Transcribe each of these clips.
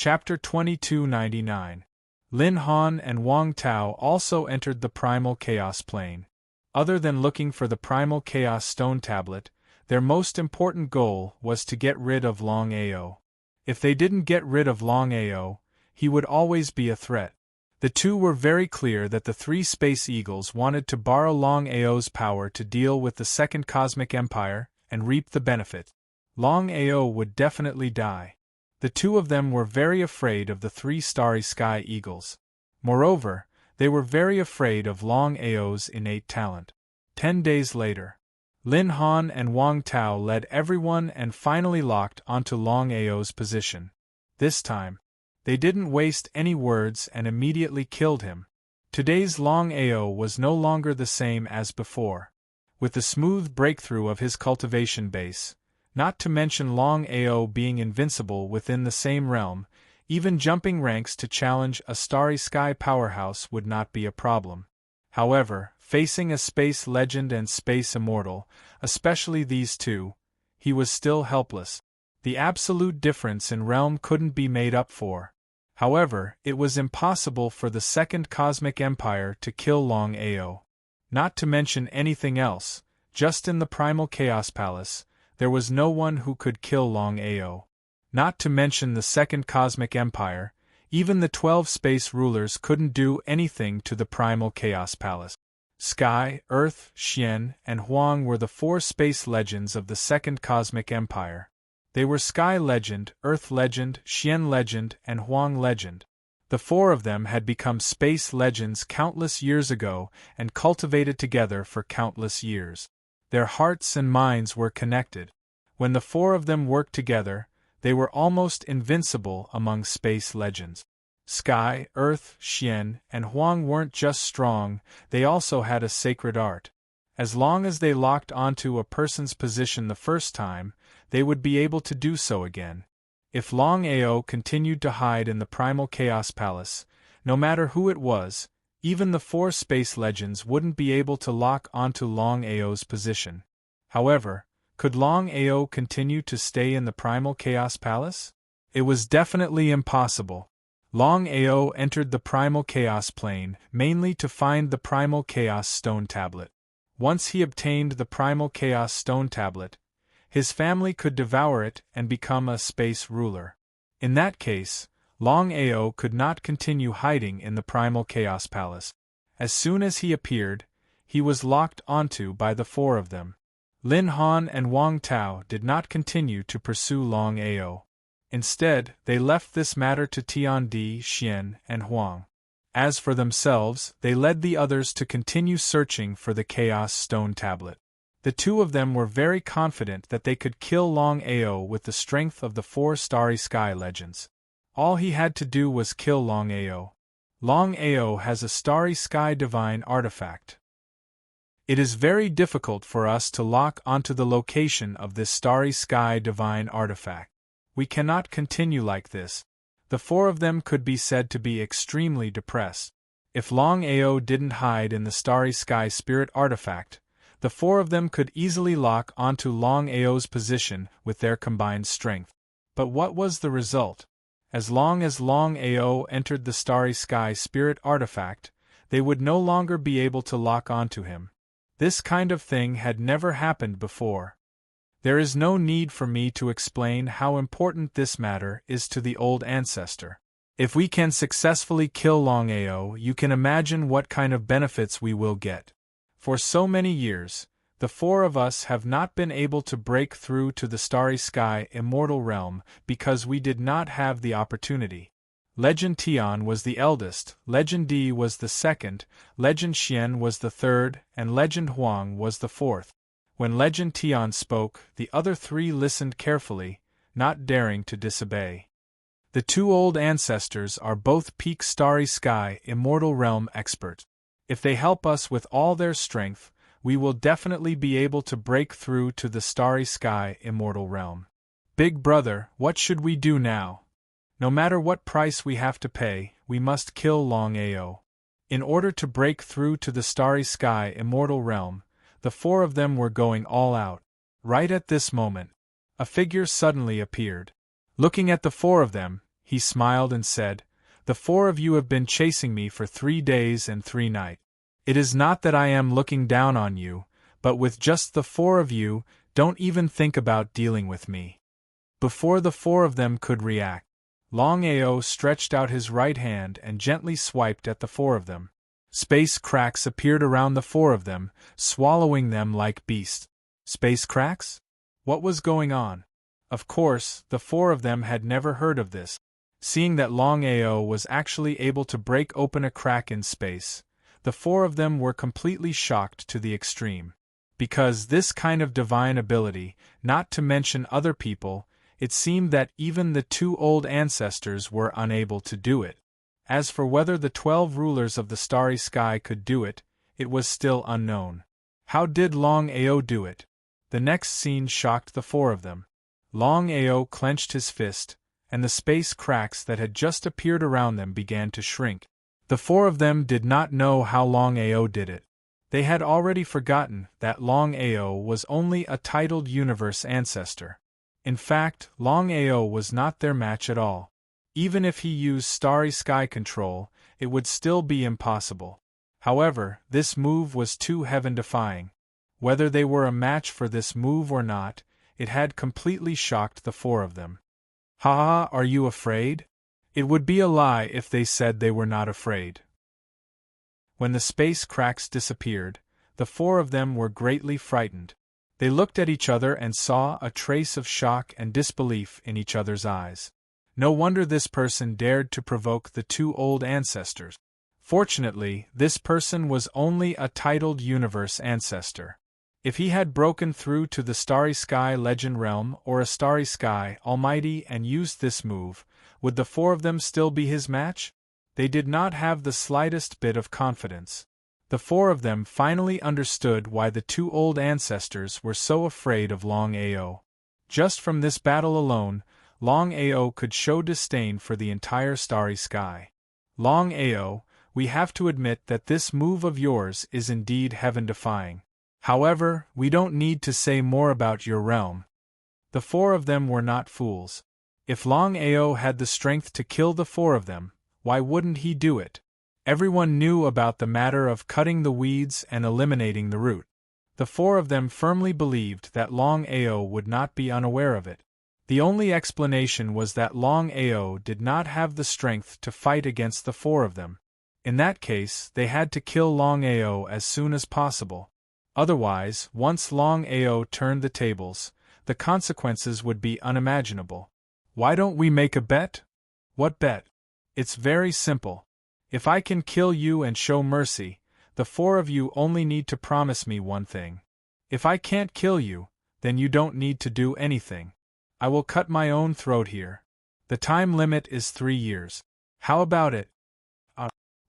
Chapter 2299. Lin Han and Wang Tao also entered the Primal Chaos Plane. Other than looking for the Primal Chaos Stone Tablet, their most important goal was to get rid of Longao. If they didn't get rid of Longao, he would always be a threat. The two were very clear that the three Space Eagles wanted to borrow Longao's power to deal with the Second Cosmic Empire and reap the benefit. Longao would definitely die. The two of them were very afraid of the three Starry Sky Eagles. Moreover, they were very afraid of Longao's innate talent. 10 days later, Lin Han and Wang Tao led everyone and finally locked onto Longao's position. This time, they didn't waste any words and immediately killed him. Today's Longao was no longer the same as before. With the smooth breakthrough of his cultivation base, not to mention Longao being invincible within the same realm, even jumping ranks to challenge a Starry Sky powerhouse would not be a problem. However, facing a space legend and space immortal, especially these two, he was still helpless. The absolute difference in realm couldn't be made up for. However, it was impossible for the Second Cosmic Empire to kill Longao. Not to mention anything else, just in the Primal Chaos Palace, there was no one who could kill Longao. Not to mention the Second Cosmic Empire, even the 12 space rulers couldn't do anything to the Primal Chaos Palace. Sky, Earth, Xian, and Huang were the 4 space legends of the Second Cosmic Empire. They were Sky Legend, Earth Legend, Xian Legend, and Huang Legend. The 4 of them had become space legends countless years ago and cultivated together for countless years. Their hearts and minds were connected. When the 4 of them worked together, they were almost invincible among space legends. Sky, Earth, Xian, and Huang weren't just strong, they also had a sacred art. As long as they locked onto a person's position the first time, they would be able to do so again. If Longao continued to hide in the Primal Chaos Palace, no matter who it was, even the 4 space legends wouldn't be able to lock onto Longao's position. However, could Longao continue to stay in the Primal Chaos Palace? It was definitely impossible. Longao entered the Primal Chaos Plane mainly to find the Primal Chaos Stone Tablet. Once he obtained the Primal Chaos Stone Tablet, his family could devour it and become a space ruler. In that case, Longao could not continue hiding in the Primal Chaos Palace. As soon as he appeared, he was locked onto by the 4 of them. Lin Han and Wang Tao did not continue to pursue Longao. Instead, they left this matter to Tiandi, Xian, and Huang. As for themselves, they led the others to continue searching for the Chaos Stone Tablet. The 2 of them were very confident that they could kill Longao with the strength of the 4 Starry Sky Legends. All he had to do was kill Longao. Longao has a Starry Sky Divine artifact. It is very difficult for us to lock onto the location of this Starry Sky Divine artifact. We cannot continue like this. The 4 of them could be said to be extremely depressed. If Longao didn't hide in the Starry Sky Spirit artifact, the 4 of them could easily lock onto Longao's position with their combined strength. But what was the result? As long as Longao entered the Starry Sky Spirit artifact, they would no longer be able to lock onto him. This kind of thing had never happened before. There is no need for me to explain how important this matter is to the old ancestor. If we can successfully kill Longao, you can imagine what kind of benefits we will get. For so many years, the 4 of us have not been able to break through to the Starry Sky Immortal Realm because we did not have the opportunity. Legend Tian was the eldest, Legend Di was the second, Legend Xian was the third, and Legend Huang was the 4th. When Legend Tian spoke, the other 3 listened carefully, not daring to disobey. The 2 old ancestors are both peak Starry Sky Immortal Realm experts. If they help us with all their strength, we will definitely be able to break through to the Starry Sky Immortal Realm. Big brother, what should we do now? No matter what price we have to pay, we must kill Longao. In order to break through to the Starry Sky Immortal Realm, the 4 of them were going all out. Right at this moment, a figure suddenly appeared. Looking at the 4 of them, he smiled and said, "The four of you have been chasing me for 3 days and 3 nights. It is not that I am looking down on you, but with just the 4 of you, don't even think about dealing with me." Before the 4 of them could react, Longao stretched out his right hand and gently swiped at the 4 of them. Space cracks appeared around the 4 of them, swallowing them like beasts. Space cracks? What was going on? Of course, the 4 of them had never heard of this. Seeing that Longao was actually able to break open a crack in space, the 4 of them were completely shocked to the extreme. Because this kind of divine ability, not to mention other people, it seemed that even the 2 old ancestors were unable to do it. As for whether the 12 rulers of the starry sky could do it, it was still unknown. How did Longao do it? The next scene shocked the 4 of them. Longao clenched his fist, and the space cracks that had just appeared around them began to shrink. The 4 of them did not know how Longao did it. They had already forgotten that Longao was only a titled universe ancestor. In fact, Longao was not their match at all. Even if he used starry sky control, it would still be impossible. However, this move was too heaven-defying. Whether they were a match for this move or not, it had completely shocked the 4 of them. "Ha ha, are you afraid?" It would be a lie if they said they were not afraid. When the space cracks disappeared, the 4 of them were greatly frightened. They looked at each other and saw a trace of shock and disbelief in each other's eyes. No wonder this person dared to provoke the 2 old ancestors. Fortunately, this person was only a titled universe ancestor. If he had broken through to the Starry Sky Legend realm or a Starry Sky Almighty and used this move, would the 4 of them still be his match? They did not have the slightest bit of confidence. The 4 of them finally understood why the 2 old ancestors were so afraid of Longao. Just from this battle alone, Longao could show disdain for the entire starry sky. Longao, we have to admit that this move of yours is indeed heaven-defying. However, we don't need to say more about your realm. The 4 of them were not fools. If Longao had the strength to kill the 4 of them, why wouldn't he do it? Everyone knew about the matter of cutting the weeds and eliminating the root. The 4 of them firmly believed that Longao would not be unaware of it. The only explanation was that Longao did not have the strength to fight against the 4 of them. In that case, they had to kill Longao as soon as possible. Otherwise, once Longao turned the tables, the consequences would be unimaginable. Why don't we make a bet? What bet? It's very simple. If I can kill you and show mercy, the 4 of you only need to promise me one thing. If I can't kill you, then you don't need to do anything. I will cut my own throat here. The time limit is 3 years. How about it?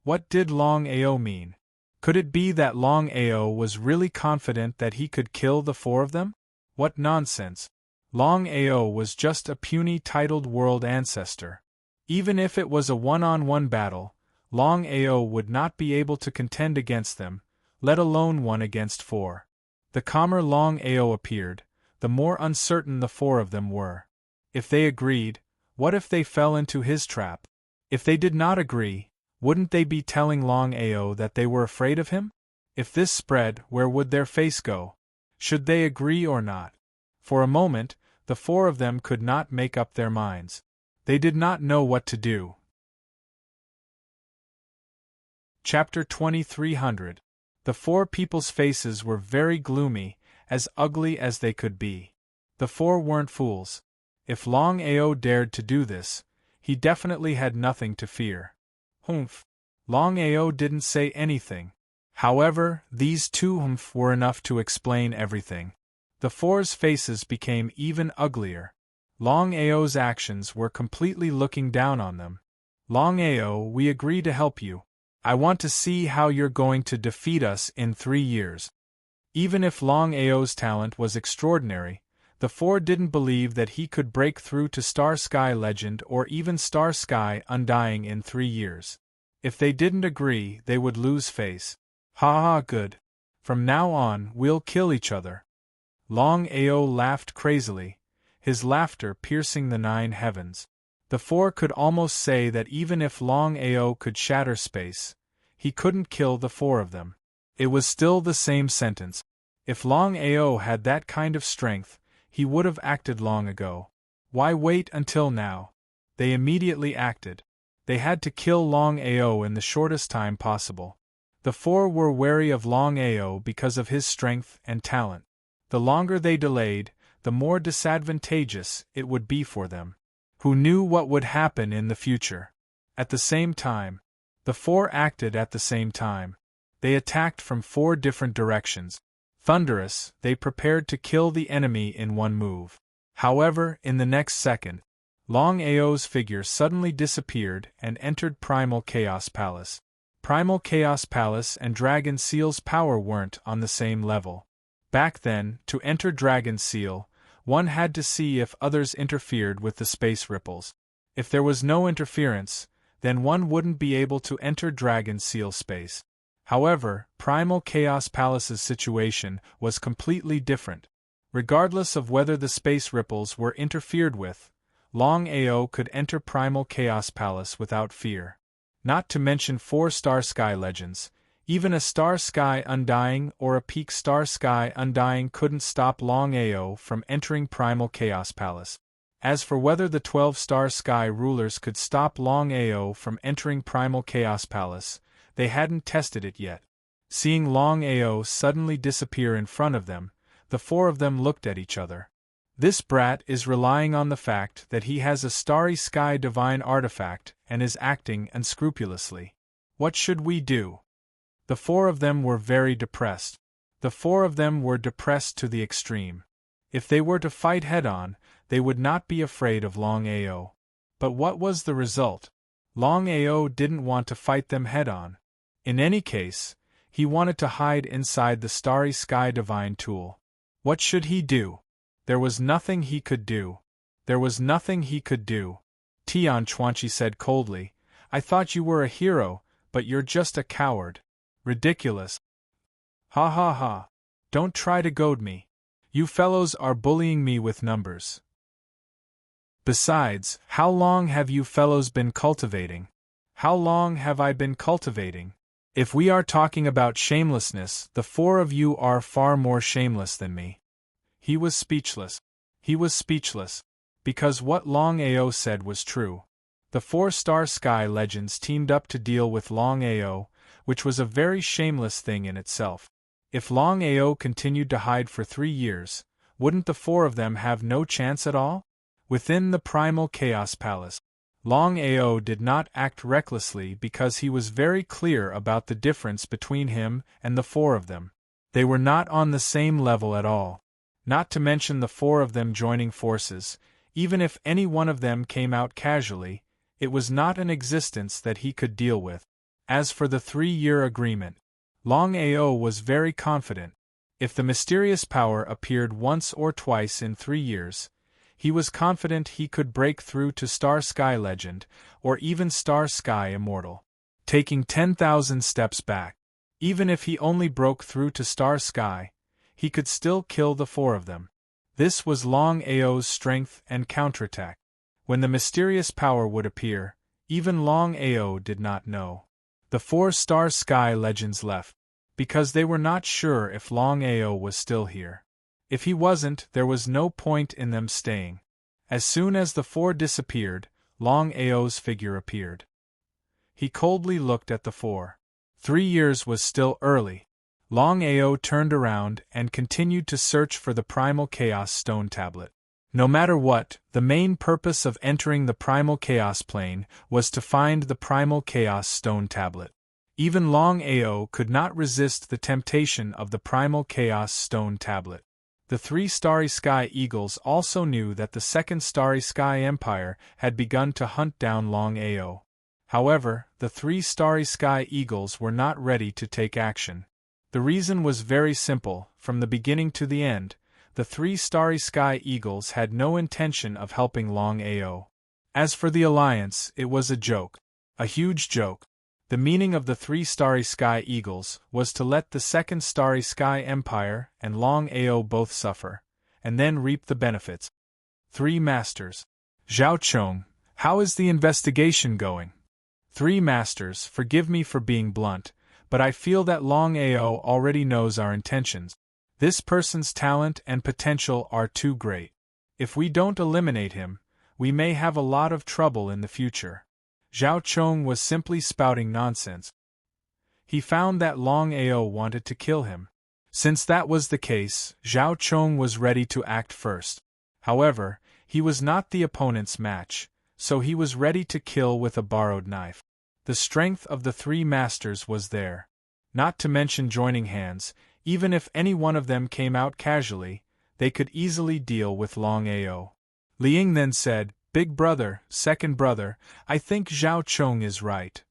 What did Longao mean? Could it be that Longao was really confident that he could kill the 4 of them? What nonsense. Longao was just a puny titled world ancestor. Even if it was a one-on-one battle, Longao would not be able to contend against them, let alone 1 against 4. The calmer Longao appeared, the more uncertain the 4 of them were. If they agreed, what if they fell into his trap? If they did not agree, wouldn't they be telling Longao that they were afraid of him? If this spread, where would their face go? Should they agree or not? For a moment, the 4 of them could not make up their minds. They did not know what to do. Chapter 2300. The 4 people's faces were very gloomy, as ugly as they could be. The 4 weren't fools. If Longao dared to do this, he definitely had nothing to fear. Humph. Longao didn't say anything. However, these 2 humph were enough to explain everything. The 4's faces became even uglier. Longao's actions were completely looking down on them. Longao, we agree to help you. I want to see how you're going to defeat us in 3 years. Even if Longao's talent was extraordinary, the 4 didn't believe that he could break through to Star Sky Legend or even Star Sky Undying in 3 years. If they didn't agree, they would lose face. Ha ha, good. From now on, we'll kill each other. Longao laughed crazily, his laughter piercing the 9 heavens. The four could almost say that even if Longao could shatter space, he couldn't kill the four of them. It was still the same sentence. If Longao had that kind of strength, he would have acted long ago. Why wait until now? They immediately acted. They had to kill Longao in the shortest time possible. The four were wary of Longao because of his strength and talent. The longer they delayed, the more disadvantageous it would be for them. Who knew what would happen in the future? At the same time, the four acted at the same time. They attacked from four different directions. Thunderous, they prepared to kill the enemy in one move. However, in the next second, Longao's figure suddenly disappeared and entered Primal Chaos Palace. Primal Chaos Palace and Dragon Seal's power weren't on the same level. Back then, to enter Dragon Seal, one had to see if others interfered with the space ripples. If there was no interference, then one wouldn't be able to enter Dragon Seal space. However, Primal Chaos Palace's situation was completely different. Regardless of whether the space ripples were interfered with, Longao could enter Primal Chaos Palace without fear. Not to mention 4-star sky legends, even a Star Sky Undying or a Peak Star Sky Undying couldn't stop Longao from entering Primal Chaos Palace. As for whether the 12-star sky rulers could stop Longao from entering Primal Chaos Palace, they hadn't tested it yet. Seeing Longao suddenly disappear in front of them, the four of them looked at each other. This brat is relying on the fact that he has a Starry Sky Divine artifact and is acting unscrupulously. What should we do? The four of them were very depressed. The four of them were depressed to the extreme. If they were to fight head-on, they would not be afraid of Longao. But what was the result? Longao didn't want to fight them head-on. In any case, he wanted to hide inside the Starry Sky Divine tool. What should he do? There was nothing he could do. There was nothing he could do. Tian Chuanqi said coldly, I thought you were a hero, but you're just a coward. Ridiculous. Ha ha ha. Don't try to goad me. You fellows are bullying me with numbers. Besides, how long have you fellows been cultivating? How long have I been cultivating? If we are talking about shamelessness, the four of you are far more shameless than me. He was speechless. He was speechless. Because what Longao said was true. The 4-star sky legends teamed up to deal with Longao, which was a very shameless thing in itself. If Longao continued to hide for 3 years, wouldn't the four of them have no chance at all? Within the Primal Chaos Palace, Longao did not act recklessly because he was very clear about the difference between him and the four of them. They were not on the same level at all. Not to mention the four of them joining forces, even if any one of them came out casually, it was not an existence that he could deal with. As for the 3-year agreement, Longao was very confident. If the mysterious power appeared once or twice in 3 years, he was confident he could break through to Star Sky Legend, or even Star Sky Immortal. Taking 10,000 steps back, even if he only broke through to Star Sky, he could still kill the four of them. This was Longao's strength and counterattack. When the mysterious power would appear, even Longao did not know. The 4-star sky legends left, because they were not sure if Longao was still here. If he wasn't, there was no point in them staying. As soon as the four disappeared, Longao's figure appeared. He coldly looked at the four. 3 years was still early. Longao turned around and continued to search for the Primal Chaos Stone Tablet. No matter what, the main purpose of entering the Primal Chaos Plane was to find the Primal Chaos Stone Tablet. Even Longao could not resist the temptation of the Primal Chaos Stone Tablet. The 3 Starry Sky Eagles also knew that the 2nd Starry Sky Empire had begun to hunt down Longao. However, the 3 Starry Sky Eagles were not ready to take action. The reason was very simple. From the beginning to the end, the 3 Starry Sky Eagles had no intention of helping Longao. As for the alliance, it was a joke. A huge joke. The meaning of the 3 Starry Sky Eagles was to let the 2nd Starry Sky Empire and Longao both suffer, and then reap the benefits. 3 Masters. Zhao Chong, How is the investigation going? Three Masters, forgive me for being blunt, but I feel that Longao already knows our intentions. This person's talent and potential are too great. If we don't eliminate him, we may have a lot of trouble in the future. Zhao Chong was simply spouting nonsense. He found that Longao wanted to kill him. Since that was the case, Zhao Chong was ready to act first. However, he was not the opponent's match, so he was ready to kill with a borrowed knife. The strength of the three masters was there. Not to mention joining hands, even if any one of them came out casually, they could easily deal with Longao. Liang then said, "Big brother, second brother, I think Zhao Chong is right.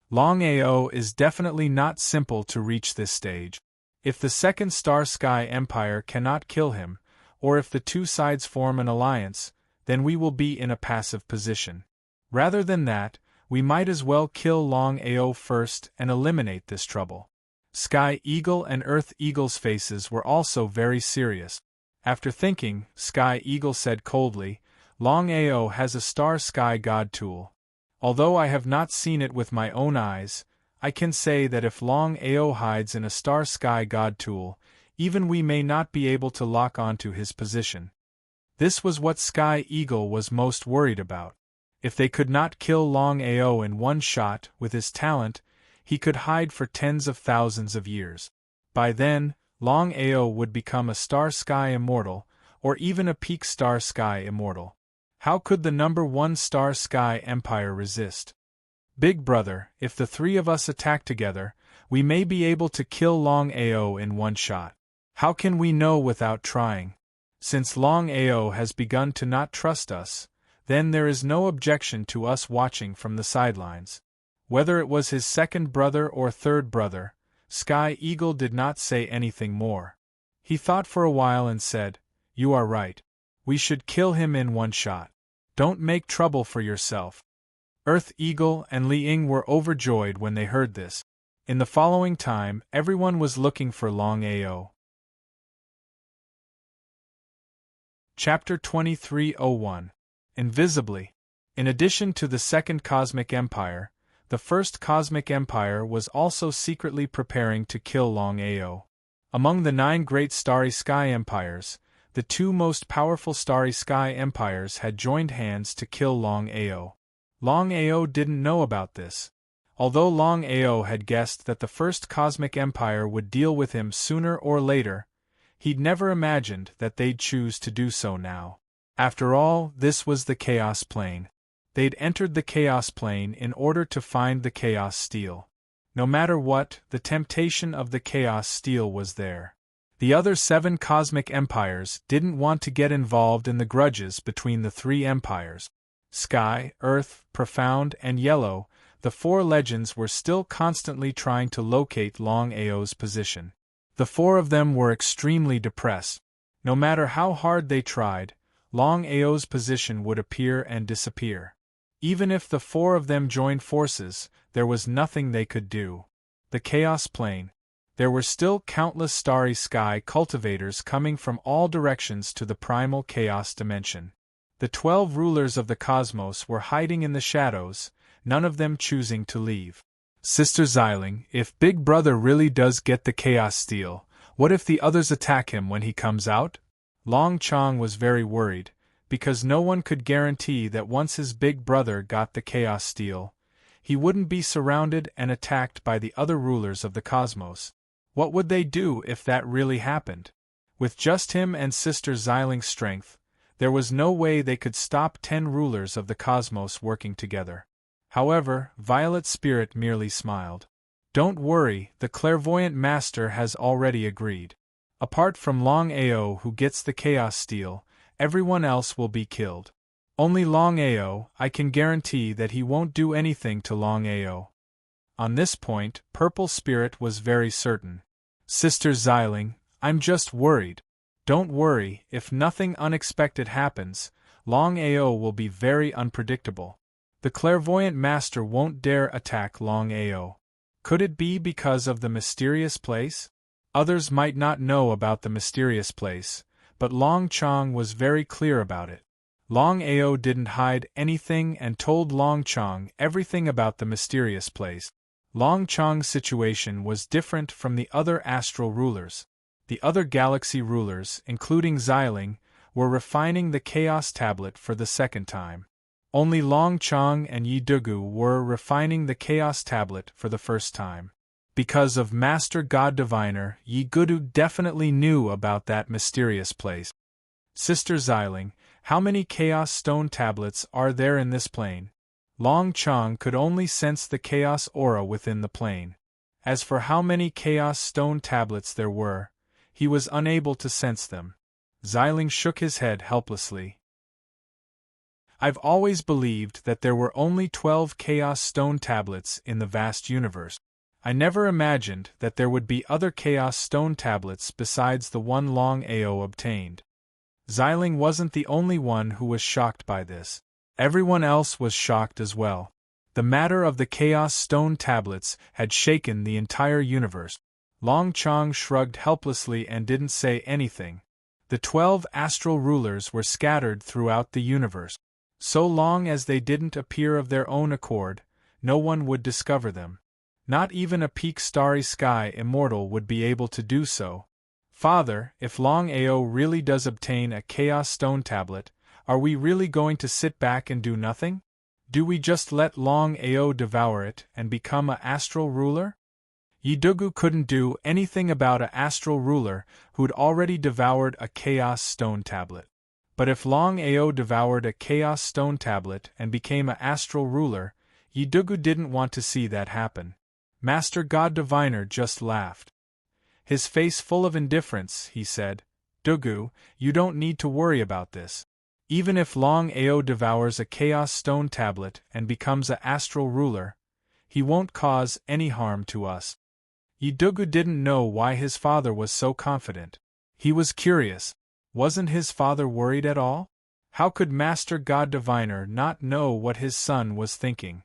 Longao is definitely not simple to reach this stage. If the second Star Sky Empire cannot kill him, or if the two sides form an alliance, then we will be in a passive position. Rather than that, we might as well kill Longao first and eliminate this trouble." Sky Eagle and Earth Eagle's faces were also very serious. After thinking, Sky Eagle said coldly, "Longao has a Star Sky God tool. Although I have not seen it with my own eyes, I can say that if Longao hides in a Star Sky God tool, even we may not be able to lock onto his position." This was what Sky Eagle was most worried about. If they could not kill Longao in one shot with his talent, he could hide for tens of thousands of years. By then, Longao would become a Star Sky Immortal, or even a Peak Star Sky Immortal. How could the number one Star Sky Empire resist? "Big brother, if the three of us attack together, we may be able to kill Longao in one shot. How can we know without trying? Since Longao has begun to not trust us, then there is no objection to us watching from the sidelines." Whether it was his second brother or third brother, Sky Eagle did not say anything more. He thought for a while and said, "You are right. We should kill him in one shot. Don't make trouble for yourself." Earth Eagle and Liang were overjoyed when they heard this. In the following time, everyone was looking for Longao. Chapter 2301. Invisibly. In addition to the Second Cosmic Empire, the First Cosmic Empire was also secretly preparing to kill Longao. Among the 9 great starry sky empires, the 2 most powerful starry sky empires had joined hands to kill Longao. Longao didn't know about this. Although Longao had guessed that the First Cosmic Empire would deal with him sooner or later, he'd never imagined that they'd choose to do so now. After all, this was the Chaos Plane. They'd entered the Chaos Plane in order to find the Chaos Steel. No matter what, the temptation of the Chaos Steel was there. The other 7 cosmic empires didn't want to get involved in the grudges between the 3 empires. Sky, Earth, Profound, and Yellow, the 4 legends were still constantly trying to locate Longao's position. The 4 of them were extremely depressed. No matter how hard they tried, Longao's position would appear and disappear. Even if the 4 of them joined forces, there was nothing they could do. The Chaos Plane. There were still countless starry sky cultivators coming from all directions to the primal chaos dimension. The 12 rulers of the cosmos were hiding in the shadows, none of them choosing to leave. "Sister Xiling, if Big Brother really does get the Chaos Steel, what if the others attack him when he comes out?" Long Chong was very worried, because no one could guarantee that once his big brother got the Chaos Steel, he wouldn't be surrounded and attacked by the other rulers of the cosmos. What would they do if that really happened? With just him and Sister Xiling's strength, there was no way they could stop 10 rulers of the cosmos working together. However, Violet Spirit merely smiled. "Don't worry, the Clairvoyant Master has already agreed. Apart from Longao who gets the Chaos Steel, everyone else will be killed. Only Longao, I can guarantee that he won't do anything to Longao." On this point, Purple Spirit was very certain. "Sister Xiling, I'm just worried." "Don't worry, if nothing unexpected happens, Longao will be very unpredictable. The Clairvoyant Master won't dare attack Longao." Could it be because of the mysterious place? Others might not know about the mysterious place, but Long Chong was very clear about it. Longao didn't hide anything and told Long Chong everything about the mysterious place. Long Chong's situation was different from the other astral rulers. The other galaxy rulers, including Xiling, were refining the Chaos Tablet for the second time. Only Long Chong and Yi Dugu were refining the Chaos Tablet for the first time. Because of Master God Diviner, Yi Dugu definitely knew about that mysterious place. Sister Xiling, how many Chaos Stone Tablets are there in this plane? Long Chong could only sense the Chaos Aura within the plane. As for how many Chaos Stone Tablets there were, he was unable to sense them. Xiling shook his head helplessly. I've always believed that there were only 12 Chaos Stone Tablets in the vast universe. I never imagined that there would be other Chaos Stone Tablets besides the one Longao obtained. Xiling wasn't the only one who was shocked by this. Everyone else was shocked as well. The matter of the Chaos Stone Tablets had shaken the entire universe. Long Chong shrugged helplessly and didn't say anything. The 12 astral rulers were scattered throughout the universe. So long as they didn't appear of their own accord, no one would discover them. Not even a peak starry sky immortal would be able to do so. Father, if Longao really does obtain a Chaos Stone Tablet, are we really going to sit back and do nothing? Do we just let Longao devour it and become a astral ruler? Yi Dugu couldn't do anything about a astral ruler who'd already devoured a Chaos Stone Tablet. But if Longao devoured a Chaos Stone Tablet and became a astral ruler, Yi Dugu didn't want to see that happen. Master God Diviner just laughed. His face full of indifference, he said, Dugu, you don't need to worry about this. Even if Longao devours a Chaos Stone Tablet and becomes a astral ruler, he won't cause any harm to us. Yi Dugu didn't know why his father was so confident. He was curious. Wasn't his father worried at all? How could Master God Diviner not know what his son was thinking?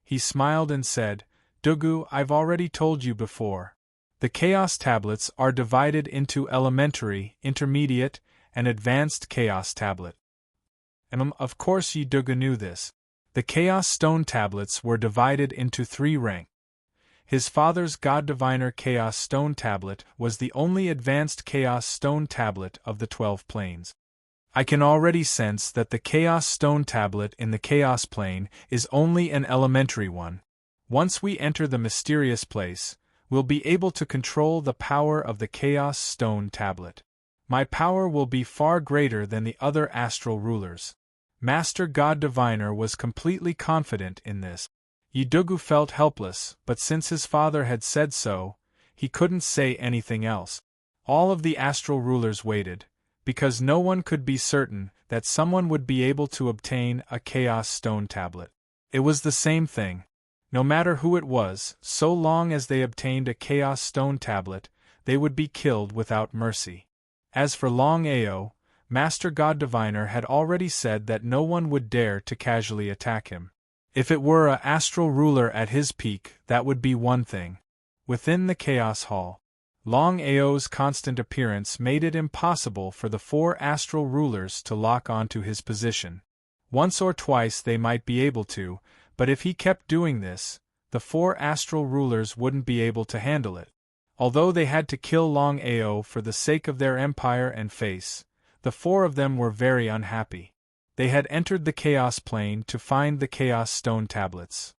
He smiled and said, Dugu, I've already told you before. The Chaos Tablets are divided into elementary, intermediate, and advanced Chaos Tablet. And of course Yi Dugu knew this. The Chaos Stone Tablets were divided into 3 ranks. His father's God Diviner Chaos Stone Tablet was the only advanced Chaos Stone Tablet of the 12 planes. I can already sense that the Chaos Stone Tablet in the Chaos Plane is only an elementary one. Once we enter the mysterious place, we'll be able to control the power of the Chaos Stone Tablet. My power will be far greater than the other astral rulers. Master God Diviner was completely confident in this. Yi Dugu felt helpless, but since his father had said so, he couldn't say anything else. All of the astral rulers waited, because no one could be certain that someone would be able to obtain a Chaos Stone Tablet. It was the same thing. No matter who it was, so long as they obtained a Chaos Stone Tablet, they would be killed without mercy. As for Longao, Master God Diviner had already said that no one would dare to casually attack him. If it were a astral ruler at his peak, that would be one thing. Within the Chaos Hall, Longao's constant appearance made it impossible for the 4 astral rulers to lock onto his position. Once or twice they might be able to, but if he kept doing this, the 4 astral rulers wouldn't be able to handle it. Although they had to kill Longao for the sake of their empire and face, the 4 of them were very unhappy. They had entered the Chaos Plane to find the Chaos Stone Tablets.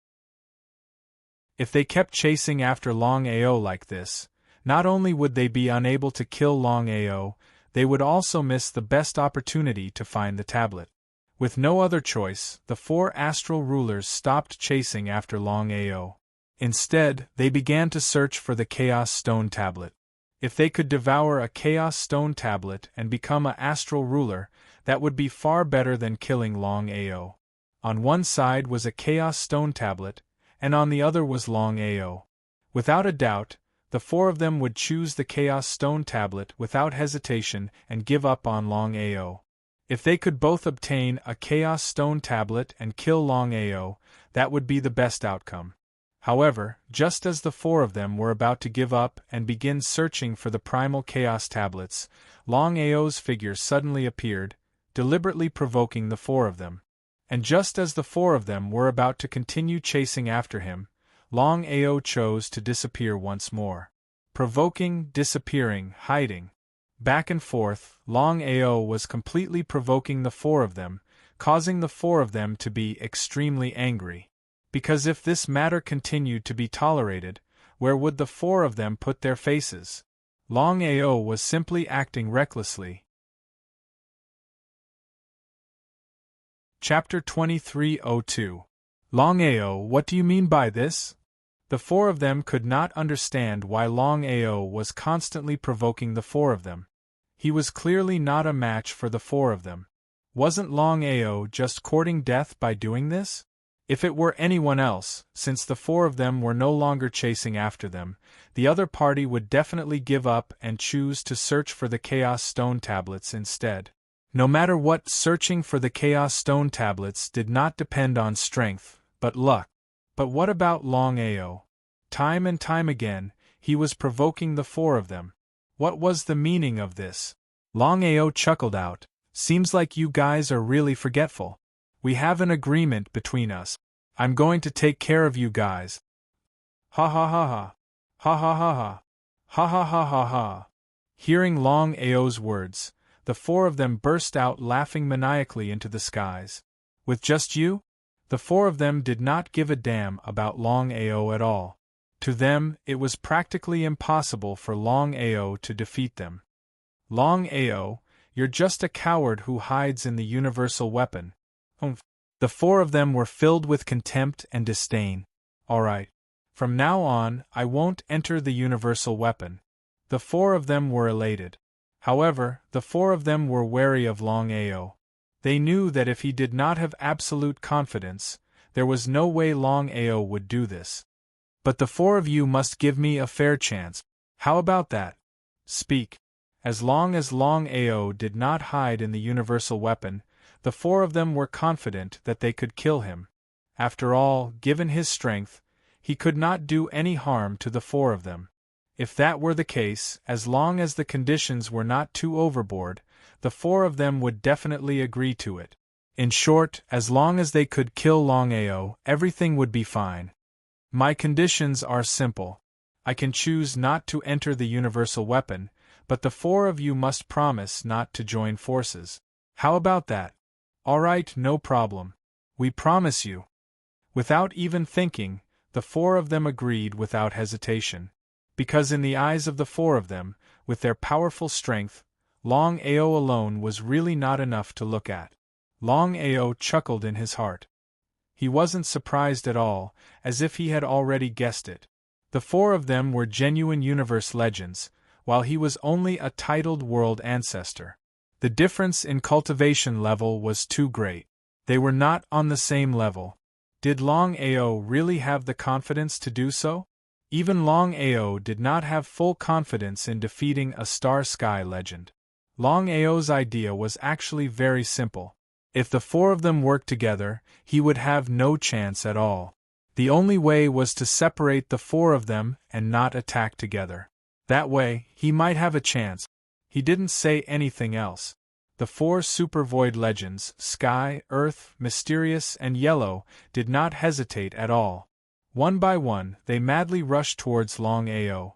If they kept chasing after Longao like this, not only would they be unable to kill Longao, they would also miss the best opportunity to find the tablet. With no other choice, the 4 astral rulers stopped chasing after Longao. Instead, they began to search for the Chaos Stone Tablet. If they could devour a Chaos Stone Tablet and become an astral ruler, that would be far better than killing Longao. On one side was a Chaos Stone Tablet, and on the other was Longao. Without a doubt, the 4 of them would choose the Chaos Stone Tablet without hesitation and give up on Longao. If they could both obtain a Chaos Stone Tablet and kill Longao, that would be the best outcome. However, just as the 4 of them were about to give up and begin searching for the primal Chaos Tablets, Longao's figure suddenly appeared, deliberately provoking the four of them. And just as the four of them were about to continue chasing after him, Longao chose to disappear once more. Provoking, disappearing, hiding. Back and forth, Longao was completely provoking the four of them, causing the four of them to be extremely angry. Because if this matter continued to be tolerated, where would the four of them put their faces? Longao was simply acting recklessly. Chapter 2302. Longao, what do you mean by this? The four of them could not understand why Longao was constantly provoking the four of them. He was clearly not a match for the four of them. Wasn't Longao just courting death by doing this? If it were anyone else, since the four of them were no longer chasing after them, the other party would definitely give up and choose to search for the Chaos Stone Tablets instead. No matter what, searching for the Chaos Stone Tablets did not depend on strength, but luck. But what about Longao? Time and time again, he was provoking the four of them. What was the meaning of this? Longao chuckled out. Seems like you guys are really forgetful. We have an agreement between us. I'm going to take care of you guys. Ha ha ha ha. Ha ha ha ha. Ha ha ha ha ha. Hearing Longao's words, the four of them burst out laughing maniacally into the skies. With just you? The four of them did not give a damn about Longao at all. To them, it was practically impossible for Longao to defeat them. Longao, you're just a coward who hides in the universal weapon. The four of them were filled with contempt and disdain. All right. From now on, I won't enter the universal weapon. The four of them were elated. However, the four of them were wary of Longao. They knew that if he did not have absolute confidence, there was no way Longao would do this. But the four of you must give me a fair chance. How about that? Speak. As long as Longao did not hide in the universal weapon, the four of them were confident that they could kill him. After all, given his strength, he could not do any harm to the four of them. If that were the case, as long as the conditions were not too overboard, the four of them would definitely agree to it. In short, as long as they could kill Longao, everything would be fine. My conditions are simple. I can choose not to enter the universal weapon, but the four of you must promise not to join forces. How about that? All right, no problem. We promise you. Without even thinking, the four of them agreed without hesitation. Because in the eyes of the four of them, with their powerful strength, Longao alone was really not enough to look at. Longao chuckled in his heart. He wasn't surprised at all, as if he had already guessed it. The four of them were genuine universe legends, while he was only a titled world ancestor. The difference in cultivation level was too great. They were not on the same level. Did Longao really have the confidence to do so? Even Longao did not have full confidence in defeating a Star Sky legend. Longao's idea was actually very simple. If the four of them worked together, he would have no chance at all. The only way was to separate the four of them and not attack together. That way, he might have a chance. He didn't say anything else. The four Super Void legends, Sky, Earth, Mysterious, and Yellow, did not hesitate at all. One by one, they madly rushed towards Longao.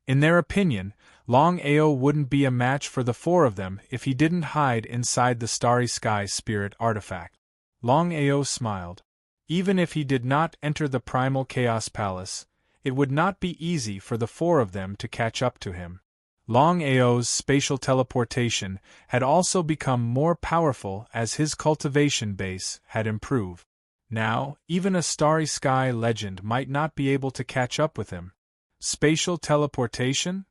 In their opinion, Longao wouldn't be a match for the four of them if he didn't hide inside the Starry Sky Spirit artifact. Longao smiled. Even if he did not enter the Primal Chaos Palace, it would not be easy for the four of them to catch up to him. Longao's spatial teleportation had also become more powerful as his cultivation base had improved. Now, even a Starry Sky legend might not be able to catch up with him. Spatial teleportation?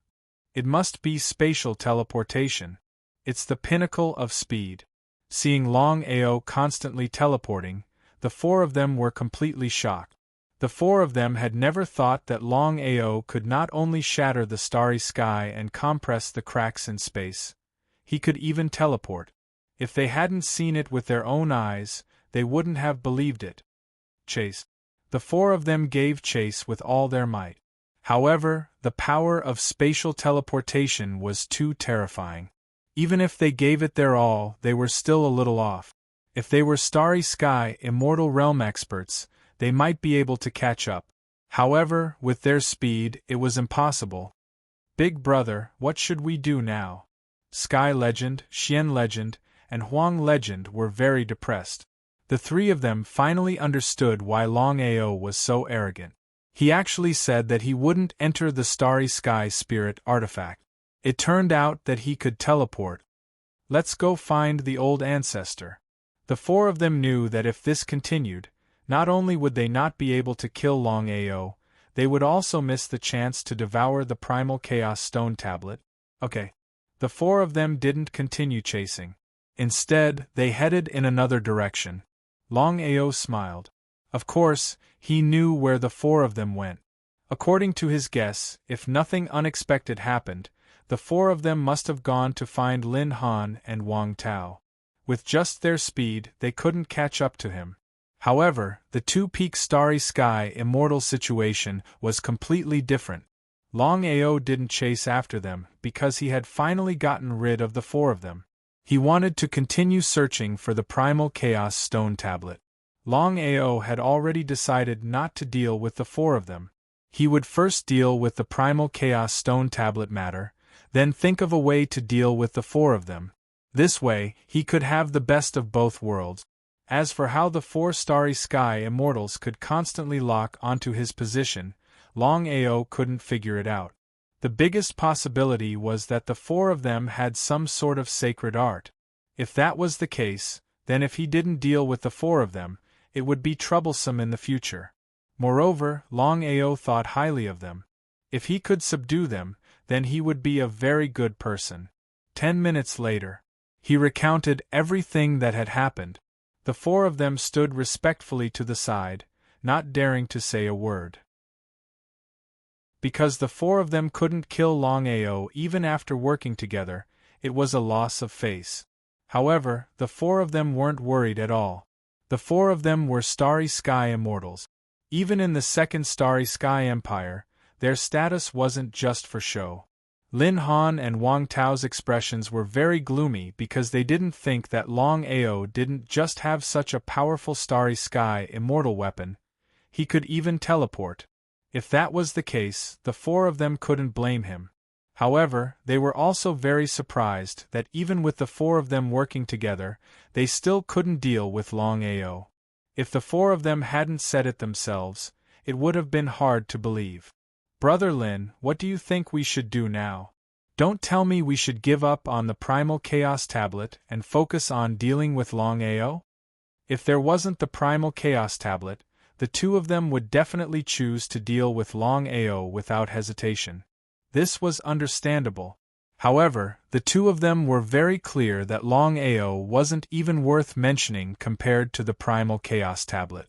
It must be spatial teleportation. It's the pinnacle of speed. Seeing Longao constantly teleporting, the four of them were completely shocked. The four of them had never thought that Longao could not only shatter the starry sky and compress the cracks in space, he could even teleport. If they hadn't seen it with their own eyes, they wouldn't have believed it. Chase. The four of them gave chase with all their might. However, the power of spatial teleportation was too terrifying. Even if they gave it their all, they were still a little off. If they were Starry Sky Immortal Realm experts, they might be able to catch up. However, with their speed, it was impossible. Big Brother, what should we do now? Sky Legend, Xian Legend, and Huang Legend were very depressed. The three of them finally understood why Longao was so arrogant. He actually said that he wouldn't enter the Starry Sky Spirit artifact. It turned out that he could teleport. Let's go find the old ancestor. The four of them knew that if this continued, not only would they not be able to kill Longao, they would also miss the chance to devour the Primal Chaos Stone Tablet. Okay. The four of them didn't continue chasing. Instead, they headed in another direction. Longao smiled. Of course, he knew where the four of them went. According to his guess, if nothing unexpected happened, the four of them must have gone to find Lin Han and Wang Tao. With just their speed, they couldn't catch up to him. However, the two-peak Starry Sky Immortal situation was completely different. Longao didn't chase after them because he had finally gotten rid of the four of them. He wanted to continue searching for the Primal Chaos Stone Tablet. Longao had already decided not to deal with the four of them. He would first deal with the Primal Chaos Stone Tablet matter, then think of a way to deal with the four of them. This way, he could have the best of both worlds. As for how the four Starry Sky Immortals could constantly lock onto his position, Longao couldn't figure it out. The biggest possibility was that the four of them had some sort of sacred art. If that was the case, then if he didn't deal with the four of them, it would be troublesome in the future. Moreover, Longao thought highly of them. If he could subdue them, then he would be a very good person. 10 minutes later, he recounted everything that had happened. The four of them stood respectfully to the side, not daring to say a word. Because the four of them couldn't kill Longao even after working together, it was a loss of face. However, the four of them weren't worried at all. The four of them were Starry Sky Immortals. Even in the second Starry Sky Empire, their status wasn't just for show. Lin Han and Wang Tao's expressions were very gloomy because they didn't think that Longao didn't just have such a powerful Starry Sky Immortal weapon, he could even teleport. If that was the case, the four of them couldn't blame him. However, they were also very surprised that even with the four of them working together, they still couldn't deal with Longao. If the four of them hadn't said it themselves, it would have been hard to believe. Brother Lin, what do you think we should do now? Don't tell me we should give up on the Primal Chaos Tablet and focus on dealing with Longao? If there wasn't the Primal Chaos Tablet, the two of them would definitely choose to deal with Longao without hesitation. This was understandable. However, the two of them were very clear that Longao wasn't even worth mentioning compared to the Primal Chaos Tablet.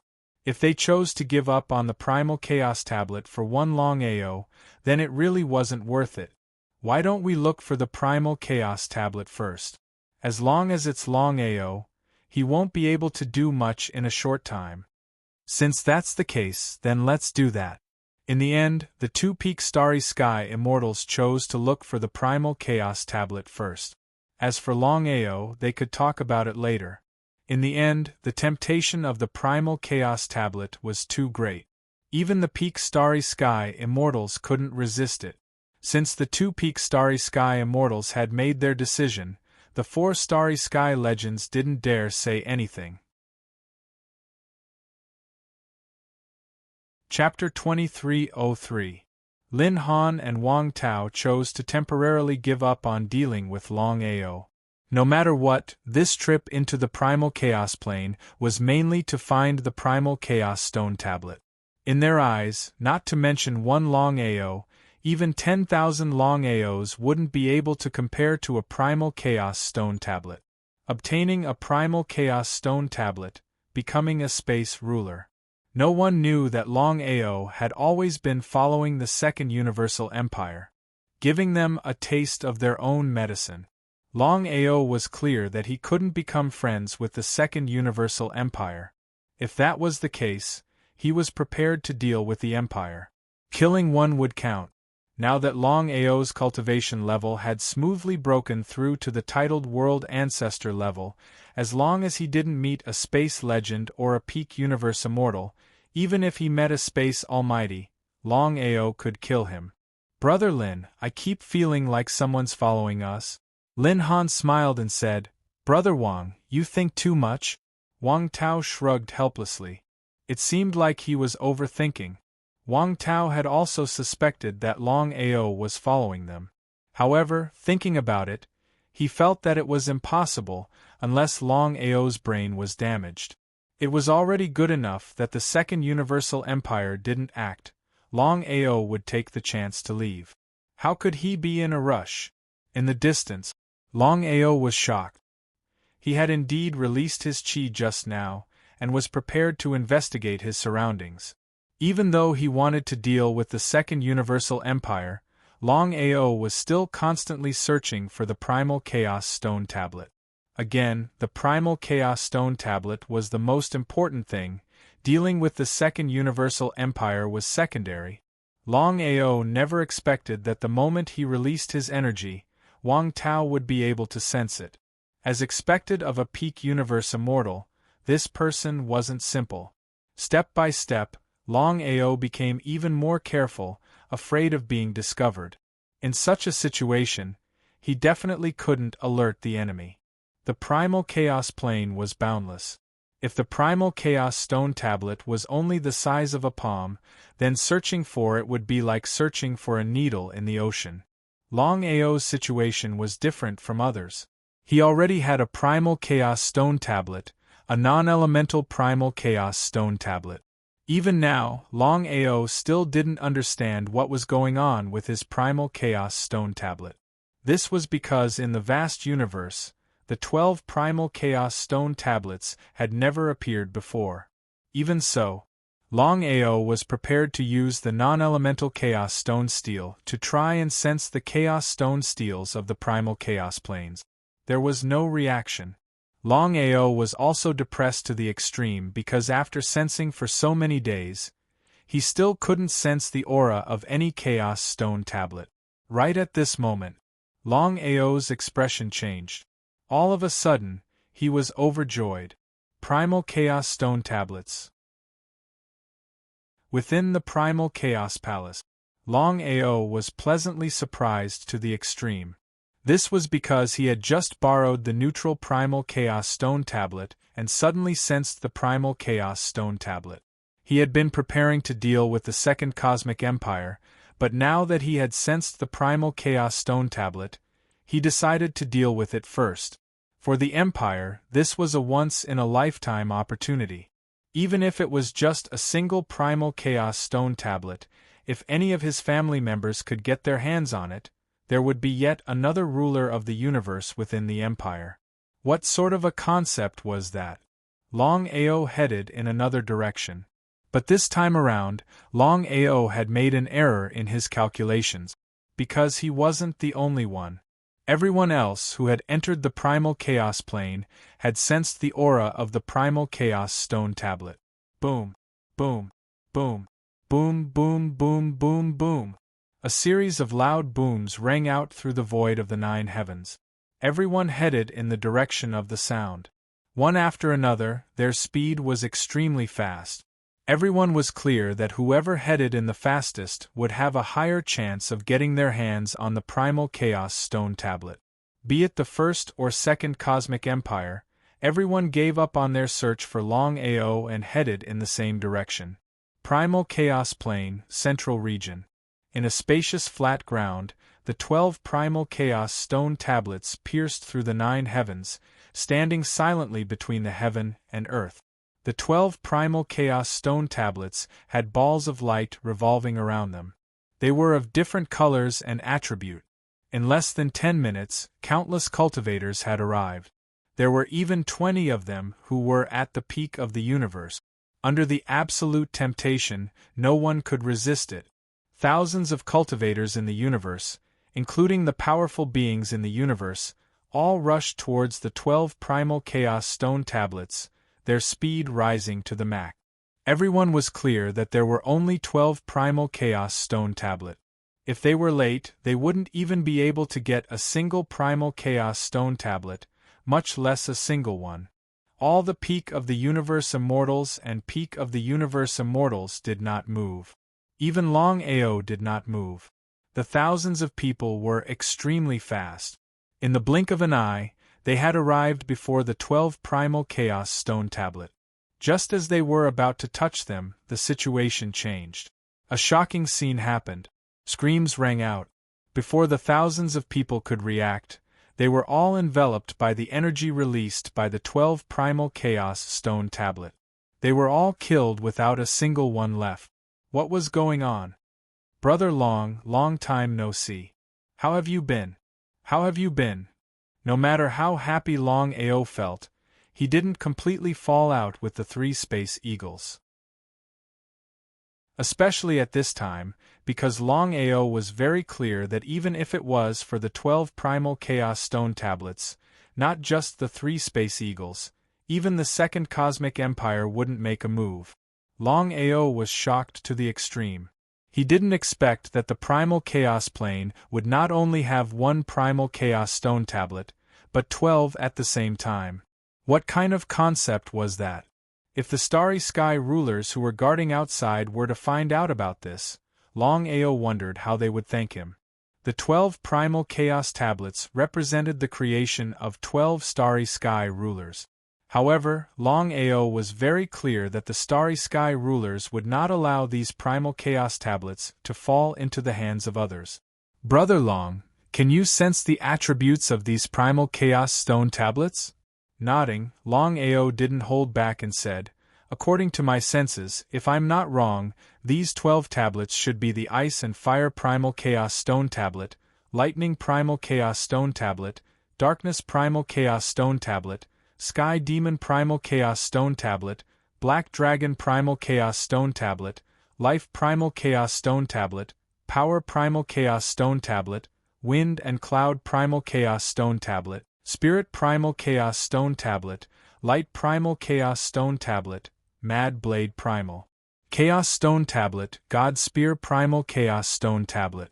If they chose to give up on the Primal Chaos Tablet for one Longao, then it really wasn't worth it. Why don't we look for the Primal Chaos Tablet first? As long as it's Longao, he won't be able to do much in a short time. Since that's the case, then let's do that. In the end, the two-peak Starry Sky Immortals chose to look for the Primal Chaos Tablet first. As for Longao, they could talk about it later. In the end, the temptation of the Primal Chaos Tablet was too great. Even the peak Starry Sky Immortals couldn't resist it. Since the two-peak Starry Sky Immortals had made their decision, the four Starry Sky Legends didn't dare say anything. Chapter 2303. Lin Han and Wang Tao chose to temporarily give up on dealing with Longao. No matter what, this trip into the Primal Chaos Plane was mainly to find the Primal Chaos Stone Tablet. In their eyes, not to mention one Longao, even 10,000 Longaos wouldn't be able to compare to a Primal Chaos Stone Tablet. Obtaining a Primal Chaos Stone Tablet, becoming a space ruler. No one knew that Longao had always been following the Second Universal Empire, giving them a taste of their own medicine. Longao was clear that he couldn't become friends with the Second Universal Empire. If that was the case, he was prepared to deal with the Empire. Killing one would count. Now that Longao's cultivation level had smoothly broken through to the titled World Ancestor level, as long as he didn't meet a space legend or a peak universe immortal, even if he met a space almighty, Longao could kill him. Brother Lin, I keep feeling like someone's following us. Lin Han smiled and said, Brother Wang, you think too much? Wang Tao shrugged helplessly. It seemed like he was overthinking. Wang Tao had also suspected that Longao was following them. However, thinking about it, he felt that it was impossible unless Longao's brain was damaged. It was already good enough that the Second Universal Empire didn't act. Longao would take the chance to leave. How could he be in a rush? In the distance, Longao was shocked. He had indeed released his qi just now, and was prepared to investigate his surroundings. Even though he wanted to deal with the Second Universal Empire, Longao was still constantly searching for the Primal Chaos Stone Tablet. Again, the Primal Chaos Stone Tablet was the most important thing. Dealing with the Second Universal Empire was secondary. Longao never expected that the moment he released his energy, Wang Tao would be able to sense it. As expected of a peak universe immortal, this person wasn't simple. Step by step, Longao became even more careful, afraid of being discovered. In such a situation, he definitely couldn't alert the enemy. The Primal Chaos Plane was boundless. If the Primal Chaos Stone Tablet was only the size of a palm, then searching for it would be like searching for a needle in the ocean. Longao's situation was different from others. He already had a Primal Chaos Stone Tablet, a non-elemental Primal Chaos Stone Tablet. Even now, Longao still didn't understand what was going on with his Primal Chaos Stone Tablet. This was because in the vast universe, the 12 Primal Chaos Stone Tablets had never appeared before. Even so, Longao was prepared to use the non-elemental Chaos Stone Steel to try and sense the Chaos Stone Steels of the Primal Chaos Planes. There was no reaction. Longao was also depressed to the extreme because after sensing for so many days, he still couldn't sense the aura of any Chaos Stone Tablet. Right at this moment, Longao's expression changed. All of a sudden, he was overjoyed. Primal Chaos Stone Tablets. Within the Primal Chaos Palace, Longao was pleasantly surprised to the extreme. This was because he had just borrowed the neutral Primal Chaos Stone Tablet and suddenly sensed the Primal Chaos Stone Tablet. He had been preparing to deal with the Second Cosmic Empire, but now that he had sensed the Primal Chaos Stone Tablet, he decided to deal with it first. For the Empire, this was a once-in-a-lifetime opportunity. Even if it was just a single Primal Chaos Stone Tablet, if any of his family members could get their hands on it, there would be yet another ruler of the universe within the Empire. What sort of a concept was that? Longao headed in another direction. But this time around, Longao had made an error in his calculations. Because he wasn't the only one. Everyone else who had entered the Primal Chaos Plane had sensed the aura of the Primal Chaos Stone Tablet. Boom, boom, boom, boom, boom, boom, boom, boom. A series of loud booms rang out through the void of the 9 heavens. Everyone headed in the direction of the sound. One after another, their speed was extremely fast. Everyone was clear that whoever headed in the fastest would have a higher chance of getting their hands on the Primal Chaos Stone Tablet. Be it the First or Second Cosmic Empire, everyone gave up on their search for Longao and headed in the same direction. Primal Chaos Plane, Central Region. In a spacious flat ground, the 12 Primal Chaos Stone Tablets pierced through the 9 heavens, standing silently between the heaven and earth. The 12 Primal Chaos Stone Tablets had balls of light revolving around them. They were of different colors and attribute. In less than 10 minutes, countless cultivators had arrived. There were even 20 of them who were at the peak of the universe. Under the absolute temptation, no one could resist it. Thousands of cultivators in the universe, including the powerful beings in the universe, all rushed towards the 12 Primal Chaos Stone Tablets, their speed rising to the max. Everyone was clear that there were only 12 Primal Chaos Stone Tablet. If they were late, they wouldn't even be able to get a single primal chaos stone tablet, much less a single one. All the peak of the universe immortals and peak of the universe immortals did not move. Even Longao did not move. The thousands of people were extremely fast. In the blink of an eye, they had arrived before the 12 primal chaos stone tablet. Just as they were about to touch them, the situation changed. A shocking scene happened. Screams rang out. Before the thousands of people could react, they were all enveloped by the energy released by the 12 primal chaos stone tablet. They were all killed without a single one left. What was going on? Brother Long, long time no see. How have you been? How have you been? No matter how happy Longao felt, he didn't completely fall out with the 3 space eagles. Especially at this time, because Longao was very clear that even if it was for the 12 primal chaos stone tablets, not just the 3 space eagles, even the second cosmic empire wouldn't make a move. Longao was shocked to the extreme. He didn't expect that the primal chaos plane would not only have 1 primal chaos stone tablet, but 12 at the same time. What kind of concept was that? If the Starry Sky rulers who were guarding outside were to find out about this, Longao wondered how they would thank him. The 12 primal chaos tablets represented the creation of 12 Starry Sky rulers. However, Longao was very clear that the Starry Sky rulers would not allow these primal chaos tablets to fall into the hands of others. Brother Long, can you sense the attributes of these primal chaos stone tablets? Nodding, Longao didn't hold back and said, according to my senses, if I'm not wrong, these 12 tablets should be the Ice and Fire Primal Chaos Stone Tablet, Lightning Primal Chaos Stone Tablet, Darkness Primal Chaos Stone Tablet, Sky Demon Primal Chaos Stone Tablet, Black Dragon Primal Chaos Stone Tablet, Life Primal Chaos Stone Tablet, Power Primal Chaos Stone Tablet, Wind and Cloud Primal Chaos Stone Tablet, Spirit Primal Chaos Stone Tablet, Light Primal Chaos Stone Tablet, Mad Blade Primal Chaos Stone Tablet, God Spear Primal Chaos Stone Tablet.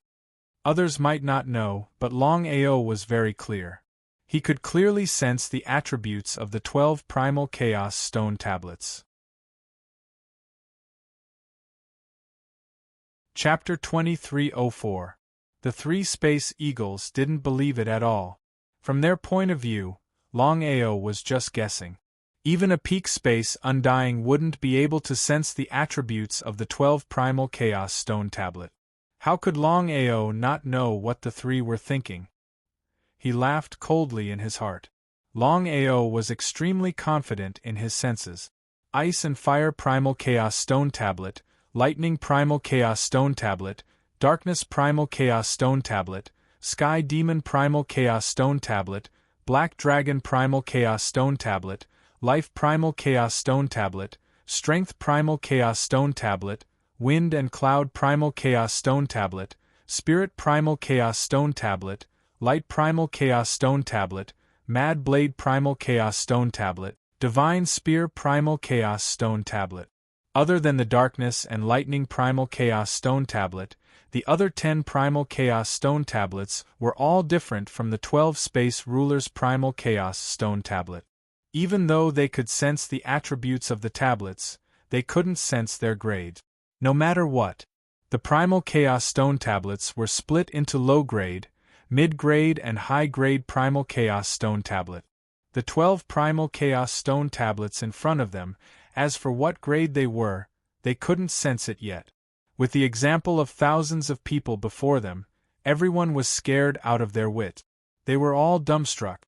Others might not know, but Longao was very clear. He could clearly sense the attributes of the 12 primal chaos stone tablets. Chapter 2304. The 3 space eagles didn't believe it at all. From their point of view, Longao was just guessing. Even a peak space undying wouldn't be able to sense the attributes of the 12 primal chaos stone tablet. How could Longao not know what the 3 were thinking? He laughed coldly in his heart. Longao was extremely confident in his senses. Ice and Fire Primal Chaos Stone Tablet, Lightning Primal Chaos Stone Tablet, Darkness Primal Chaos Stone Tablet, Sky Demon Primal Chaos Stone Tablet, Black Dragon Primal Chaos Stone Tablet, Life Primal Chaos Stone Tablet, Strength Primal Chaos Stone Tablet, Wind and Cloud Primal Chaos Stone Tablet, Spirit Primal Chaos Stone Tablet, Light Primal Chaos Stone Tablet, Mad Blade Primal Chaos Stone Tablet, Divine Spear Primal Chaos Stone Tablet. Other than the Darkness and Lightning Primal Chaos Stone Tablet, the other 10 Primal Chaos Stone Tablets were all different from the 12 Space Rulers Primal Chaos Stone Tablet. Even though they could sense the attributes of the tablets, they couldn't sense their grade. No matter what, the Primal Chaos Stone Tablets were split into low-grade, mid-grade and high-grade Primal Chaos Stone Tablet. The 12 Primal Chaos Stone Tablets in front of them, as for what grade they were, they couldn't sense it yet. With the example of thousands of people before them, everyone was scared out of their wit. They were all dumbstruck.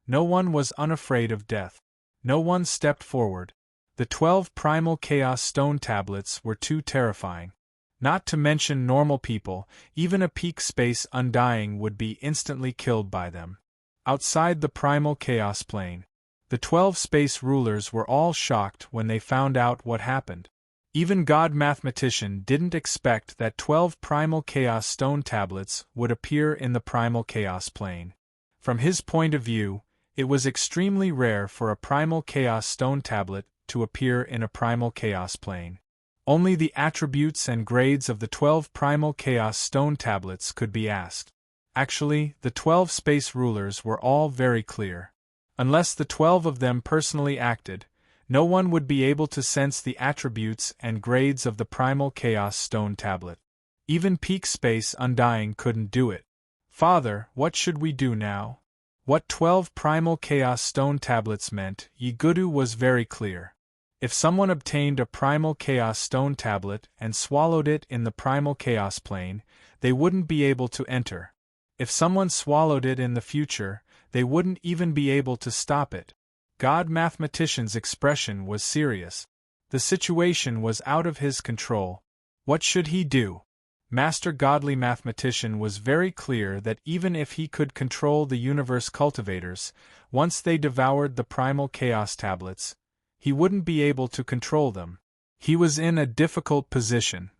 No one was unafraid of death. No one stepped forward. The 12 Primal Chaos Stone Tablets were too terrifying. Not to mention normal people, even a peak space undying would be instantly killed by them. Outside the Primal Chaos Plane, the 12 space rulers were all shocked when they found out what happened. Even God Mathematician didn't expect that 12 Primal Chaos Stone Tablets would appear in the Primal Chaos Plane. From his point of view, it was extremely rare for a Primal Chaos Stone Tablet to appear in a Primal Chaos Plane. Only the attributes and grades of the 12 primal chaos stone tablets could be asked. Actually, the 12 space rulers were all very clear. Unless the 12 of them personally acted, no one would be able to sense the attributes and grades of the primal chaos stone tablet. Even peak space undying couldn't do it. Father, what should we do now? What 12 primal chaos stone tablets meant, Yigudu was very clear. If someone obtained a primal chaos stone tablet and swallowed it in the primal chaos plane, they wouldn't be able to enter. If someone swallowed it in the future, they wouldn't even be able to stop it. God Mathematician's expression was serious. The situation was out of his control. What should he do? Master Godly Mathematician was very clear that even if he could control the universe cultivators, once they devoured the primal chaos tablets, he wouldn't be able to control them. He was in a difficult position.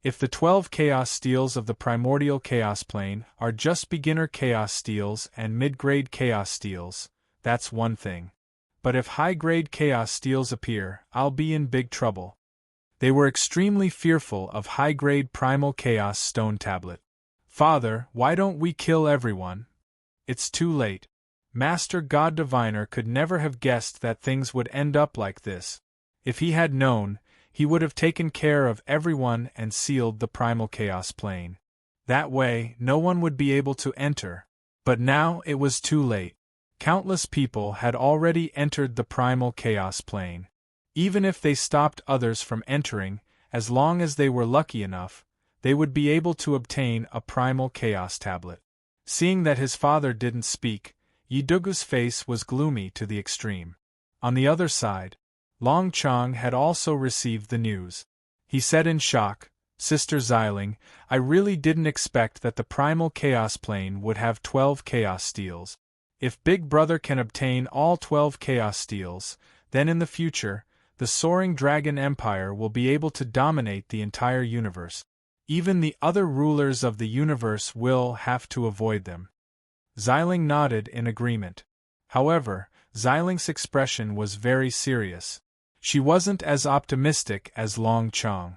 If the 12 chaos steels of the primordial chaos plane are just beginner chaos steels and mid-grade chaos steels, that's one thing. But if high-grade chaos steels appear, I'll be in big trouble. They were extremely fearful of high-grade primal chaos stone tablet. Father, why don't we kill everyone? It's too late. Master God Diviner could never have guessed that things would end up like this. If he had known, he would have taken care of everyone and sealed the primal chaos plane. That way, no one would be able to enter. But now it was too late. Countless people had already entered the primal chaos plane. Even if they stopped others from entering, as long as they were lucky enough, they would be able to obtain a primal chaos tablet. Seeing that his father didn't speak, Yidugu's face was gloomy to the extreme. On the other side, Long Chong had also received the news. He said in shock, Sister Xiling, I really didn't expect that the primal chaos plane would have 12 chaos steels. If Big Brother can obtain all 12 chaos steels, then in the future, the Soaring Dragon Empire will be able to dominate the entire universe. Even the other rulers of the universe will have to avoid them. Xiling nodded in agreement. However, Xiling's expression was very serious. She wasn't as optimistic as Long Chong.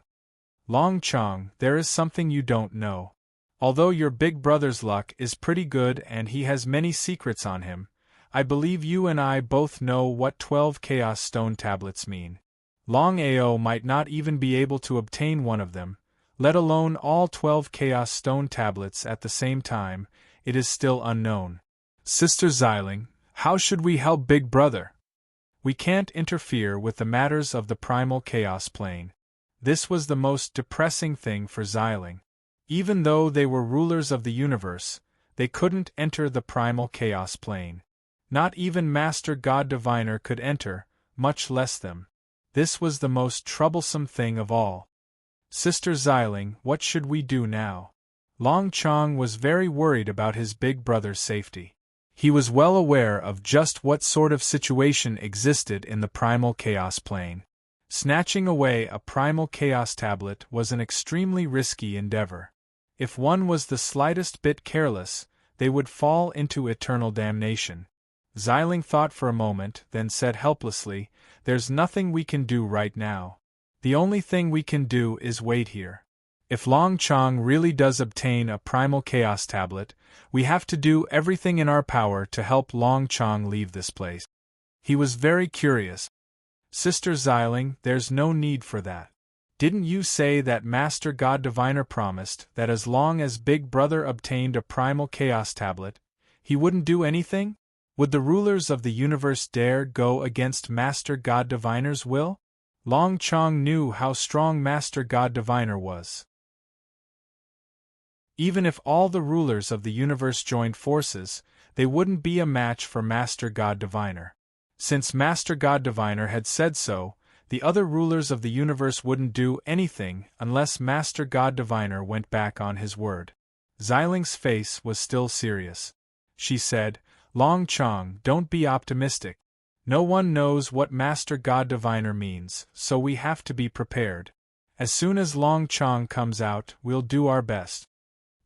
Long Chong, there is something you don't know. Although your big brother's luck is pretty good and he has many secrets on him, I believe you and I both know what 12 Chaos Stone tablets mean. Longao might not even be able to obtain one of them, let alone all 12 Chaos Stone tablets at the same time. It is still unknown. Sister Xiling, how should we help Big Brother? We can't interfere with the matters of the primal chaos plane. This was the most depressing thing for Xiling. Even though they were rulers of the universe, they couldn't enter the primal chaos plane. Not even Master God Diviner could enter, much less them. This was the most troublesome thing of all. Sister Xiling, what should we do now? Long Chong was very worried about his big brother's safety. He was well aware of just what sort of situation existed in the primal chaos plane. Snatching away a primal chaos tablet was an extremely risky endeavor. If one was the slightest bit careless, they would fall into eternal damnation. Xiling thought for a moment, then said helplessly, "There's nothing we can do right now. The only thing we can do is wait here. If Long Chong really does obtain a primal chaos tablet, we have to do everything in our power to help Long Chong leave this place." He was very curious. Sister Xiling, there's no need for that. Didn't you say that Master God Diviner promised that as long as Big Brother obtained a primal chaos tablet, he wouldn't do anything? Would the rulers of the universe dare go against Master God Diviner's will? Long Chong knew how strong Master God Diviner was. Even if all the rulers of the universe joined forces, they wouldn't be a match for Master God Diviner. Since Master God Diviner had said so, the other rulers of the universe wouldn't do anything unless Master God Diviner went back on his word. Xiling's face was still serious. She said, Long Chong, don't be optimistic. No one knows what Master God Diviner means, so we have to be prepared. As soon as Long Chong comes out, we'll do our best.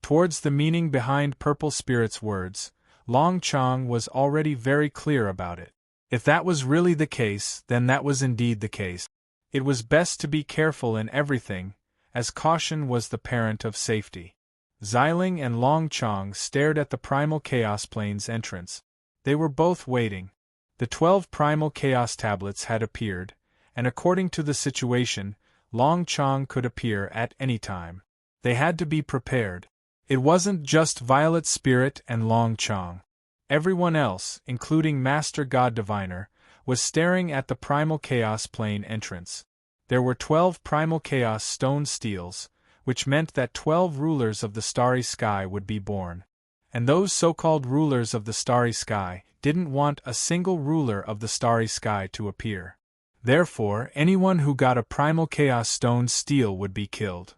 Towards the meaning behind Purple Spirit's words, Long Chong was already very clear about it. If that was really the case, then that was indeed the case. It was best to be careful in everything, as caution was the parent of safety. Xiling and Long Chong stared at the Primal Chaos Plane's entrance. They were both waiting. The 12 Primal Chaos Tablets had appeared, and according to the situation, Long Chong could appear at any time. They had to be prepared. It wasn't just Violet Spirit and Long Chong. Everyone else, including Master God Diviner, was staring at the Primal Chaos Plane entrance. There were 12 Primal Chaos Stone Steels, which meant that 12 rulers of the starry sky would be born. And those so-called rulers of the starry sky didn't want a single ruler of the starry sky to appear. Therefore, anyone who got a Primal Chaos Stone Steel would be killed.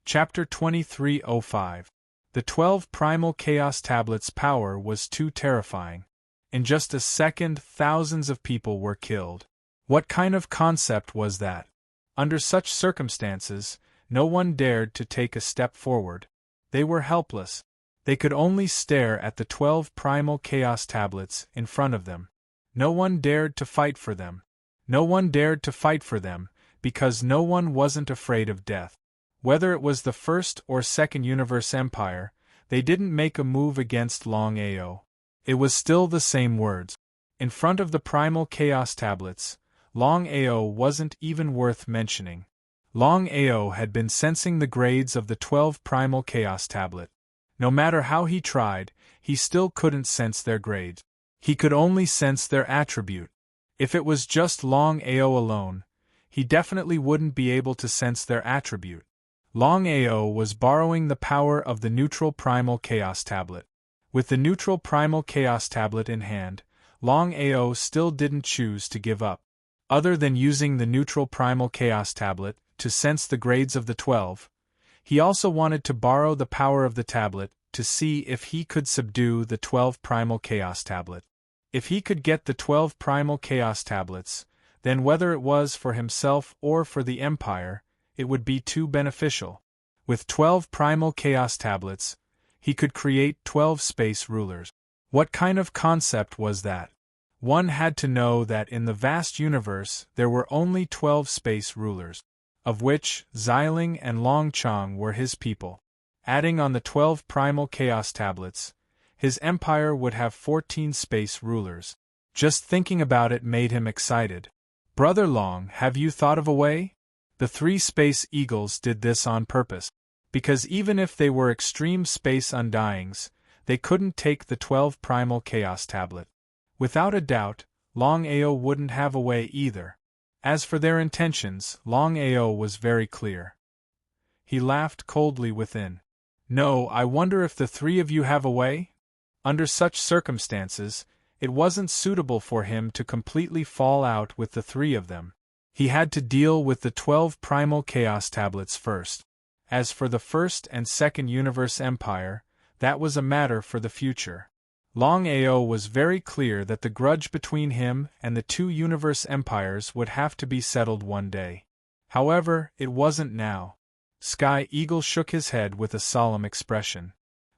Chapter 2305. The 12 Primal Chaos Tablets' power was too terrifying. In just a second, thousands of people were killed. What kind of concept was that? Under such circumstances, no one dared to take a step forward. They were helpless. They could only stare at the 12 Primal Chaos Tablets in front of them. No one dared to fight for them. No one dared to fight for them, because no one wasn't afraid of death. Whether it was the First or Second Universe Empire, they didn't make a move against Longao. It was still the same words. In front of the Primal Chaos Tablets, Longao wasn't even worth mentioning. Longao had been sensing the grades of the 12 Primal Chaos Tablet. No matter how he tried, he still couldn't sense their grades. He could only sense their attribute. If it was just Longao alone, he definitely wouldn't be able to sense their attribute. Longao was borrowing the power of the neutral Primal Chaos Tablet. With the neutral Primal Chaos Tablet in hand, Longao still didn't choose to give up. Other than using the neutral Primal Chaos Tablet to sense the grades of the 12, he also wanted to borrow the power of the tablet to see if he could subdue the 12 Primal Chaos Tablet. If he could get the 12 Primal Chaos Tablets, then whether it was for himself or for the Empire, it would be too beneficial. With 12 Primal Chaos Tablets, he could create 12 space rulers. What kind of concept was that? One had to know that in the vast universe there were only 12 space rulers, of which Xiling and Long Chong were his people. Adding on the 12 Primal Chaos Tablets, his empire would have 14 space rulers. Just thinking about it made him excited. Brother Long, have you thought of a way? The 3 Space Eagles did this on purpose, because even if they were extreme space undyings, they couldn't take the 12 Primal Chaos Tablet. Without a doubt, Longao wouldn't have a way either. As for their intentions, Longao was very clear. He laughed coldly within. No, I wonder if the 3 of you have a way? Under such circumstances, it wasn't suitable for him to completely fall out with the 3 of them. He had to deal with the 12 Primal Chaos Tablets first. As for the First and Second Universe Empire, that was a matter for the future. Longao was very clear that the grudge between him and the 2 universe empires would have to be settled one day. However, it wasn't now. Sky Eagle shook his head with a solemn expression.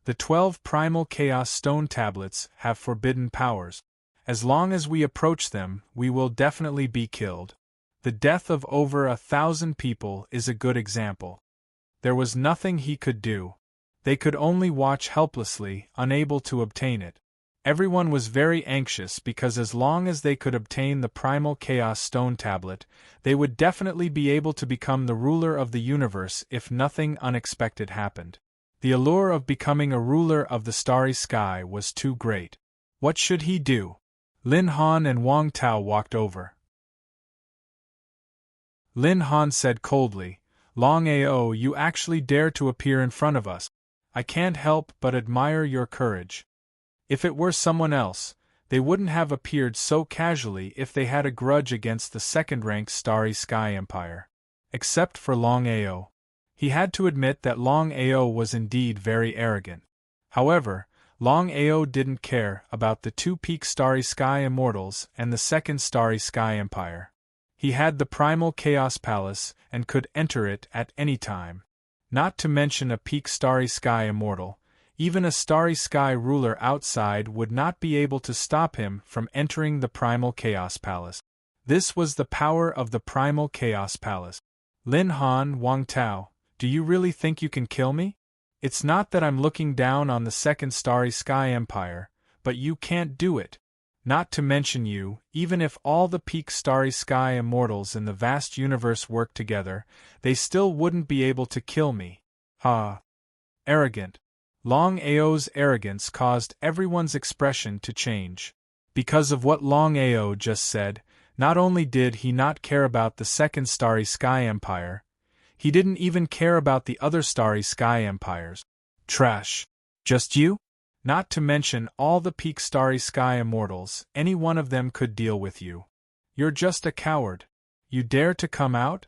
The 12 Primal Chaos Stone Tablets have forbidden powers. As long as we approach them, we will definitely be killed. The death of over 1,000 people is a good example. There was nothing he could do. They could only watch helplessly, unable to obtain it. Everyone was very anxious because as long as they could obtain the Primal Chaos Stone Tablet, they would definitely be able to become the ruler of the universe if nothing unexpected happened. The allure of becoming a ruler of the starry sky was too great. What should he do? Lin Han and Wang Tao walked over. Lin Han said coldly, Longao, you actually dare to appear in front of us. I can't help but admire your courage. If it were someone else, they wouldn't have appeared so casually if they had a grudge against the second-ranked Starry Sky Empire. Except for Longao. He had to admit that Longao was indeed very arrogant. However, Longao didn't care about the 2 peak Starry Sky Immortals and the second Starry Sky Empire. He had the Primal Chaos Palace and could enter it at any time. Not to mention a peak Starry Sky Immortal, Even a starry sky ruler outside would not be able to stop him from entering the Primal Chaos Palace. This was the power of the Primal Chaos Palace. Lin Han, Wang Tao, do you really think you can kill me? It's not that I'm looking down on the Second Starry Sky Empire, but you can't do it. Not to mention you, even if all the peak Starry Sky immortals in the vast universe worked together, they still wouldn't be able to kill me. Ha! Arrogant. Longao's arrogance caused everyone's expression to change. Because of what Longao just said, not only did he not care about the Second Starry Sky Empire, he didn't even care about the other Starry Sky Empires. Trash. Just you? Not to mention all the peak Starry Sky immortals, any one of them could deal with you. You're just a coward. You dare to come out?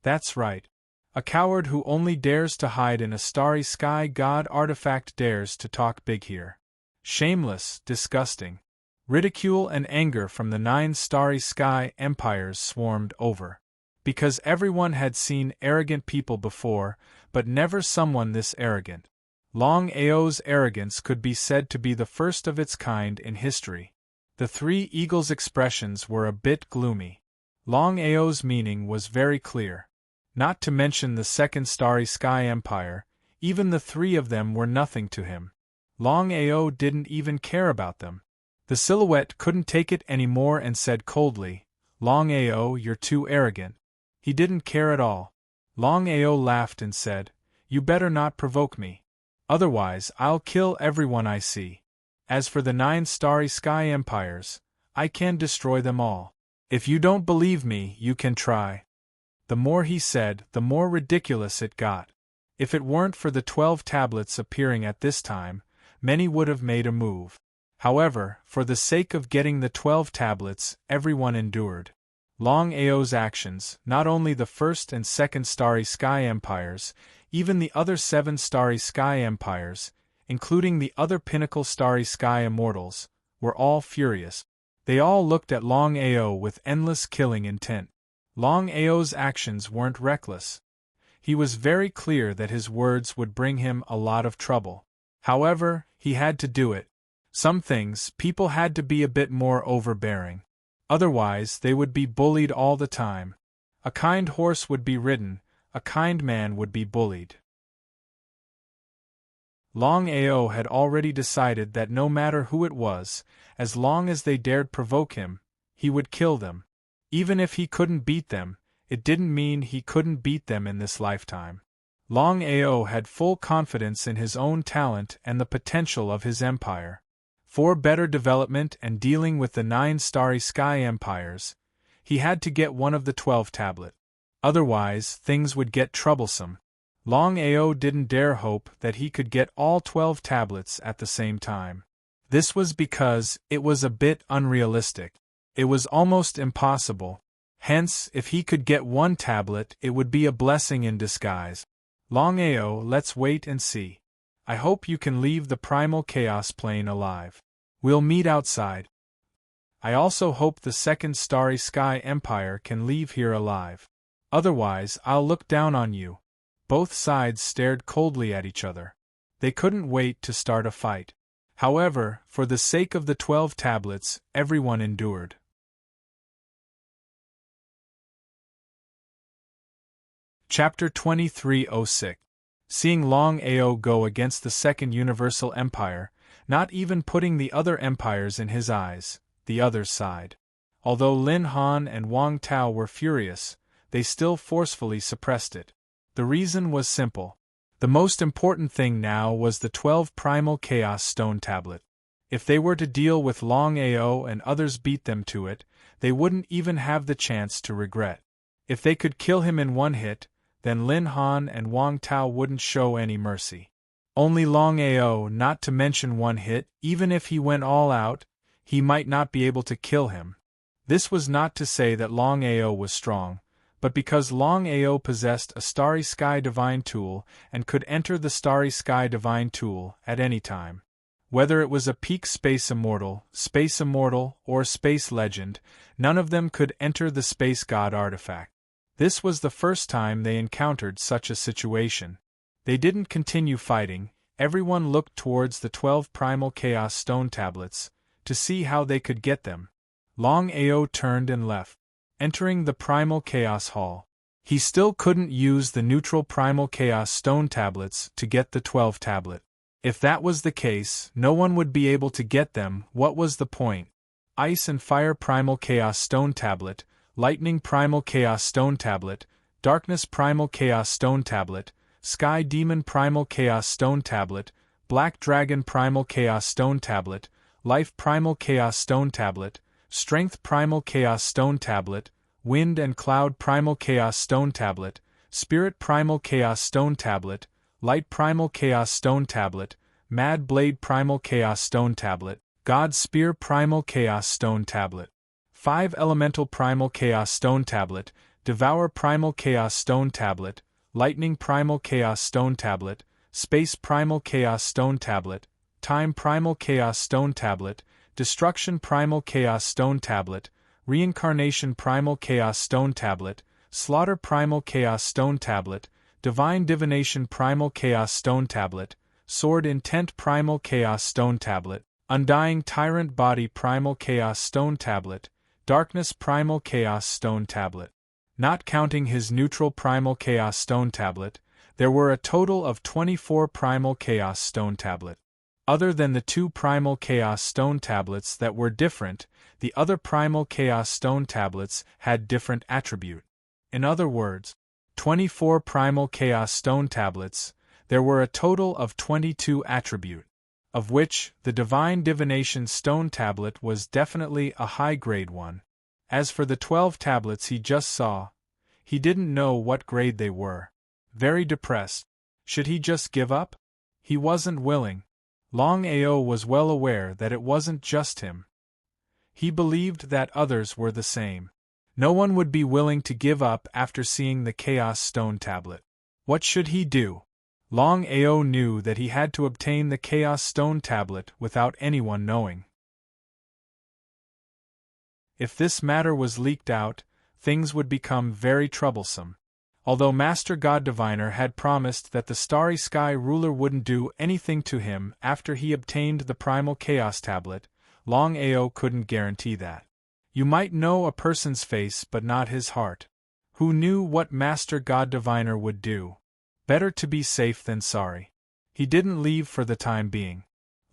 That's right. A coward who only dares to hide in a starry sky god artifact dares to talk big here. Shameless, disgusting. Ridicule and anger from the 9 starry sky empires swarmed over. Because everyone had seen arrogant people before, but never someone this arrogant. Longao's arrogance could be said to be the first of its kind in history. The 3 eagles' expressions were a bit gloomy. Longao's meaning was very clear. Not to mention the Second Starry Sky Empire, even the 3 of them were nothing to him. Longao didn't even care about them. The silhouette couldn't take it anymore and said coldly, "Longao, you're too arrogant." He didn't care at all. Longao laughed and said, "You better not provoke me. Otherwise I'll kill everyone I see. As for the 9 starry sky empires, I can destroy them all. If you don't believe me, you can try." The more he said, the more ridiculous it got. If it weren't for the 12 tablets appearing at this time, many would have made a move. However, for the sake of getting the 12 tablets, everyone endured. Longao's actions, not only the First and Second Starry Sky Empires, even the other 7 Starry Sky Empires, including the other Pinnacle Starry Sky Immortals, were all furious. They all looked at Longao with endless killing intent. Longao's actions weren't reckless. He was very clear that his words would bring him a lot of trouble. However, he had to do it. Some things, people had to be a bit more overbearing. Otherwise, they would be bullied all the time. A kind horse would be ridden, a kind man would be bullied. Longao had already decided that no matter who it was, as long as they dared provoke him, he would kill them. Even if he couldn't beat them, it didn't mean he couldn't beat them in this lifetime. Longao had full confidence in his own talent and the potential of his empire. For better development and dealing with the 9 starry sky empires, he had to get one of the 12 tablet. Otherwise, things would get troublesome. Longao didn't dare hope that he could get all 12 tablets at the same time. This was because it was a bit unrealistic. It was almost impossible. Hence, if he could get 1 tablet, it would be a blessing in disguise. Longao, let's wait and see. I hope you can leave the Primal Chaos Plane alive. We'll meet outside. I also hope the Second Starry Sky Empire can leave here alive. Otherwise, I'll look down on you. Both sides stared coldly at each other. They couldn't wait to start a fight. However, for the sake of the 12 tablets, everyone endured. Chapter 2306. Seeing Longao go against the Second Universal Empire, not even putting the other empires in his eyes, the others sighed. Although Lin Han and Wang Tao were furious, they still forcefully suppressed it. The reason was simple. The most important thing now was the 12 Primal Chaos Stone Tablet. If they were to deal with Longao and others beat them to it, they wouldn't even have the chance to regret. If they could kill him in 1 hit, then Lin Han and Wang Tao wouldn't show any mercy. Only Longao, not to mention 1 hit, even if he went all out, he might not be able to kill him. This was not to say that Longao was strong, but because Longao possessed a Starry Sky Divine Tool and could enter the Starry Sky Divine Tool at any time. Whether it was a peak Space Immortal, or Space Legend, none of them could enter the Space God artifact. This was the first time they encountered such a situation. They didn't continue fighting, everyone looked towards the 12 primal chaos stone tablets, to see how they could get them. Longao turned and left, entering the primal chaos hall. He still couldn't use the neutral primal chaos stone tablets to get the 12 tablet. If that was the case, no one would be able to get them. What was the point? Ice and fire primal chaos stone tablet, lightning primal chaos stone tablet, darkness primal chaos stone tablet, sky demon primal chaos stone tablet, black dragon primal chaos stone tablet, life primal chaos stone tablet, strength primal chaos stone tablet, wind and cloud primal chaos stone tablet, spirit primal chaos stone tablet, light primal chaos stone tablet, mad blade primal chaos stone tablet, god spear primal chaos stone tablet, 5 elemental primal chaos stone tablet, devour primal chaos stone tablet, lightning primal chaos stone tablet, space primal chaos stone tablet, time primal chaos stone tablet, destruction primal chaos stone tablet, reincarnation primal chaos stone tablet, slaughter primal chaos stone tablet, divine divination primal chaos stone tablet, sword intent primal chaos stone tablet, undying tyrant body primal chaos stone tablet, darkness primal chaos stone tablet. Not counting his neutral primal chaos stone tablet, there were a total of 24 primal chaos stone tablet. Other than the 2 primal chaos stone tablets that were different, the other primal chaos stone tablets had different attribute. In other words, 24 primal chaos stone tablets, there were a total of 22 attribute, of which the divine divination stone tablet was definitely a high-grade one. As for the 12 tablets he just saw, he didn't know what grade they were. Very depressed. Should he just give up? He wasn't willing. Longao was well aware that it wasn't just him. He believed that others were the same. No one would be willing to give up after seeing the Chaos Stone tablet. What should he do? Longao knew that he had to obtain the Chaos Stone tablet without anyone knowing. If this matter was leaked out, things would become very troublesome. Although Master God Diviner had promised that the Starry Sky Ruler wouldn't do anything to him after he obtained the Primal Chaos Tablet, Longao couldn't guarantee that. You might know a person's face but not his heart. Who knew what Master God Diviner would do? Better to be safe than sorry. He didn't leave for the time being.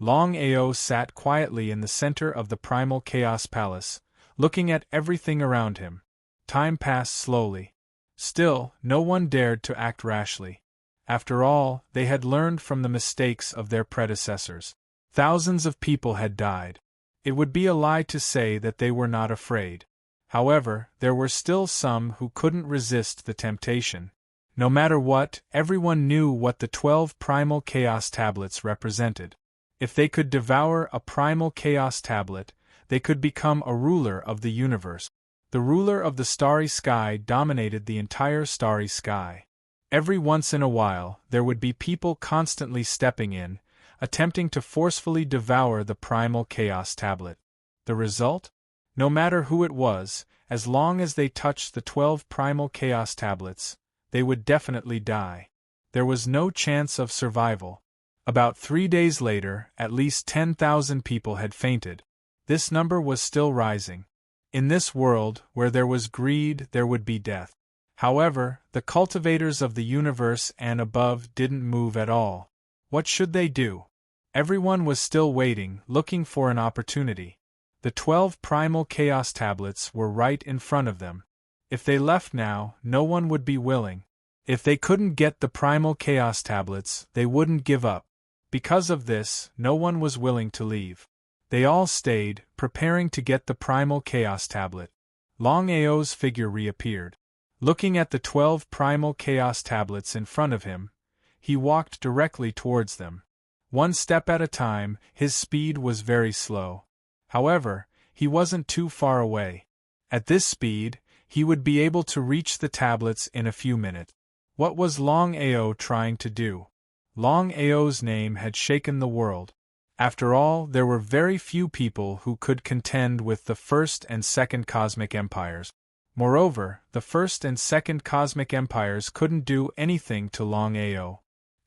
Longao sat quietly in the center of the Primal Chaos Palace, looking at everything around him. Time passed slowly. Still, no one dared to act rashly. After all, they had learned from the mistakes of their predecessors. Thousands of people had died. It would be a lie to say that they were not afraid. However, there were still some who couldn't resist the temptation. No matter what, everyone knew what the 12 Primal Chaos Tablets represented. If they could devour a Primal Chaos Tablet, they could become a ruler of the universe. The ruler of the starry sky dominated the entire starry sky. Every once in a while, there would be people constantly stepping in, attempting to forcefully devour the Primal Chaos Tablet. The result? No matter who it was, as long as they touched the 12 Primal Chaos Tablets, they would definitely die. There was no chance of survival. About 3 days later, at least 10,000 people had fainted. This number was still rising. In this world, where there was greed, there would be death. However, the cultivators of the universe and above didn't move at all. What should they do? Everyone was still waiting, looking for an opportunity. The 12 Primal Chaos Tablets were right in front of them. If they left now, no one would be willing. If they couldn't get the Primal Chaos Tablets, they wouldn't give up. Because of this, no one was willing to leave. They all stayed, preparing to get the Primal Chaos Tablet. Longao's figure reappeared. Looking at the 12 Primal Chaos Tablets in front of him, he walked directly towards them. One step at a time, his speed was very slow. However, he wasn't too far away. At this speed, he would be able to reach the tablets in a few minutes. What was Longao trying to do? Longao's name had shaken the world. After all, there were very few people who could contend with the First and Second Cosmic Empires. Moreover, the First and Second Cosmic Empires couldn't do anything to Longao.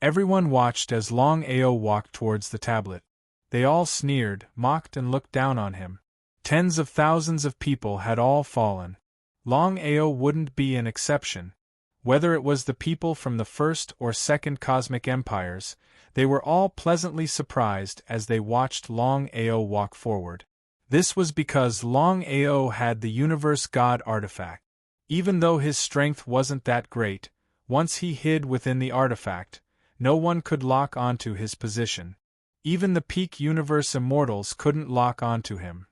Everyone watched as Longao walked towards the tablet. They all sneered, mocked, and looked down on him. Tens of thousands of people had all fallen. Longao wouldn't be an exception. Whether it was the people from the first or second cosmic empires, they were all pleasantly surprised as they watched Longao walk forward. This was because Longao had the Universe God artifact. Even though his strength wasn't that great, once he hid within the artifact, no one could lock onto his position. Even the peak Universe immortals couldn't lock onto him.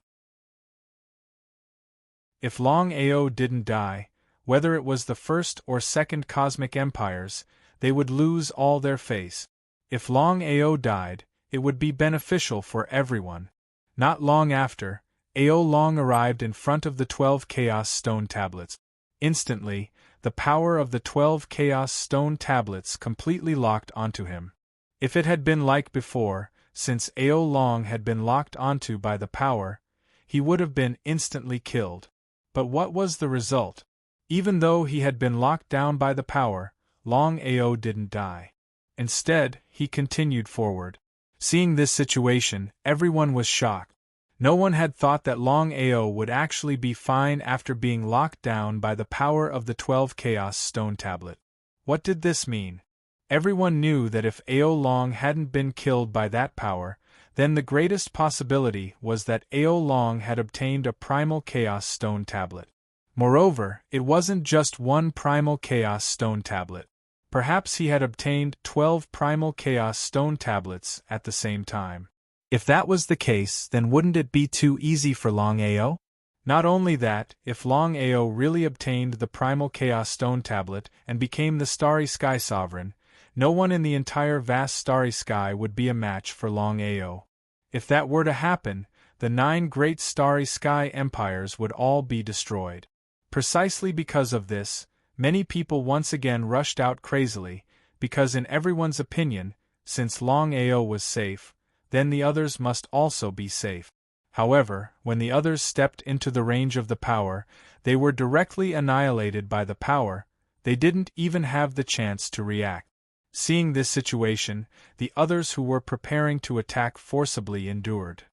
If Longao didn't die, whether it was the first or second cosmic empires, they would lose all their face. If Longao died, it would be beneficial for everyone. Not long after, Ao Long arrived in front of the 12 Chaos Stone Tablets. Instantly, the power of the 12 Chaos Stone Tablets completely locked onto him. If it had been like before, since Ao Long had been locked onto by the power, he would have been instantly killed. But what was the result? Even though he had been locked down by the power, Longao didn't die. Instead, he continued forward. Seeing this situation, everyone was shocked. No one had thought that Longao would actually be fine after being locked down by the power of the 12 Chaos Stone Tablet. What did this mean? Everyone knew that if Ao Long hadn't been killed by that power, then the greatest possibility was that Ao Long had obtained a Primal Chaos Stone Tablet. Moreover, it wasn't just one Primal Chaos Stone Tablet. Perhaps he had obtained 12 Primal Chaos Stone Tablets at the same time. If that was the case, then wouldn't it be too easy for Longao? Not only that, if Longao really obtained the Primal Chaos Stone Tablet and became the Starry Sky Sovereign, no one in the entire vast starry sky would be a match for Longao. If that were to happen, the 9 great starry sky empires would all be destroyed. Precisely because of this, many people once again rushed out crazily, because in everyone's opinion, since Longao was safe, then the others must also be safe. However, when the others stepped into the range of the power, they were directly annihilated by the power. They didn't even have the chance to react. Seeing this situation, the others who were preparing to attack forcibly endured.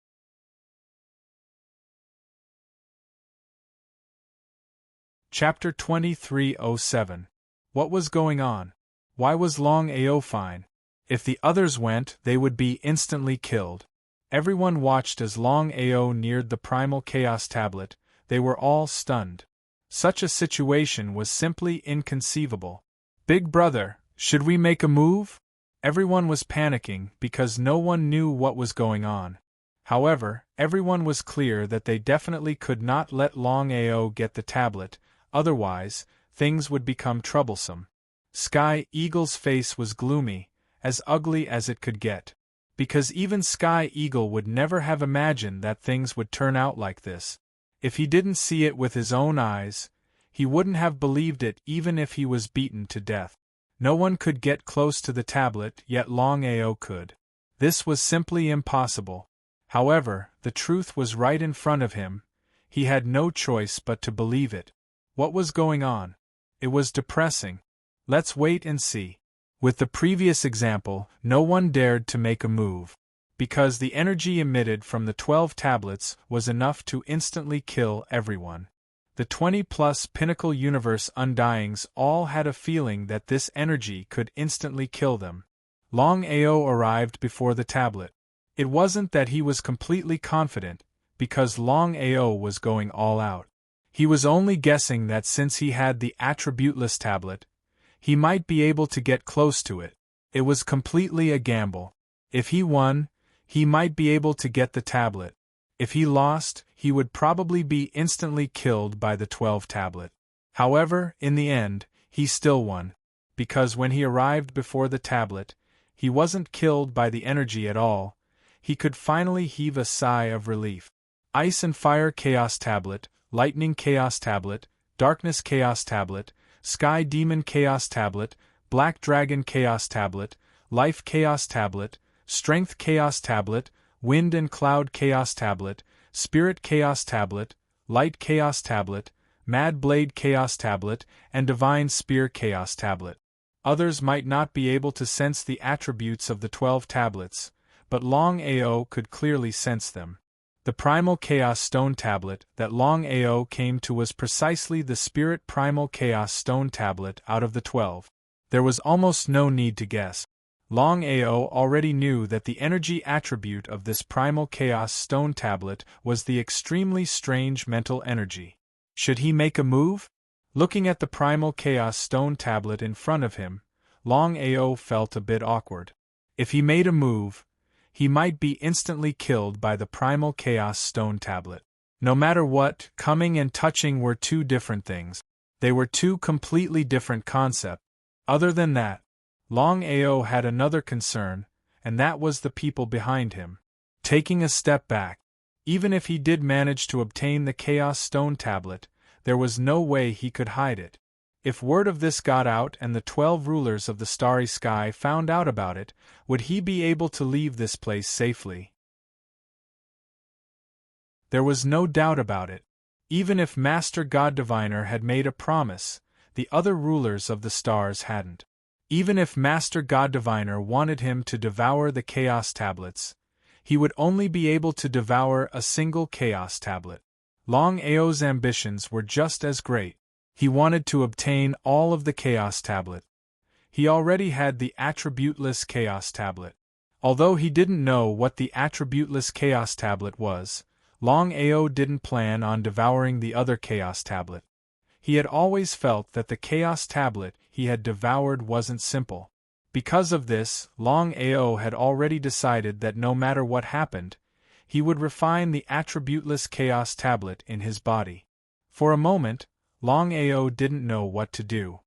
Chapter 2307. What was going on? Why was Longao fine? If the others went, they would be instantly killed. Everyone watched as Longao neared the Primal Chaos Tablet. They were all stunned. Such a situation was simply inconceivable. Big brother, should we make a move? Everyone was panicking because no one knew what was going on. However, everyone was clear that they definitely could not let Longao get the tablet, otherwise, things would become troublesome. Sky Eagle's face was gloomy, as ugly as it could get. Because even Sky Eagle would never have imagined that things would turn out like this. If he didn't see it with his own eyes, he wouldn't have believed it even if he was beaten to death. No one could get close to the tablet, yet Longao could. This was simply impossible. However, the truth was right in front of him. He had no choice but to believe it. What was going on? It was depressing. Let's wait and see. With the previous example, no one dared to make a move. Because the energy emitted from the 12 tablets was enough to instantly kill everyone. The 20-plus Pinnacle Universe Undyings all had a feeling that this energy could instantly kill them. Longao arrived before the tablet. It wasn't that he was completely confident, because Longao was going all out. He was only guessing that since he had the attributeless tablet, he might be able to get close to it. It was completely a gamble. If he won, he might be able to get the tablet. If he lost, he would probably be instantly killed by the 12 tablet. However, in the end, he still won. Because when he arrived before the tablet, he wasn't killed by the energy at all. He could finally heave a sigh of relief. Ice and Fire Chaos Tablet, Lightning Chaos Tablet, Darkness Chaos Tablet, Sky Demon Chaos Tablet, Black Dragon Chaos Tablet, Life Chaos Tablet, Strength Chaos Tablet, Wind and Cloud Chaos Tablet, Spirit Chaos Tablet, Light Chaos Tablet, Mad Blade Chaos Tablet, and Divine Spear Chaos Tablet. Others might not be able to sense the attributes of the 12 tablets, but Longao could clearly sense them. The primal chaos stone tablet that Longao came to was precisely the spirit primal chaos stone tablet out of the 12. There was almost no need to guess. Longao already knew that the energy attribute of this primal chaos stone tablet was the extremely strange mental energy. Should he make a move? Looking at the primal chaos stone tablet in front of him, Longao felt a bit awkward. If he made a move, he might be instantly killed by the primal chaos stone tablet. No matter what, coming and touching were two different things. They were two completely different concepts. Other than that, Longao had another concern, and that was the people behind him. Taking a step back, even if he did manage to obtain the chaos stone tablet, there was no way he could hide it. If word of this got out and the 12 rulers of the starry sky found out about it, would he be able to leave this place safely? There was no doubt about it. Even if Master God Diviner had made a promise, the other rulers of the stars hadn't. Even if Master God Diviner wanted him to devour the chaos tablets, he would only be able to devour a single chaos tablet. Longao's ambitions were just as great. He wanted to obtain all of the Chaos Tablet. He already had the attributeless Chaos Tablet. Although he didn't know what the attributeless Chaos Tablet was, Longao didn't plan on devouring the other Chaos Tablet. He had always felt that the Chaos Tablet he had devoured wasn't simple. Because of this, Longao had already decided that no matter what happened, he would refine the attributeless Chaos Tablet in his body. For a moment, Longao didn't know what to do.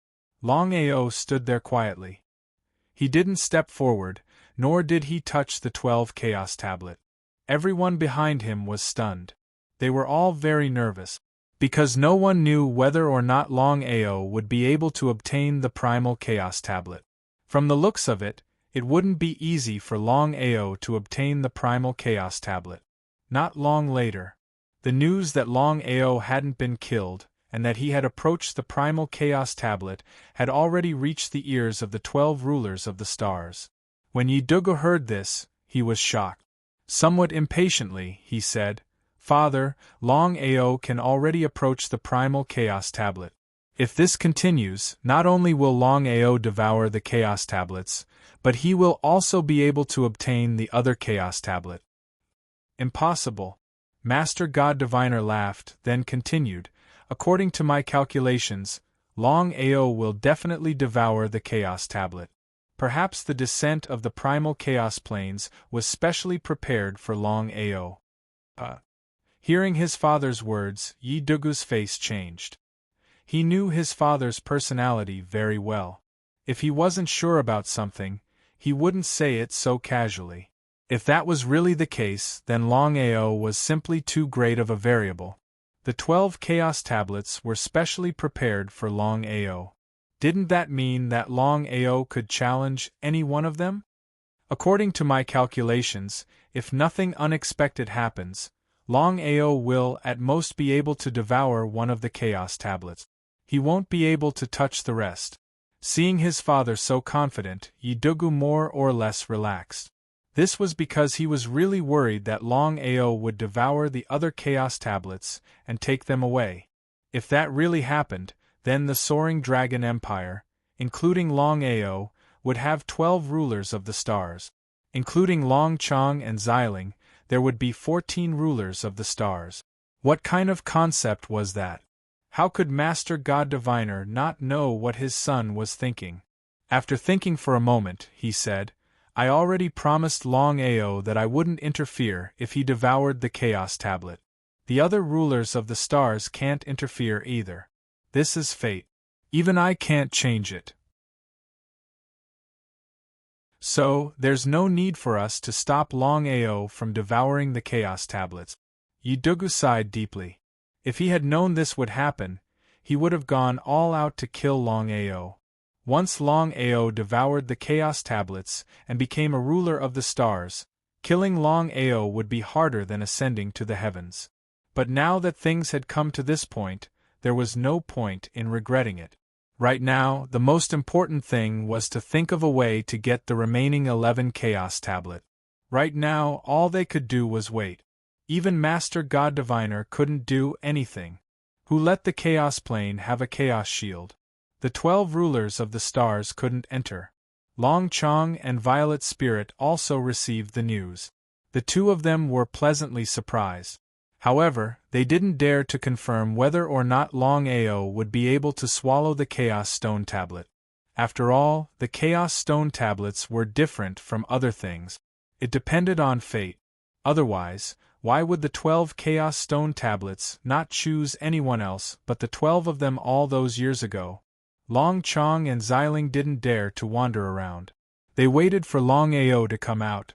Longao stood there quietly. He didn't step forward, nor did he touch the 12 Chaos Tablet. Everyone behind him was stunned. They were all very nervous, because no one knew whether or not Longao would be able to obtain the primal Chaos Tablet. From the looks of it, it wouldn't be easy for Longao to obtain the primal Chaos Tablet. Not long later, the news that Longao hadn't been killed, and that he had approached the primal Chaos Tablet, had already reached the ears of the 12 rulers of the stars. When Yidugu heard this, he was shocked. Somewhat impatiently, he said, "Father, Longao can already approach the primal Chaos Tablet. If this continues, not only will Longao devour the Chaos Tablets, but he will also be able to obtain the other Chaos Tablet." "Impossible." Master God Diviner laughed, then continued, "According to my calculations, Longao will definitely devour the Chaos Tablet. Perhaps the descent of the primal Chaos Planes was specially prepared for Longao." Hearing his father's words, Yidugu's face changed. He knew his father's personality very well. If he wasn't sure about something, he wouldn't say it so casually. If that was really the case, then Longao was simply too great of a variable. The 12 Chaos Tablets were specially prepared for Longao. Didn't that mean that Longao could challenge any one of them? According to my calculations, if nothing unexpected happens, Longao will at most be able to devour one of the Chaos Tablets. He won't be able to touch the rest. Seeing his father so confident, Yidugu more or less relaxed. This was because he was really worried that Longao would devour the other Chaos Tablets and take them away. If that really happened, then the Soaring Dragon Empire, including Longao, would have 12 rulers of the stars. Including Longchong and Xiling, there would be 14 rulers of the stars. What kind of concept was that? How could Master God Diviner not know what his son was thinking? After thinking for a moment, he said, "I already promised Longao that I wouldn't interfere if he devoured the Chaos Tablet. The other rulers of the stars can't interfere either. This is fate. Even I can't change it. So, there's no need for us to stop Longao from devouring the Chaos Tablets." Yidugu sighed deeply. If he had known this would happen, he would have gone all out to kill Longao. Once Longao devoured the Chaos Tablets and became a ruler of the stars, killing Longao would be harder than ascending to the heavens. But now that things had come to this point, there was no point in regretting it. Right now, the most important thing was to think of a way to get the remaining 11 Chaos Tablet. Right now, all they could do was wait. Even Master God Diviner couldn't do anything. Who let the Chaos Plane have a Chaos Shield? The 12 rulers of the stars couldn't enter. Long Chong and Violet Spirit also received the news. The two of them were pleasantly surprised. However, they didn't dare to confirm whether or not Longao would be able to swallow the Chaos Stone Tablet. After all, the Chaos Stone Tablets were different from other things. It depended on fate. Otherwise, why would the 12 Chaos Stone Tablets not choose anyone else but the 12 of them all those years ago? Long Chong and Xiling didn't dare to wander around. They waited for Longao to come out.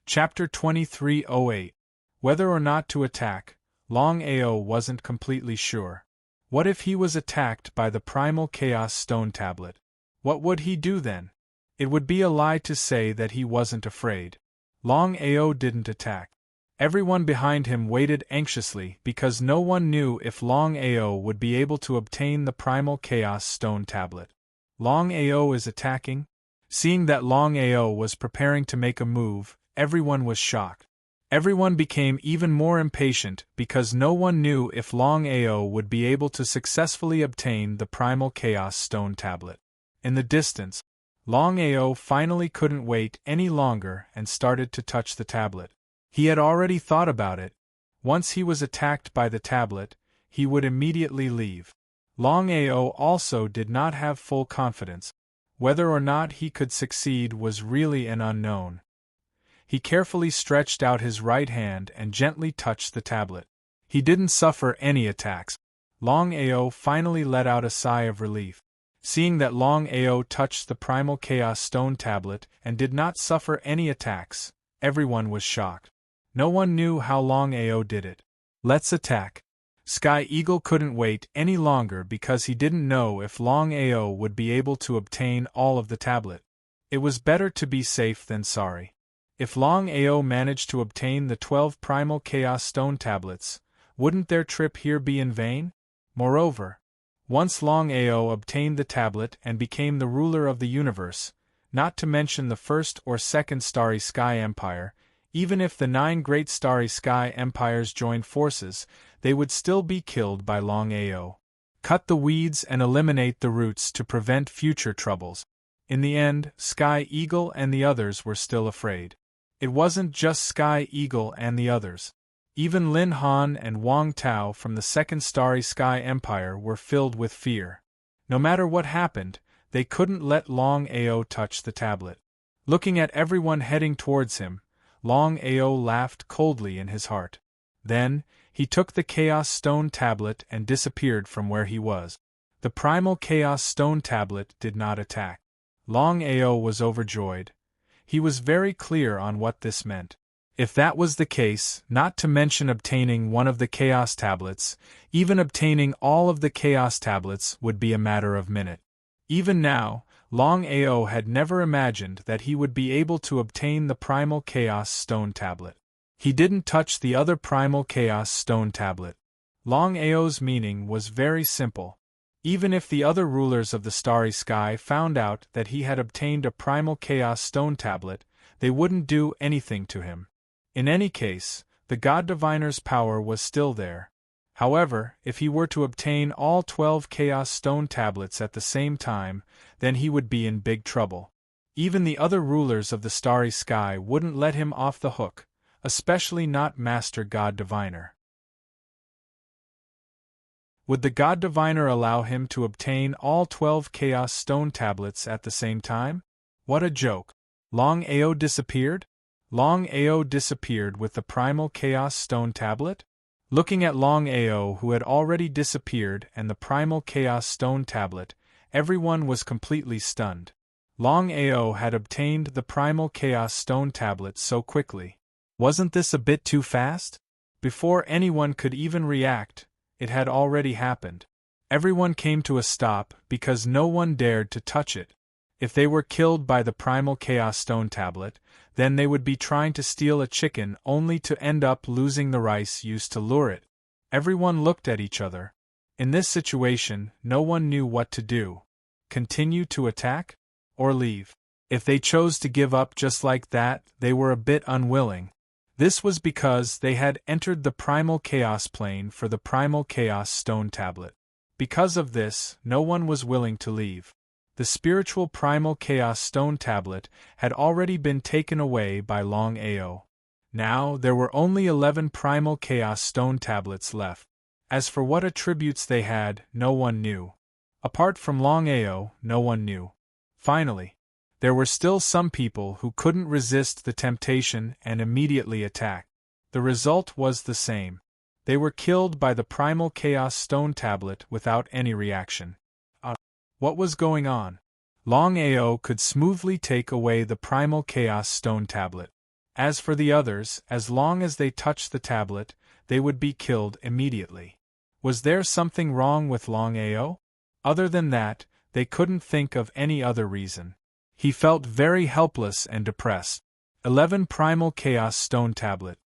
Chapter 2308. Whether or not to attack, Longao wasn't completely sure. What if he was attacked by the Primal Chaos Stone Tablet? What would he do then? It would be a lie to say that he wasn't afraid. Longao didn't attack. Everyone behind him waited anxiously because no one knew if Longao would be able to obtain the Primal Chaos Stone Tablet. Longao is attacking? Seeing that Longao was preparing to make a move, everyone was shocked. Everyone became even more impatient because no one knew if Longao would be able to successfully obtain the Primal Chaos Stone Tablet. In the distance, Longao finally couldn't wait any longer and started to touch the tablet. He had already thought about it. Once he was attacked by the tablet, he would immediately leave. Longao also did not have full confidence. Whether or not he could succeed was really an unknown. He carefully stretched out his right hand and gently touched the tablet. He didn't suffer any attacks. Longao finally let out a sigh of relief. Seeing that Longao touched the Primal Chaos Stone Tablet and did not suffer any attacks, everyone was shocked. No one knew how Longao did it. Let's attack. Sky Eagle couldn't wait any longer because he didn't know if Longao would be able to obtain all of the tablet. It was better to be safe than sorry. If Longao managed to obtain the 12 Primal Chaos Stone Tablets, wouldn't their trip here be in vain? Moreover, once Longao obtained the tablet and became the ruler of the universe, not to mention the first or second Starry Sky Empire, even if the 9 great Starry Sky Empires joined forces, they would still be killed by Longao. Cut the weeds and eliminate the roots to prevent future troubles. In the end, Sky Eagle and the others were still afraid. It wasn't just Sky Eagle and the others. Even Lin Han and Wang Tao from the Second Starry Sky Empire were filled with fear. No matter what happened, they couldn't let Longao touch the tablet. Looking at everyone heading towards him, Longao laughed coldly in his heart. Then, he took the Chaos Stone Tablet and disappeared from where he was. The Primal Chaos Stone Tablet did not attack. Longao was overjoyed. He was very clear on what this meant. If that was the case, not to mention obtaining one of the Chaos Tablets, even obtaining all of the Chaos Tablets would be a matter of minutes. Even now, Longao had never imagined that he would be able to obtain the Primal Chaos Stone Tablet. He didn't touch the other Primal Chaos Stone Tablet. Longao's meaning was very simple. Even if the other rulers of the Starry Sky found out that he had obtained a Primal Chaos Stone Tablet, they wouldn't do anything to him. In any case, the God Diviner's power was still there. However, if he were to obtain all 12 Chaos Stone Tablets at the same time, then he would be in big trouble. Even the other rulers of the Starry Sky wouldn't let him off the hook, especially not Master God Diviner. Would the God Diviner allow him to obtain all 12 Chaos Stone Tablets at the same time? What a joke! Longao disappeared? Longao disappeared with the Primal Chaos Stone Tablet? Looking at Longao, who had already disappeared, and the Primal Chaos Stone Tablet, everyone was completely stunned. Longao had obtained the Primal Chaos Stone Tablet so quickly. Wasn't this a bit too fast? Before anyone could even react, it had already happened. Everyone came to a stop because no one dared to touch it. If they were killed by the primal chaos stone tablet, then they would be trying to steal a chicken only to end up losing the rice used to lure it. Everyone looked at each other. In this situation, no one knew what to do. Continue to attack? Or leave? If they chose to give up just like that, they were a bit unwilling. This was because they had entered the primal chaos plane for the primal chaos stone tablet. Because of this, no one was willing to leave. The spiritual primal chaos stone tablet had already been taken away by Longao. Now there were only 11 primal chaos stone tablets left. As for what attributes they had, no one knew. Apart from Longao, no one knew. Finally, there were still some people who couldn't resist the temptation and immediately attacked. The result was the same. They were killed by the primal chaos stone tablet without any reaction. What was going on? Longao could smoothly take away the primal chaos stone tablet. As for the others, as long as they touched the tablet, they would be killed immediately. Was there something wrong with Longao? Other than that, they couldn't think of any other reason. He felt very helpless and depressed. 11 primal chaos stone tablet.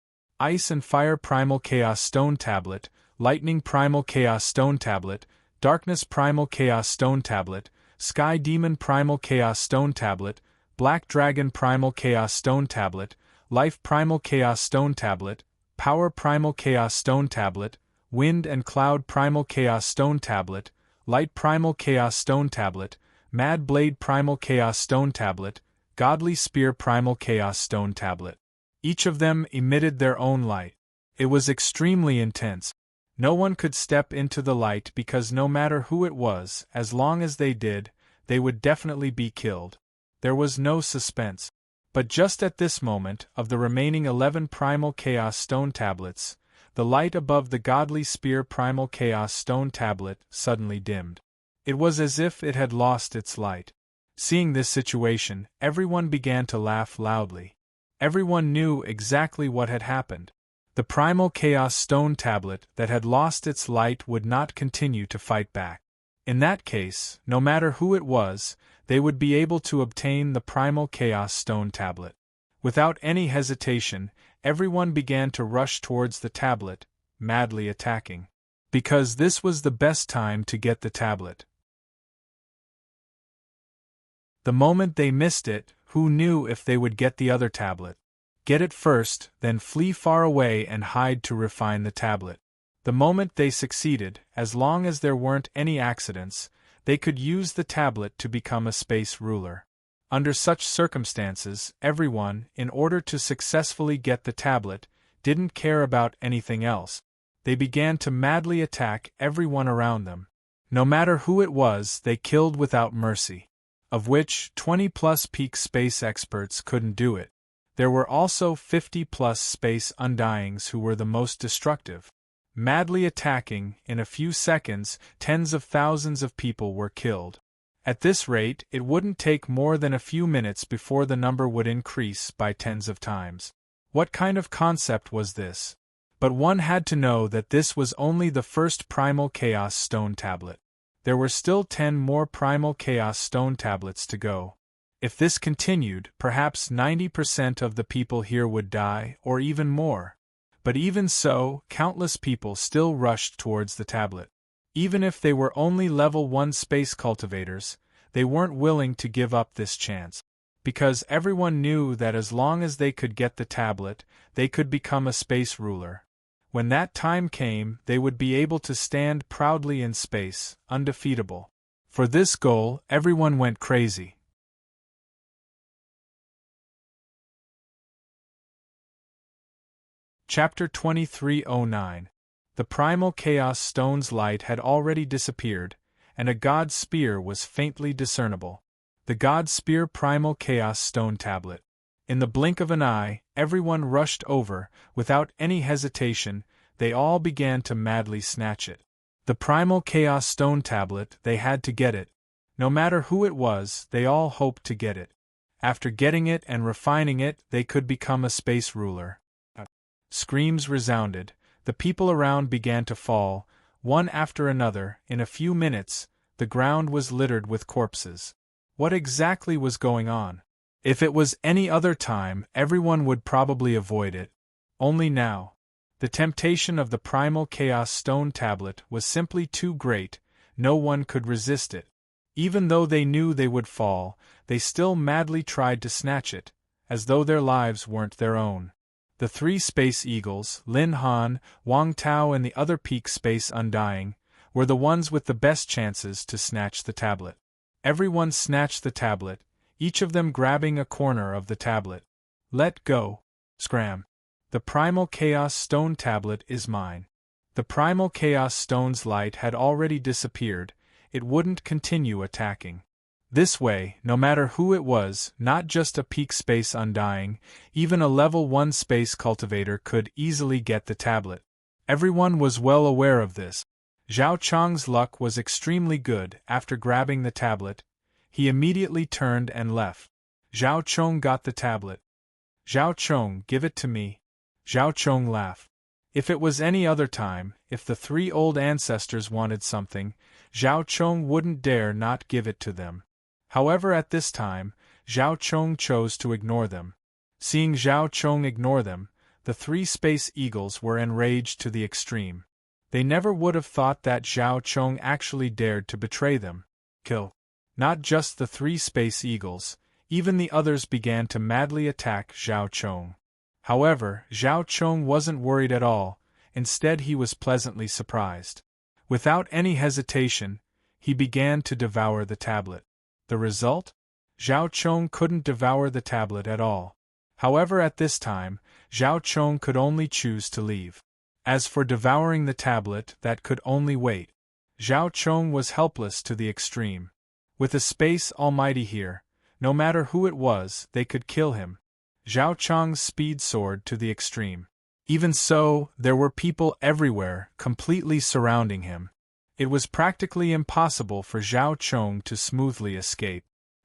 Ice and fire primal chaos stone tablet, lightning primal chaos stone tablet, darkness primal chaos stone tablet, sky demon primal chaos stone tablet, black dragon primal chaos stone tablet, life primal chaos stone tablet, power primal chaos stone tablet, wind and cloud primal chaos stone tablet, light primal chaos stone tablet, mad blade primal chaos stone tablet, godly spear primal chaos stone tablet. Each of them emitted their own light. It was extremely intense. No one could step into the light because no matter who it was, as long as they did, they would definitely be killed. There was no suspense. But just at this moment, of the remaining 11 primal chaos stone tablets, the light above the godly spear primal chaos stone tablet suddenly dimmed. It was as if it had lost its light. Seeing this situation, everyone began to laugh loudly. Everyone knew exactly what had happened. The primal chaos stone tablet that had lost its light would not continue to fight back. In that case, no matter who it was, they would be able to obtain the primal chaos stone tablet. Without any hesitation, everyone began to rush towards the tablet, madly attacking. Because this was the best time to get the tablet. The moment they missed it, who knew if they would get the other tablet? Get it first, then flee far away and hide to refine the tablet. The moment they succeeded, as long as there weren't any accidents, they could use the tablet to become a space ruler. Under such circumstances, everyone, in order to successfully get the tablet, didn't care about anything else. They began to madly attack everyone around them. No matter who it was, they killed without mercy. Of which, 20+ peak space experts couldn't do it. There were also 50+ space undyings who were the most destructive. Madly attacking, in a few seconds, tens of thousands of people were killed. At this rate, it wouldn't take more than a few minutes before the number would increase by tens of times. What kind of concept was this? But one had to know that this was only the first primal chaos stone tablet. There were still 10 more primal chaos stone tablets to go. If this continued, perhaps 90% of the people here would die, or even more. But even so, countless people still rushed towards the tablet. Even if they were only level 1 space cultivators, they weren't willing to give up this chance. Because everyone knew that as long as they could get the tablet, they could become a space ruler. When that time came, they would be able to stand proudly in space, undefeatable. For this goal, everyone went crazy. Chapter 2309. The primal chaos stone's light had already disappeared, and a god spear was faintly discernible. The god spear primal chaos stone tablet. In the blink of an eye, everyone rushed over. Without any hesitation, they all began to madly snatch it. The primal chaos stone tablet, they had to get it. No matter who it was, they all hoped to get it. After getting it and refining it, they could become a space ruler. Screams resounded. The people around began to fall, one after another. In a few minutes, the ground was littered with corpses. What exactly was going on? If it was any other time, everyone would probably avoid it. Only now. The temptation of the primal chaos stone tablet was simply too great, no one could resist it. Even though they knew they would fall, they still madly tried to snatch it, as though their lives weren't their own. The three space eagles, Lin Han, Wang Tao and the other peak space undying, were the ones with the best chances to snatch the tablet. Everyone snatched the tablet, each of them grabbing a corner of the tablet. Let go. Scram. The primal chaos stone tablet is mine. The primal chaos stone's light had already disappeared, it wouldn't continue attacking. This way, no matter who it was, not just a peak space undying, even a level 1 space cultivator could easily get the tablet. Everyone was well aware of this. Zhao Chong's luck was extremely good. After grabbing the tablet, he immediately turned and left. Zhao Chong got the tablet. Zhao Chong, give it to me. Zhao Chong laughed. If it was any other time, if the three old ancestors wanted something, Zhao Chong wouldn't dare not give it to them. However, at this time, Zhao Chong chose to ignore them. Seeing Zhao Chong ignore them, the three space eagles were enraged to the extreme. They never would have thought that Zhao Chong actually dared to betray them. Kill. Not just the three space eagles, even the others began to madly attack Zhao Chong. However, Zhao Chong wasn't worried at all, instead he was pleasantly surprised. Without any hesitation, he began to devour the tablet. The result? Zhao Chong couldn't devour the tablet at all. However, at this time, Zhao Chong could only choose to leave. As for devouring the tablet, that could only wait. Zhao Chong was helpless to the extreme. With a space almighty here, no matter who it was, they could kill him. Zhao Chong's speed soared to the extreme. Even so, there were people everywhere, completely surrounding him. It was practically impossible for Zhao Chong to smoothly escape.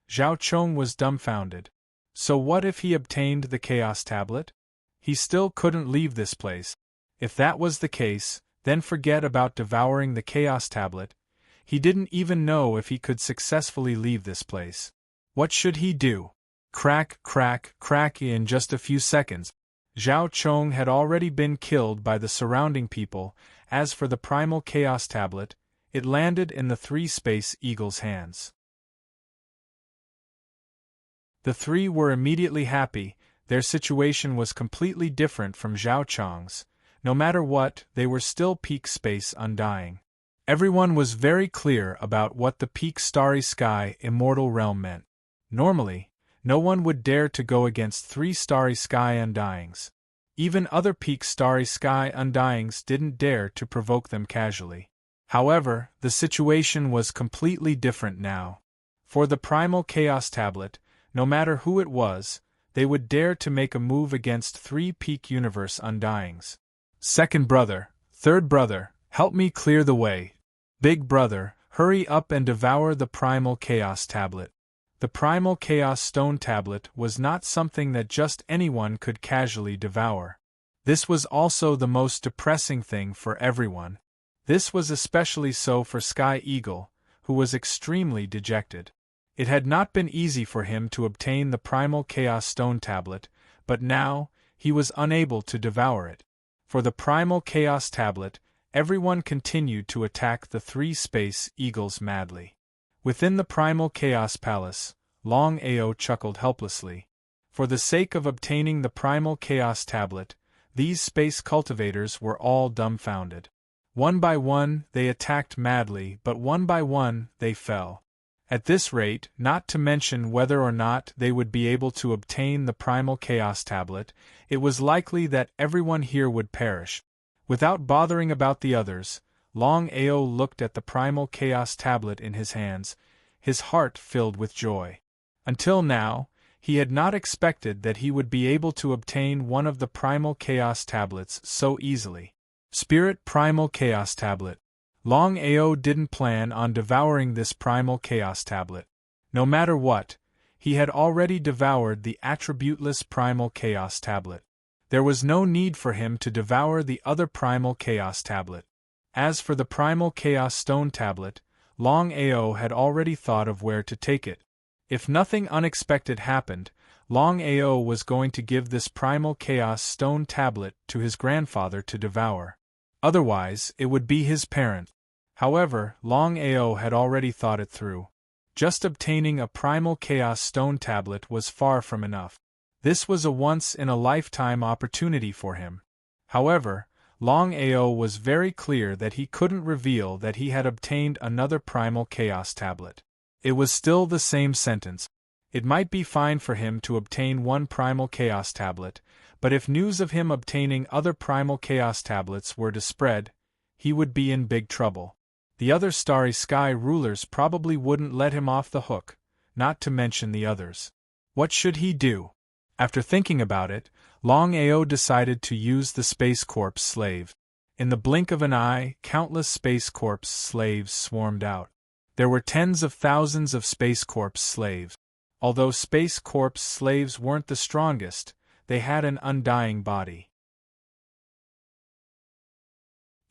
Zhao Chong was dumbfounded. So what if he obtained the Chaos Tablet? He still couldn't leave this place. If that was the case, then forget about devouring the Chaos Tablet. He didn't even know if he could successfully leave this place. What should he do? Crack, crack, crack. In just a few seconds, Zhao Chong had already been killed by the surrounding people. As for the primal Chaos Tablet, it landed in the three space eagles' hands. The three were immediately happy. Their situation was completely different from Zhao Chong's. No matter what, they were still peak space undying. Everyone was very clear about what the peak starry sky immortal realm meant. Normally, no one would dare to go against three starry sky undyings. Even other peak starry sky undyings didn't dare to provoke them casually. However, the situation was completely different now. For the primal Chaos Tablet, no matter who it was, they would dare to make a move against three peak universe undyings. Second brother, third brother, help me clear the way. Big brother, hurry up and devour the primal Chaos Tablet. The primal Chaos Stone Tablet was not something that just anyone could casually devour. This was also the most depressing thing for everyone. This was especially so for Sky Eagle, who was extremely dejected. It had not been easy for him to obtain the primal Chaos Stone Tablet, but now, he was unable to devour it. For the primal Chaos Tablet, everyone continued to attack the three space eagles madly. Within the primal Chaos Palace, Longao chuckled helplessly. For the sake of obtaining the primal Chaos Tablet, these space cultivators were all dumbfounded. One by one, they attacked madly, but one by one, they fell. At this rate, not to mention whether or not they would be able to obtain the primal Chaos Tablet, it was likely that everyone here would perish. Without bothering about the others, Longao looked at the primal Chaos Tablet in his hands, his heart filled with joy. Until now, he had not expected that he would be able to obtain one of the primal Chaos Tablets so easily. Spirit Primal Chaos Tablet. Longao didn't plan on devouring this primal Chaos Tablet. No matter what, he had already devoured the attributeless primal Chaos Tablet. There was no need for him to devour the other primal Chaos Tablet. As for the primal Chaos Stone Tablet, Longao had already thought of where to take it. If nothing unexpected happened, Longao was going to give this primal chaos stone tablet to his grandfather to devour. Otherwise, it would be his parent. However, Longao had already thought it through. Just obtaining a primal chaos stone tablet was far from enough. This was a once-in-a-lifetime opportunity for him. However, Longao was very clear that he couldn't reveal that he had obtained another primal chaos tablet. It was still the same sentence. It might be fine for him to obtain one primal chaos tablet, but if news of him obtaining other primal chaos tablets were to spread, he would be in big trouble. The other Starry Sky rulers probably wouldn't let him off the hook, not to mention the others. What should he do? After thinking about it, Longao decided to use the Space Corps slave. In the blink of an eye, countless Space Corps slaves swarmed out. There were tens of thousands of Space Corps slaves. Although Space Corps slaves weren't the strongest, they had an undying body.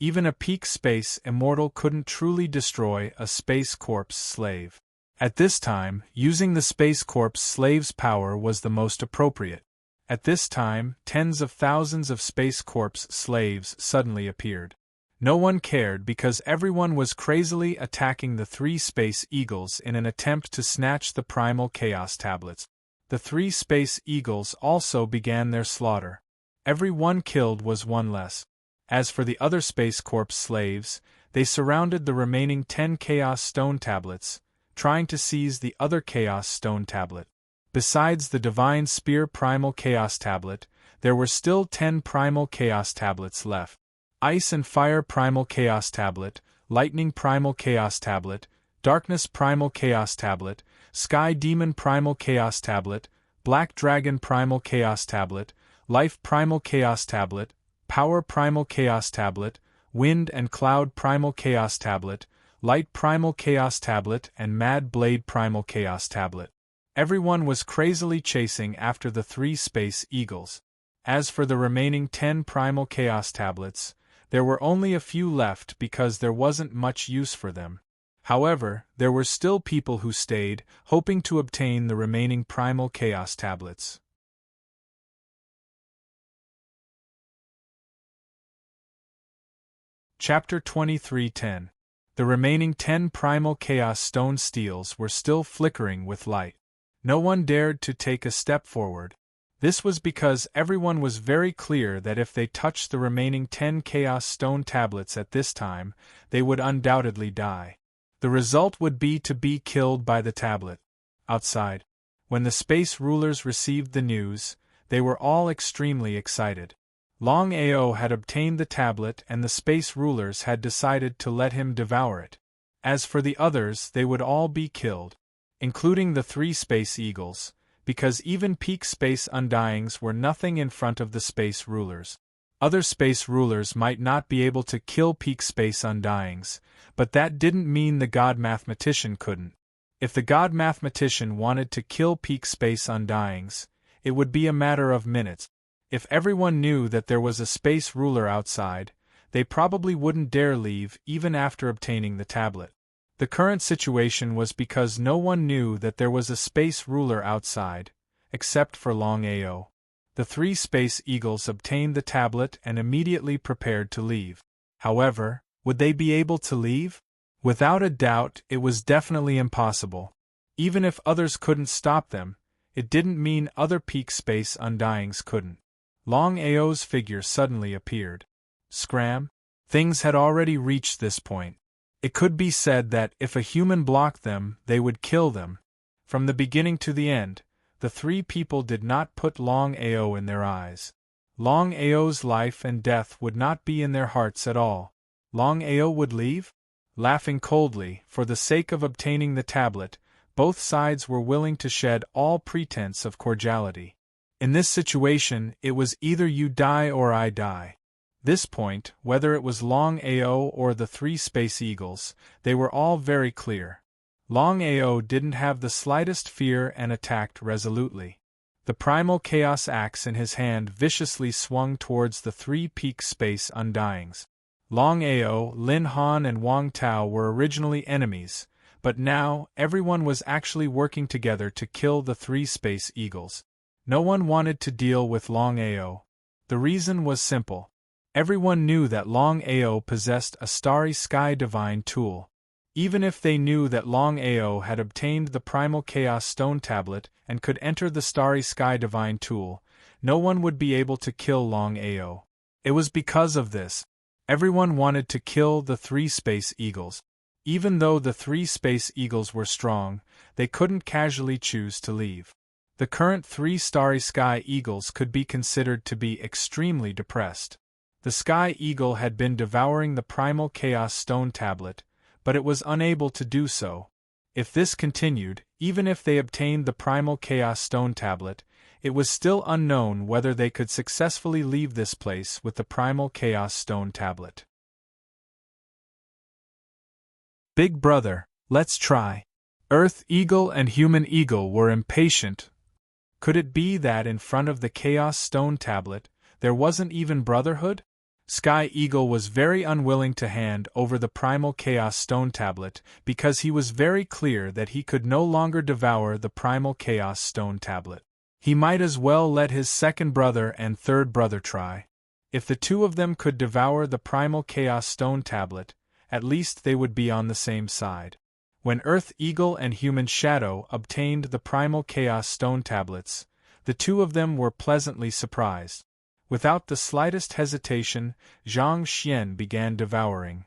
Even a peak space immortal couldn't truly destroy a Space Corps slave. At this time, using the Space Corps slave's power was the most appropriate. At this time, tens of thousands of Space Corps slaves suddenly appeared. No one cared because everyone was crazily attacking the 3 Space Eagles in an attempt to snatch the Primal Chaos Tablets. The 3 Space Eagles also began their slaughter. Every one killed was one less. As for the other Space Corps slaves, they surrounded the remaining 10 Chaos Stone Tablets, trying to seize the other Chaos Stone Tablet. Besides the Divine Spear Primal Chaos Tablet, there were still 10 Primal Chaos Tablets left. Ice and Fire Primal Chaos Tablet, Lightning Primal Chaos Tablet, Darkness Primal Chaos Tablet, Sky Demon Primal Chaos Tablet, Black Dragon Primal Chaos Tablet, Life Primal Chaos Tablet, Power Primal Chaos Tablet, Wind and Cloud Primal Chaos Tablet, Light Primal Chaos Tablet and Mad Blade Primal Chaos Tablet. Everyone was crazily chasing after the 3 Space Eagles. As for the remaining 10 Primal Chaos Tablets, there were only a few left because there wasn't much use for them. However, there were still people who stayed, hoping to obtain the remaining Primal Chaos Tablets. Chapter 23:10. The remaining 10 Primal Chaos Stone Steels were still flickering with light. No one dared to take a step forward. This was because everyone was very clear that if they touched the remaining 10 Chaos Stone Tablets at this time, they would undoubtedly die. The result would be to be killed by the tablet. Outside, when the space rulers received the news, they were all extremely excited. Longao had obtained the tablet and the space rulers had decided to let him devour it. As for the others, they would all be killed, including the 3 Space Eagles, because even peak space undyings were nothing in front of the space rulers. Other space rulers might not be able to kill peak space undyings, but that didn't mean the god mathematician couldn't. If the god mathematician wanted to kill peak space undyings, it would be a matter of minutes. If everyone knew that there was a space ruler outside, they probably wouldn't dare leave even after obtaining the tablet. The current situation was because no one knew that there was a space ruler outside, except for Longao. The 3 Space Eagles obtained the tablet and immediately prepared to leave. However, would they be able to leave? Without a doubt, it was definitely impossible. Even if others couldn't stop them, it didn't mean other peak space undyings couldn't. Longao's figure suddenly appeared. Scram! Things had already reached this point. It could be said that if a human blocked them, they would kill them. From the beginning to the end, the 3 people did not put Longao in their eyes. Longao's life and death would not be in their hearts at all. Longao would leave? Laughing coldly, for the sake of obtaining the tablet, both sides were willing to shed all pretense of cordiality. In this situation, it was either you die or I die. This point, whether it was Longao or the 3 Space Eagles, they were all very clear. Longao didn't have the slightest fear and attacked resolutely. The primal chaos axe in his hand viciously swung towards the 3 peak space undyings. Longao, Lin Han and Wang Tao were originally enemies, But now, everyone was actually working together to kill the 3 space eagles. No one wanted to deal with Longao. The reason was simple. Everyone knew that Longao possessed a Starry Sky Divine tool. Even if they knew that Longao had obtained the Primal Chaos Stone Tablet and could enter the Starry Sky Divine tool, no one would be able to kill Longao. It was because of this. Everyone wanted to kill the 3 space eagles. Even though the 3 space eagles were strong, they couldn't casually choose to leave. The current 3 Starry Sky Eagles could be considered to be extremely depressed. The Sky Eagle had been devouring the Primal Chaos Stone Tablet, but it was unable to do so. If this continued, even if they obtained the Primal Chaos Stone Tablet, it was still unknown whether they could successfully leave this place with the Primal Chaos Stone Tablet. Big brother, let's try. Earth Eagle and Human Eagle were impatient. Could it be that in front of the Chaos Stone Tablet, there wasn't even brotherhood? Sky Eagle was very unwilling to hand over the Primal Chaos Stone Tablet because he was very clear that he could no longer devour the Primal Chaos Stone Tablet. He might as well let his second brother and third brother try. If the 2 of them could devour the Primal Chaos Stone Tablet, at least they would be on the same side. When Earth Eagle and Human Shadow obtained the Primal Chaos Stone Tablets, the 2 of them were pleasantly surprised. Without the slightest hesitation, Zhang Xian began devouring.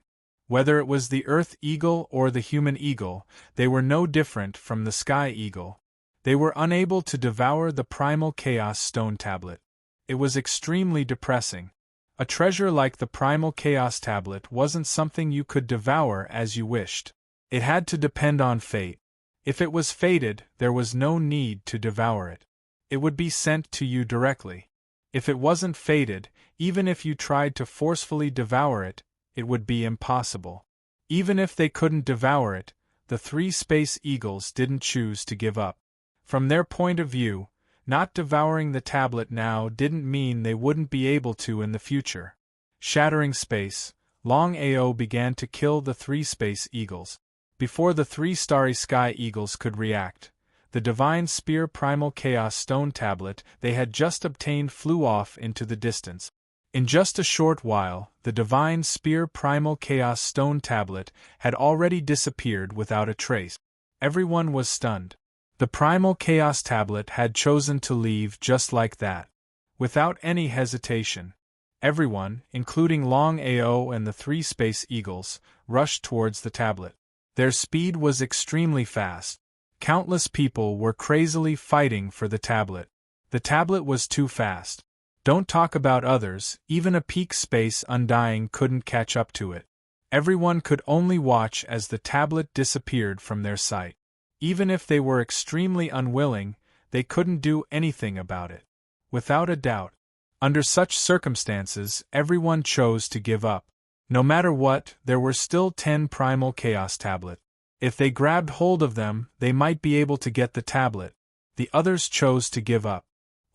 Whether it was the Earth Eagle or the Human Eagle, they were no different from the Sky Eagle. They were unable to devour the Primal Chaos Stone Tablet. It was extremely depressing. A treasure like the Primal Chaos Tablet wasn't something you could devour as you wished. It had to depend on fate. If it was fated, there was no need to devour it. It would be sent to you directly. If it wasn't fated, even if you tried to forcefully devour it, it would be impossible. Even if they couldn't devour it, the 3 space eagles didn't choose to give up. From their point of view, not devouring the tablet now didn't mean they wouldn't be able to in the future. Shattering space, Longao began to kill the 3 space eagles. Before the 3 Starry Sky Eagles could react, the Divine Spear Primal Chaos Stone Tablet they had just obtained flew off into the distance. In just a short while, the Divine Spear Primal Chaos Stone Tablet had already disappeared without a trace. Everyone was stunned. The Primal Chaos Tablet had chosen to leave just like that. Without any hesitation. Everyone, including Longao and the 3 Space Eagles, rushed towards the tablet. Their speed was extremely fast. Countless people were crazily fighting for the tablet. The tablet was too fast. Don't talk about others, even a peak space undying couldn't catch up to it. Everyone could only watch as the tablet disappeared from their sight. Even if they were extremely unwilling, they couldn't do anything about it. Without a doubt. Under such circumstances, everyone chose to give up. No matter what, there were still 10 Primal Chaos Tablet. If they grabbed hold of them, they might be able to get the tablet. The others chose to give up.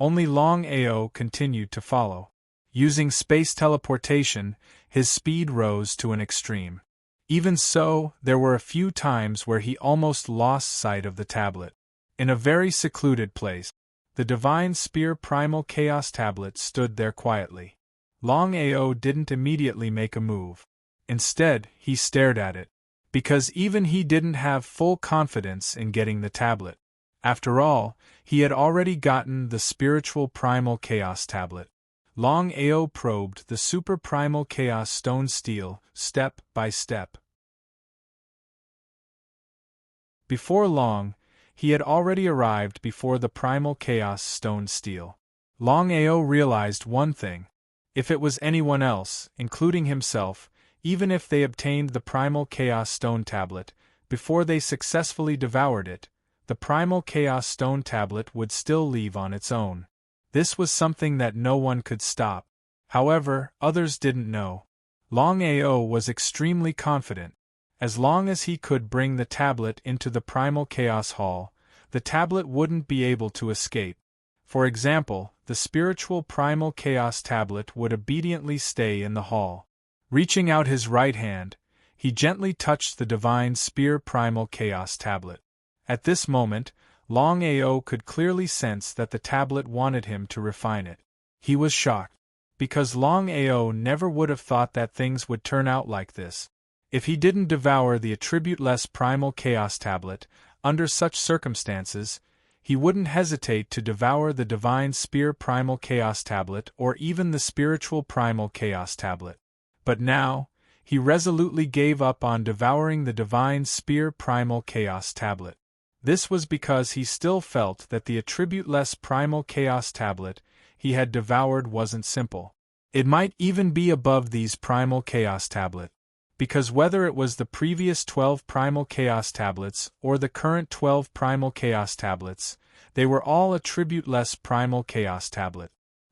Only Longao continued to follow. Using space teleportation, his speed rose to an extreme. Even so, there were a few times where he almost lost sight of the tablet. In a very secluded place, the Divine Spear Primal Chaos Tablet stood there quietly. Longao didn't immediately make a move. Instead, he stared at it. Because even he didn't have full confidence in getting the tablet. After all, he had already gotten the Spiritual Primal Chaos Tablet. Longao probed the Super Primal Chaos Stone Steel, step by step. Before long, he had already arrived before the Primal Chaos Stone Steel. Longao realized one thing. If it was anyone else, including himself, even if they obtained the Primal Chaos Stone Tablet, before they successfully devoured it, the Primal Chaos Stone Tablet would still leave on its own. This was something that no one could stop. However, others didn't know. Longao was extremely confident. As long as he could bring the tablet into the Primal Chaos Hall, the tablet wouldn't be able to escape. For example, the Spiritual Primal Chaos Tablet would obediently stay in the hall. Reaching out his right hand, he gently touched the Divine Spear Primal Chaos tablet. At this moment, Longao could clearly sense that the tablet wanted him to refine it. He was shocked, because Longao never would have thought that things would turn out like this. If he didn't devour the attribute-less Primal Chaos tablet, under such circumstances, he wouldn't hesitate to devour the Divine Spear Primal Chaos tablet or even the Spiritual Primal Chaos tablet. But now, he resolutely gave up on devouring the Divine Spear Primal Chaos tablet. This was because he still felt that the attribute-less Primal Chaos tablet he had devoured wasn't simple. It might even be above these Primal Chaos tablet, because whether it was the previous 12 Primal Chaos tablets or the current 12 Primal Chaos tablets, they were all attribute-less Primal Chaos tablet.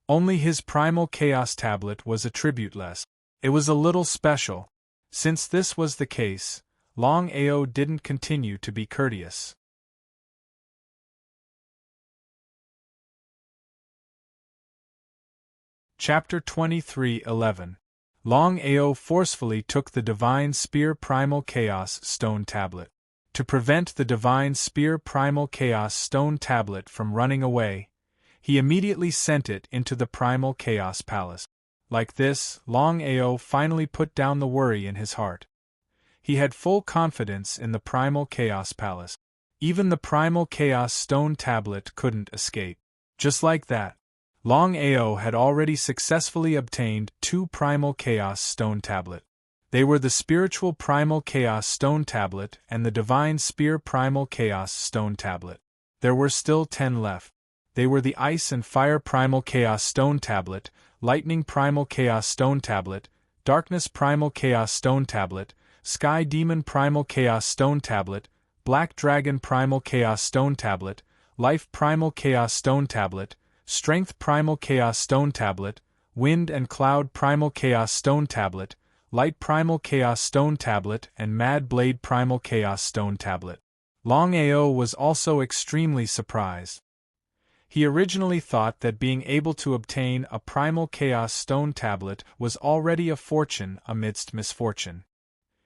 Only his Primal Chaos tablet was attribute-less. It was a little special. Since this was the case, Longao didn't continue to be courteous. Chapter 23:11. Longao forcefully took the Divine Spear Primal Chaos Stone Tablet. To prevent the Divine Spear Primal Chaos Stone Tablet from running away, he immediately sent it into the Primal Chaos Palace. Like this, Longao finally put down the worry in his heart. He had full confidence in the Primal Chaos Palace. Even the Primal Chaos Stone Tablet couldn't escape. Just like that, Longao had already successfully obtained 2 Primal Chaos Stone Tablet. They were the Spiritual Primal Chaos Stone Tablet and the Divine Spear Primal Chaos Stone Tablet. There were still 10 left. They were the Ice and Fire Primal Chaos Stone Tablet, Lightning Primal Chaos Stone Tablet, Darkness Primal Chaos Stone Tablet, Sky Demon Primal Chaos Stone Tablet, Black Dragon Primal Chaos Stone Tablet, Life Primal Chaos Stone Tablet, Strength Primal Chaos Stone Tablet, Wind and Cloud Primal Chaos Stone Tablet, Light Primal Chaos Stone Tablet and Mad Blade Primal Chaos Stone Tablet. Longao was also extremely surprised. He originally thought that being able to obtain a Primal Chaos Stone Tablet was already a fortune amidst misfortune.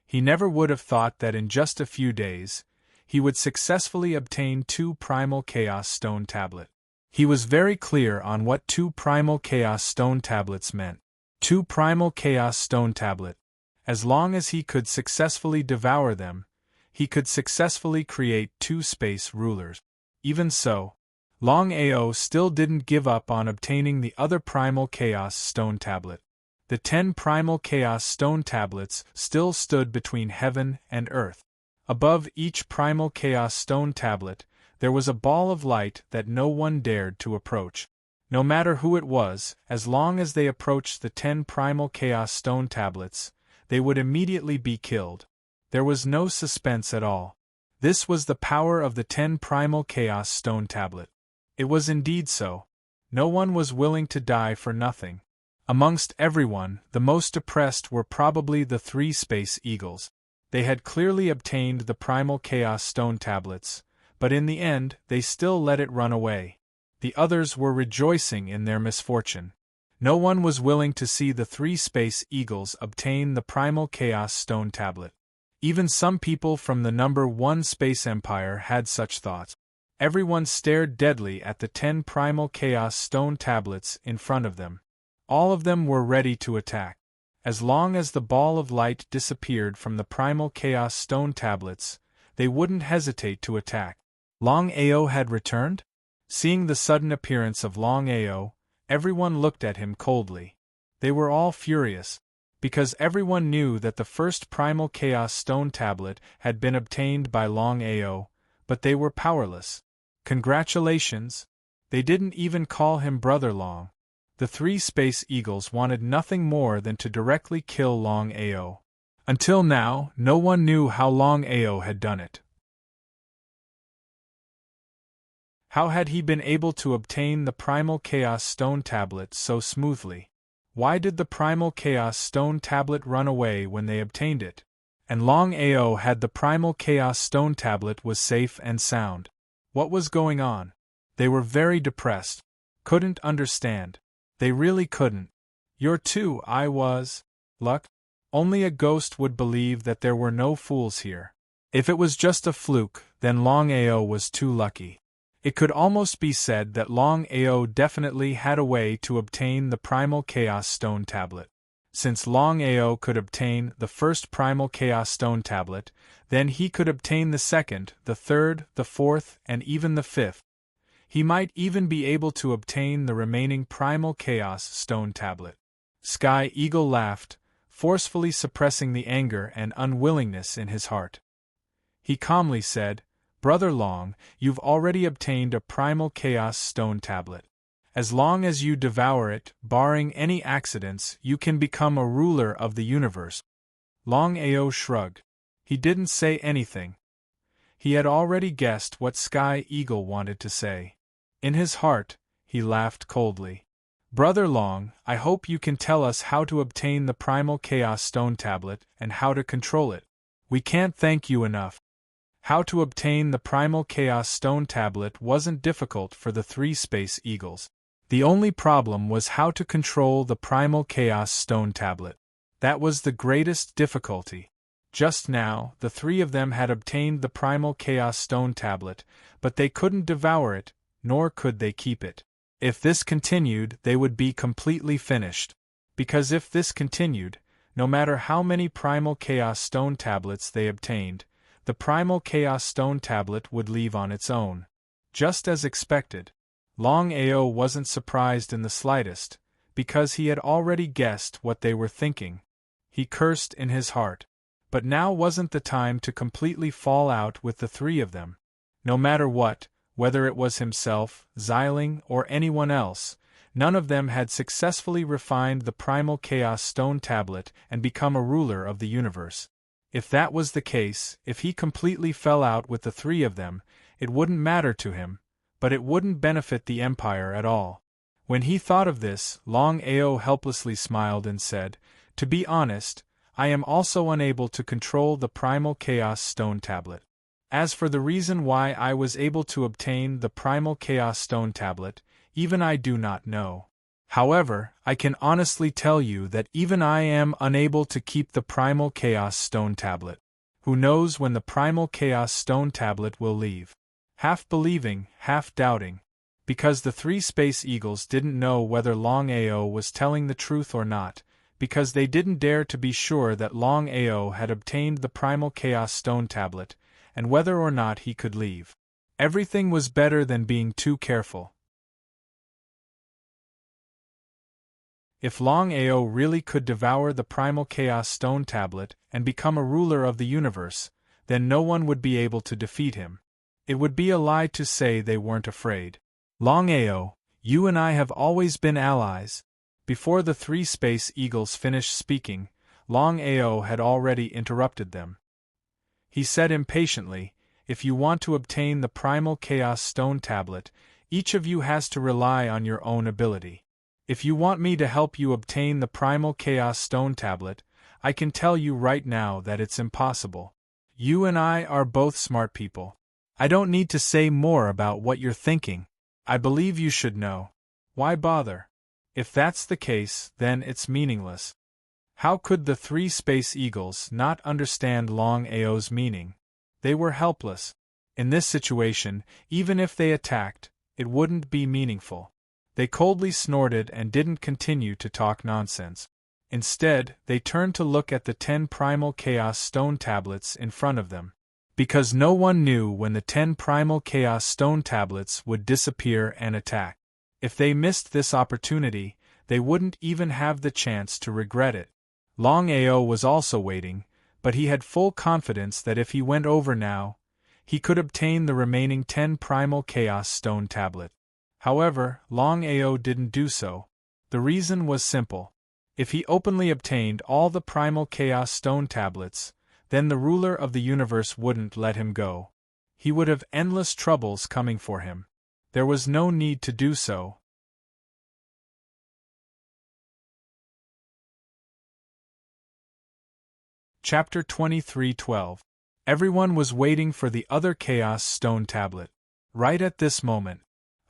He never would have thought that in just a few days, he would successfully obtain 2 Primal Chaos Stone Tablet. He was very clear on what 2 Primal Chaos Stone Tablets meant. 2 Primal Chaos Stone Tablet. As long as he could successfully devour them, he could successfully create 2 space rulers. Even so, Longao still didn't give up on obtaining the other Primal Chaos Stone Tablet. The 10 Primal Chaos Stone Tablets still stood between heaven and earth. Above each Primal Chaos Stone Tablet, there was a ball of light that no one dared to approach. No matter who it was, as long as they approached the 10 Primal Chaos Stone Tablets, they would immediately be killed. There was no suspense at all. This was the power of the 10 Primal Chaos Stone Tablet. It was indeed so. No one was willing to die for nothing. Amongst everyone, the most oppressed were probably the 3 Space Eagles. They had clearly obtained the Primal Chaos Stone Tablets, but in the end they still let it run away. The others were rejoicing in their misfortune. No one was willing to see the 3 Space Eagles obtain the Primal Chaos Stone Tablet. Even some people from the number 1 Space Empire had such thoughts. Everyone stared deadly at the 10 Primal Chaos Stone Tablets in front of them. All of them were ready to attack. As long as the ball of light disappeared from the Primal Chaos Stone Tablets, they wouldn't hesitate to attack. Longao had returned? Seeing the sudden appearance of Longao, everyone looked at him coldly. They were all furious, because everyone knew that the first Primal Chaos Stone Tablet had been obtained by Longao, but they were powerless. Congratulations! They didn't even call him Brother Long. The 3 Space Eagles wanted nothing more than to directly kill Longao. Until now, no one knew how Longao had done it. How had he been able to obtain the Primal Chaos Stone Tablet so smoothly? Why did the Primal Chaos Stone Tablet run away when they obtained it? And Longao had the Primal Chaos Stone Tablet was safe and sound. What was going on? They were very depressed. Couldn't understand. They really couldn't. You're too, I was. Luck? Only a ghost would believe that there were no fools here. If it was just a fluke, then Longao was too lucky. It could almost be said that Longao definitely had a way to obtain the Primal Chaos Stone Tablet. Since Longao could obtain the first Primal Chaos Stone Tablet, then he could obtain the second, the third, the fourth, and even the fifth. He might even be able to obtain the remaining Primal Chaos Stone Tablet. Sky Eagle laughed, forcefully suppressing the anger and unwillingness in his heart. He calmly said, "Brother Long, you've already obtained a Primal Chaos Stone Tablet. As long as you devour it, barring any accidents, you can become a ruler of the universe." Longao shrugged. He didn't say anything. He had already guessed what Sky Eagle wanted to say. In his heart, he laughed coldly. "Brother Long, I hope you can tell us how to obtain the Primal Chaos Stone Tablet and how to control it. We can't thank you enough." How to obtain the Primal Chaos Stone Tablet wasn't difficult for the three Space Eagles. The only problem was how to control the Primal Chaos Stone Tablet. That was the greatest difficulty. Just now, the three of them had obtained the Primal Chaos Stone Tablet, but they couldn't devour it, nor could they keep it. If this continued, they would be completely finished. Because if this continued, no matter how many Primal Chaos Stone Tablets they obtained, the Primal Chaos Stone Tablet would leave on its own. Just as expected. Longao wasn't surprised in the slightest, because he had already guessed what they were thinking. He cursed in his heart. But now wasn't the time to completely fall out with the three of them. No matter what, whether it was himself, Xiling, or anyone else, none of them had successfully refined the Primal Chaos Stone Tablet and become a ruler of the universe. If that was the case, if he completely fell out with the three of them, it wouldn't matter to him, but it wouldn't benefit the Empire at all. When he thought of this, Longao helplessly smiled and said, "To be honest, I am also unable to control the Primal Chaos Stone Tablet. As for the reason why I was able to obtain the Primal Chaos Stone Tablet, even I do not know. However, I can honestly tell you that even I am unable to keep the Primal Chaos Stone Tablet. Who knows when the Primal Chaos Stone Tablet will leave?" Half believing, half doubting. Because the three Space Eagles didn't know whether Longao was telling the truth or not, because they didn't dare to be sure that Longao had obtained the Primal Chaos Stone Tablet, and whether or not he could leave. Everything was better than being too careful. If Longao really could devour the Primal Chaos Stone Tablet and become a ruler of the universe, then no one would be able to defeat him. It would be a lie to say they weren't afraid. "Longao, you and I have always been allies." Before the three Space Eagles finished speaking, Longao had already interrupted them. He said impatiently, "If you want to obtain the Primal Chaos Stone Tablet, each of you has to rely on your own ability. If you want me to help you obtain the Primal Chaos Stone Tablet, I can tell you right now that it's impossible. You and I are both smart people. I don't need to say more about what you're thinking. I believe you should know. Why bother? If that's the case, then it's meaningless." How could the three Space Eagles not understand Longao's meaning? They were helpless. In this situation, even if they attacked, it wouldn't be meaningful. They coldly snorted and didn't continue to talk nonsense. Instead, they turned to look at the 10 Primal Chaos Stone Tablets in front of them. Because no one knew when the 10 Primal Chaos Stone Tablets would disappear and attack. If they missed this opportunity, they wouldn't even have the chance to regret it. Longao was also waiting, but he had full confidence that if he went over now, he could obtain the remaining 10 Primal Chaos Stone Tablet. However, Longao didn't do so. The reason was simple. If he openly obtained all the Primal Chaos Stone Tablets, then the ruler of the universe wouldn't let him go. He would have endless troubles coming for him. There was no need to do so. Chapter 23:12. Everyone was waiting for the other Chaos Stone Tablet. Right at this moment,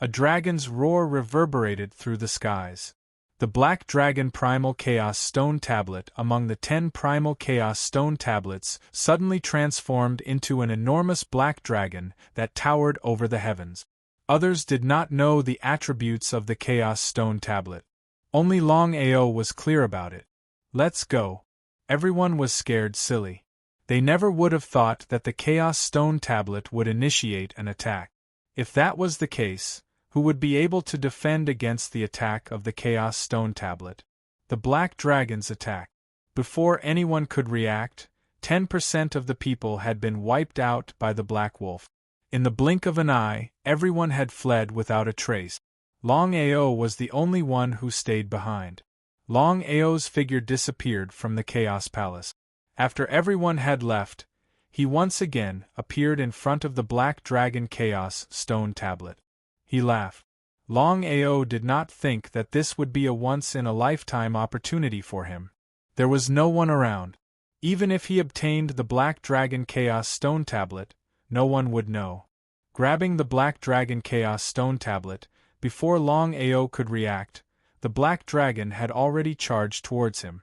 a dragon's roar reverberated through the skies. The Black Dragon Primal Chaos Stone Tablet among the 10 Primal Chaos Stone Tablets suddenly transformed into an enormous black dragon that towered over the heavens. Others did not know the attributes of the Chaos Stone Tablet. Only Longao was clear about it. Let's go. Everyone was scared silly. They never would have thought that the Chaos Stone Tablet would initiate an attack. If that was the case, who would be able to defend against the attack of the Chaos Stone Tablet? The Black Dragon's attack. Before anyone could react, 10% of the people had been wiped out by the Black Wolf. In the blink of an eye, everyone had fled without a trace. Longao was the only one who stayed behind. Longao's figure disappeared from the Chaos Palace. After everyone had left, he once again appeared in front of the Black Dragon Chaos Stone Tablet. He laughed. Longao did not think that this would be a once-in-a-lifetime opportunity for him. There was no one around. Even if he obtained the Black Dragon Chaos Stone Tablet, no one would know. Grabbing the Black Dragon Chaos Stone Tablet, before Longao could react, the Black Dragon had already charged towards him.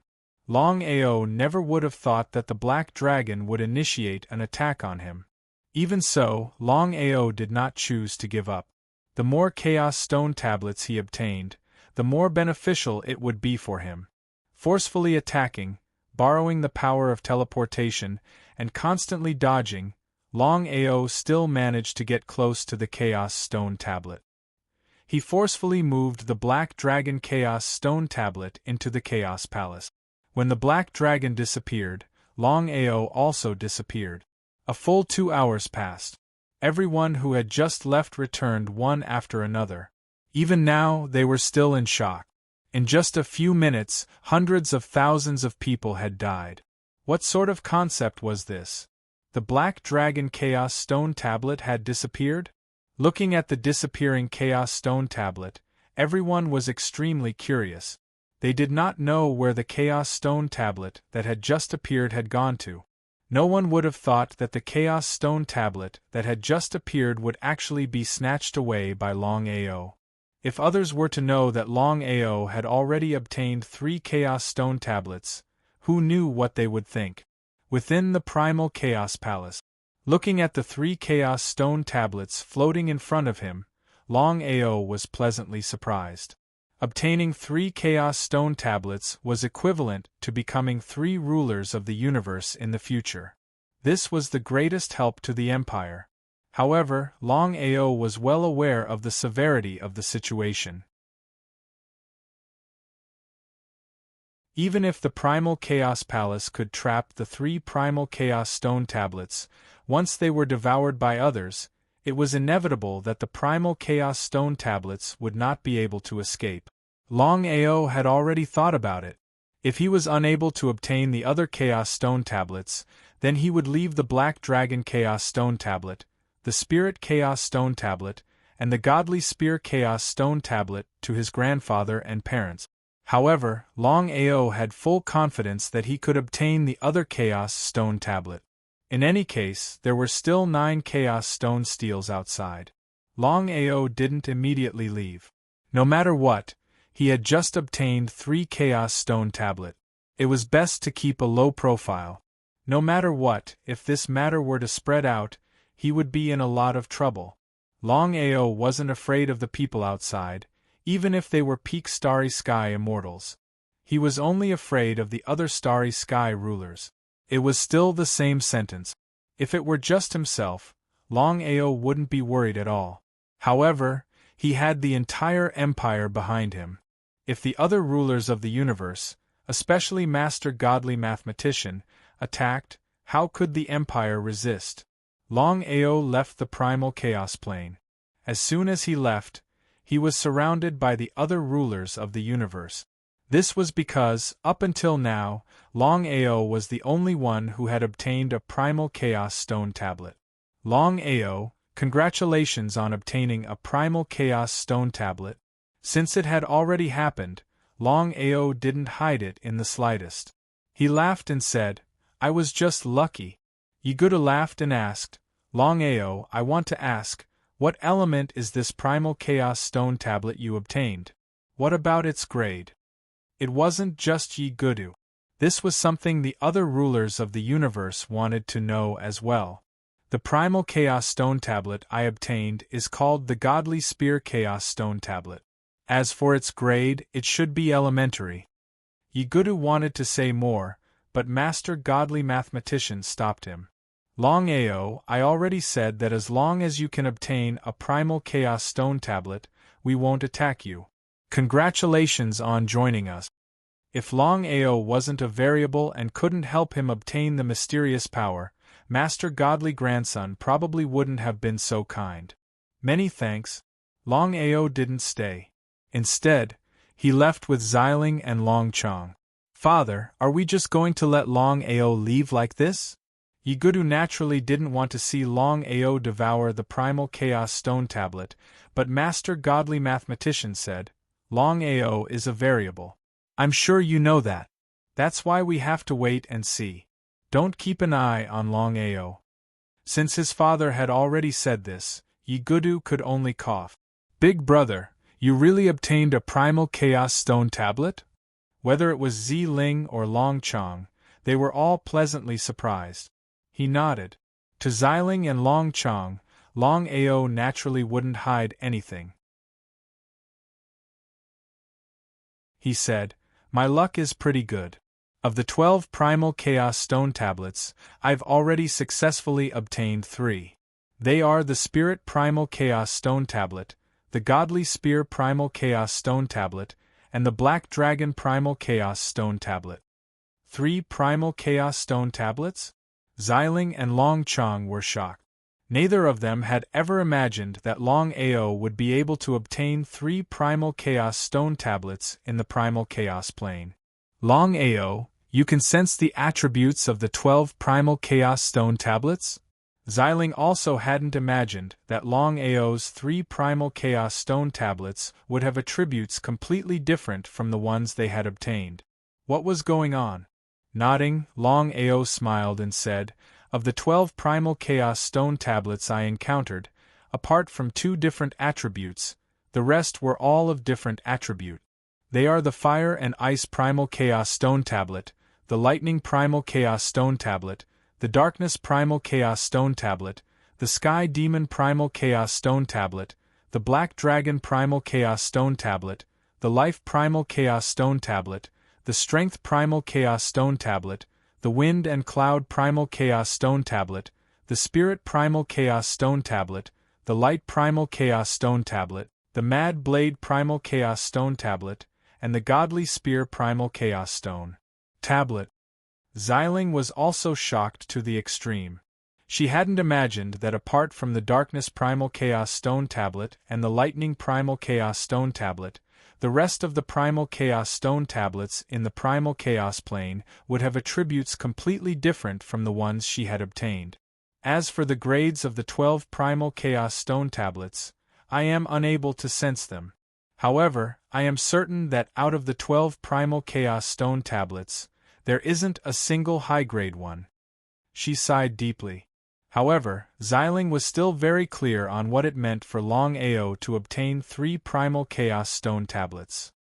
Longao never would have thought that the Black Dragon would initiate an attack on him. Even so, Longao did not choose to give up. The more Chaos Stone Tablets he obtained, the more beneficial it would be for him. Forcefully attacking, borrowing the power of teleportation, and constantly dodging, Longao still managed to get close to the Chaos Stone Tablet. He forcefully moved the Black Dragon Chaos Stone Tablet into the Chaos Palace. When the Black Dragon disappeared, Longao also disappeared. A full 2 hours passed. Everyone who had just left returned one after another. Even now, they were still in shock. In just a few minutes, hundreds of thousands of people had died. What sort of concept was this? The Black Dragon Chaos Stone Tablet had disappeared? Looking at the disappearing Chaos Stone Tablet, everyone was extremely curious. They did not know where the Chaos Stone Tablet that had just appeared had gone to. No one would have thought that the Chaos Stone Tablet that had just appeared would actually be snatched away by Longao. If others were to know that Longao had already obtained 3 Chaos Stone Tablets, who knew what they would think? Within the Primal Chaos Palace, looking at the 3 Chaos Stone Tablets floating in front of him, Longao was pleasantly surprised. Obtaining 3 Chaos Stone Tablets was equivalent to becoming 3 rulers of the universe in the future. This was the greatest help to the Empire. However, Longao was well aware of the severity of the situation. Even if the Primal Chaos Palace could trap the 3 Primal Chaos Stone Tablets, once they were devoured by others, it was inevitable that the Primal Chaos Stone Tablets would not be able to escape. Longao had already thought about it. If he was unable to obtain the other Chaos Stone Tablets, then he would leave the Black Dragon Chaos Stone Tablet, the Spirit Chaos Stone Tablet, and the Godly Spear Chaos Stone Tablet to his grandfather and parents. However, Longao had full confidence that he could obtain the other Chaos Stone Tablet. In any case, there were still 9 Chaos Stone Steels outside. Longao didn't immediately leave. No matter what, he had just obtained 3 Chaos Stone Tablet. It was best to keep a low profile. No matter what, if this matter were to spread out, he would be in a lot of trouble. Longao wasn't afraid of the people outside, even if they were peak Starry Sky immortals. He was only afraid of the other Starry Sky rulers. It was still the same sentence. If it were just himself, Longao wouldn't be worried at all. However, he had the entire empire behind him. If the other rulers of the universe, especially Master Godly Mathematician, attacked, how could the empire resist? Longao left the Primal Chaos Plane. As soon as he left, he was surrounded by the other rulers of the universe. This was because, up until now, Longao was the only one who had obtained a Primal Chaos Stone Tablet. Longao, congratulations on obtaining a Primal Chaos Stone Tablet. Since it had already happened, Longao didn't hide it in the slightest. He laughed and said, "I was just lucky." Yeguda laughed and asked, "Longao, I want to ask, what element is this Primal Chaos Stone Tablet you obtained? What about its grade?" It wasn't just Yi Gudu. This was something the other rulers of the universe wanted to know as well. The Primal Chaos Stone Tablet I obtained is called the Godly Spear Chaos Stone Tablet. As for its grade, it should be elementary. Yi Gudu wanted to say more, but Master Godly Mathematician stopped him. Longao, I already said that as long as you can obtain a Primal Chaos Stone Tablet, we won't attack you. Congratulations on joining us. If Longao wasn't a variable and couldn't help him obtain the mysterious power, Master Godly Grandson probably wouldn't have been so kind. Many thanks. Longao didn't stay. Instead, he left with Xiling and Longchong. Father, are we just going to let Longao leave like this? Yi Gudu naturally didn't want to see Longao devour the Primal Chaos Stone Tablet, but Master Godly Mathematician said, Longao is a variable. I'm sure you know that. That's why we have to wait and see. Don't keep an eye on Longao. Since his father had already said this, Yi Gudu could only cough. Big brother, you really obtained a Primal Chaos Stone Tablet? Whether it was Xiling or Longchong, they were all pleasantly surprised. He nodded. To Xiling and Longchong, Longao naturally wouldn't hide anything. He said, My luck is pretty good. Of the 12 Primal Chaos Stone Tablets, I've already successfully obtained 3. They are the Spirit Primal Chaos Stone Tablet, the Godly Spear Primal Chaos Stone Tablet, and the Black Dragon Primal Chaos Stone Tablet. 3 Primal Chaos Stone Tablets? Xiling and Longchong were shocked. Neither of them had ever imagined that Longao would be able to obtain 3 Primal Chaos Stone Tablets in the Primal Chaos Plane. Longao, you can sense the attributes of the 12 Primal Chaos Stone Tablets? Xiling also hadn't imagined that Longao's 3 Primal Chaos Stone Tablets would have attributes completely different from the ones they had obtained. What was going on? Nodding, Longao smiled and said, Of the 12 Primal Chaos Stone Tablets I encountered, apart from 2 different attributes, the rest were all of different attribute. They are the Fire and Ice Primal Chaos Stone Tablet, the Lightning Primal Chaos Stone Tablet, the Darkness Primal Chaos Stone Tablet, the Sky Demon Primal Chaos Stone Tablet, the Black Dragon Primal Chaos Stone Tablet, the Life Primal Chaos Stone Tablet, the Strength Primal Chaos Stone Tablet, the Wind and Cloud Primal Chaos Stone Tablet, the Spirit Primal Chaos Stone Tablet, the Light Primal Chaos Stone Tablet, the Mad Blade Primal Chaos Stone Tablet, and the Godly Spear Primal Chaos Stone Tablet. Xiling was also shocked to the extreme. She hadn't imagined that apart from the Darkness Primal Chaos Stone Tablet and the Lightning Primal Chaos Stone Tablet, the rest of the Primal Chaos Stone Tablets in the Primal Chaos Plane would have attributes completely different from the ones she had obtained. As for the grades of the 12 Primal Chaos Stone Tablets, I am unable to sense them. However, I am certain that out of the 12 Primal Chaos Stone Tablets, there isn't a single high-grade one. She sighed deeply. However, Xiling was still very clear on what it meant for Longao to obtain 3 Primal Chaos Stone Tablets.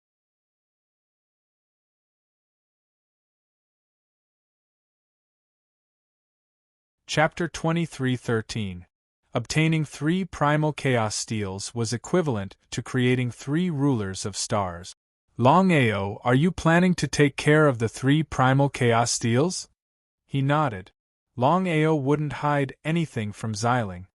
Chapter 23:13. Obtaining 3 Primal Chaos Steels was equivalent to creating 3 rulers of stars. Longao, are you planning to take care of the 3 Primal Chaos Steels? He nodded. Longao wouldn't hide anything from Xiling.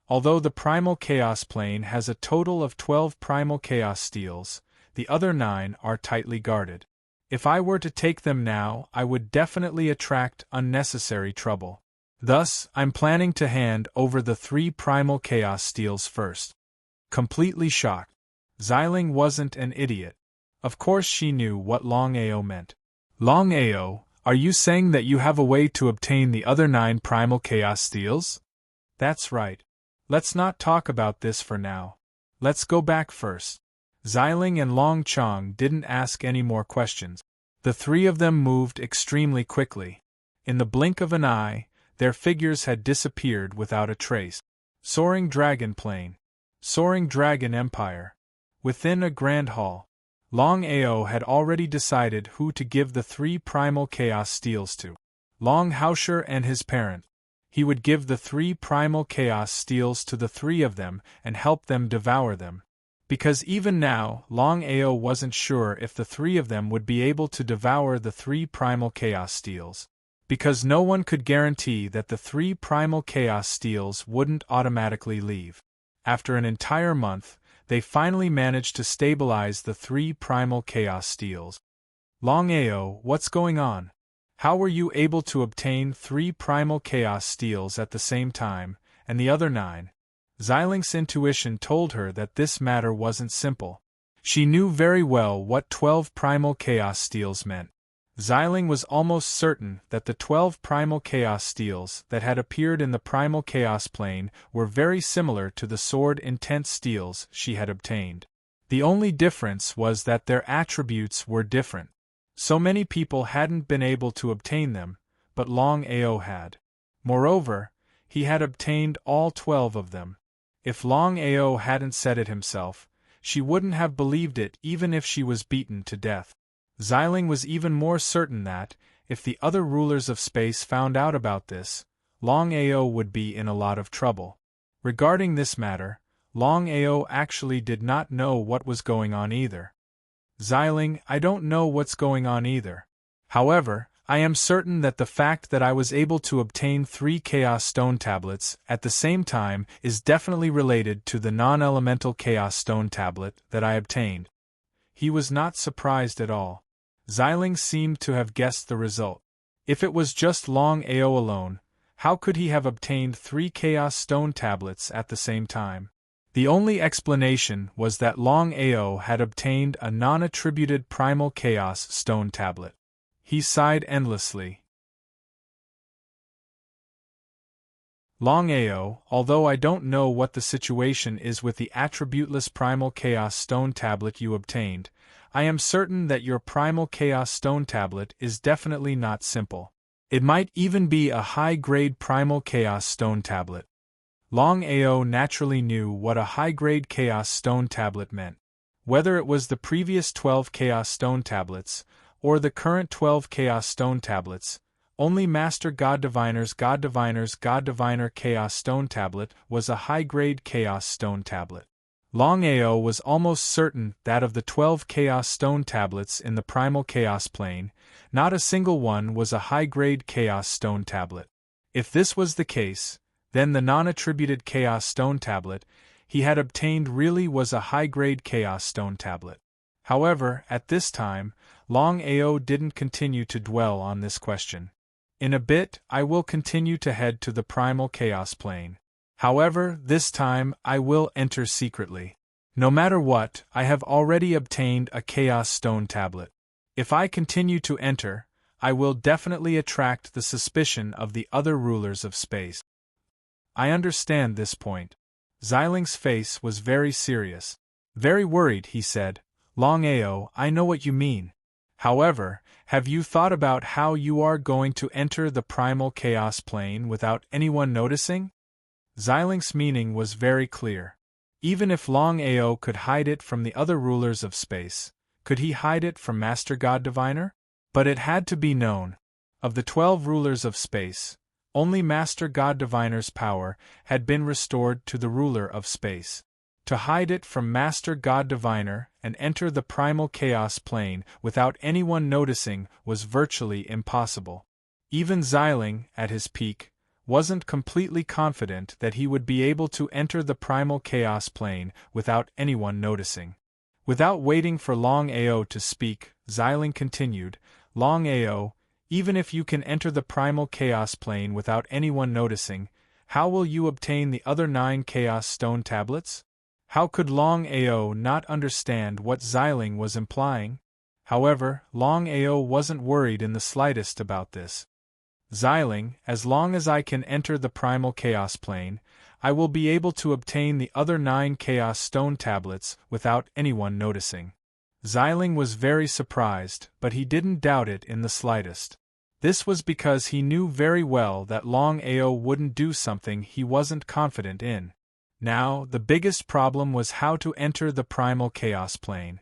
Although the Primal Chaos Plane has a total of 12 Primal Chaos Steels, the other 9 are tightly guarded. If I were to take them now, I would definitely attract unnecessary trouble. Thus, I'm planning to hand over the 3 Primal Chaos Steels first. Completely shocked. Xiling wasn't an idiot. Of course she knew what Longao meant. Longao, are you saying that you have a way to obtain the other 9 Primal Chaos Steels? That's right. Let's not talk about this for now. Let's go back first. Xiling and Longchong didn't ask any more questions. The 3 of them moved extremely quickly. In the blink of an eye, their figures had disappeared without a trace. Soaring Dragon Plane. Soaring Dragon Empire. Within a grand hall. Longao had already decided who to give the 3 primal chaos steels to. Longao and his parent. He would give the 3 primal chaos steels to the 3 of them and help them devour them. Because even now, Longao wasn't sure if the 3 of them would be able to devour the 3 primal chaos steels. Because no one could guarantee that the 3 primal chaos steels wouldn't automatically leave. After an entire month, they finally managed to stabilize the 3 primal chaos steels. Longao, what's going on? How were you able to obtain 3 primal chaos steels at the same time, and the other 9? Xilinx's intuition told her that this matter wasn't simple. She knew very well what 12 primal chaos steels meant. Xilinx was almost certain that the 12 primal chaos steels that had appeared in the primal chaos plane were very similar to the sword intense steels she had obtained. The only difference was that their attributes were different. So many people hadn't been able to obtain them, but Longao had. Moreover, he had obtained all 12 of them. If Longao hadn't said it himself, she wouldn't have believed it even if she was beaten to death. Xilinx was even more certain that, if the other rulers of space found out about this, Longao would be in a lot of trouble. Regarding this matter, Longao actually did not know what was going on either. Xilinx, I don't know what's going on either. However, I am certain that the fact that I was able to obtain 3 Chaos Stone Tablets at the same time is definitely related to the non-elemental Chaos Stone Tablet that I obtained. He was not surprised at all. Xilinx seemed to have guessed the result. If it was just Longao alone, how could he have obtained 3 Chaos Stone Tablets at the same time? The only explanation was that Longao had obtained a non-attributed Primal Chaos Stone Tablet. He sighed endlessly. Longao, although I don't know what the situation is with the attributeless Primal Chaos Stone Tablet you obtained, I am certain that your Primal Chaos Stone Tablet is definitely not simple. It might even be a high-grade Primal Chaos Stone Tablet. Longao naturally knew what a high-grade Chaos Stone Tablet meant. Whether it was the previous 12 Chaos Stone Tablets, or the current 12 Chaos Stone Tablets, only Master God Diviner's God Diviner Chaos Stone Tablet was a high-grade Chaos Stone Tablet. Longao was almost certain that of the 12 Chaos Stone Tablets in the Primal Chaos Plane, not a single one was a high-grade Chaos Stone Tablet. If this was the case, then the non-attributed Chaos Stone Tablet he had obtained really was a high-grade Chaos Stone Tablet. However, at this time, Longao didn't continue to dwell on this question. In a bit, I will continue to head to the Primal Chaos Plane. However, this time I will enter secretly. No matter what, I have already obtained a Chaos Stone Tablet. If I continue to enter, I will definitely attract the suspicion of the other rulers of space. I understand this point. Xilinx's face was very serious. Very worried, he said. Longao, I know what you mean. However, have you thought about how you are going to enter the Primal Chaos Plane without anyone noticing? Xilinx's meaning was very clear. Even if Longao could hide it from the other rulers of space, could he hide it from Master God Diviner? But it had to be known. Of the 12 rulers of space, only Master God Diviner's power had been restored to the ruler of space. To hide it from Master God Diviner and enter the Primal Chaos Plane without anyone noticing was virtually impossible. Even Xilinx, at his peak, wasn't completely confident that he would be able to enter the Primal Chaos Plane without anyone noticing. Without waiting for Longao to speak, Xilinx continued, Longao, even if you can enter the Primal Chaos Plane without anyone noticing, how will you obtain the other 9 Chaos Stone Tablets? How could Longao not understand what Xilinx was implying? However, Longao wasn't worried in the slightest about this. Xilinx, as long as I can enter the Primal Chaos Plane, I will be able to obtain the other 9 Chaos Stone Tablets without anyone noticing. Xilinx was very surprised, but he didn't doubt it in the slightest. This was because he knew very well that Longao wouldn't do something he wasn't confident in. Now, the biggest problem was how to enter the Primal Chaos Plane.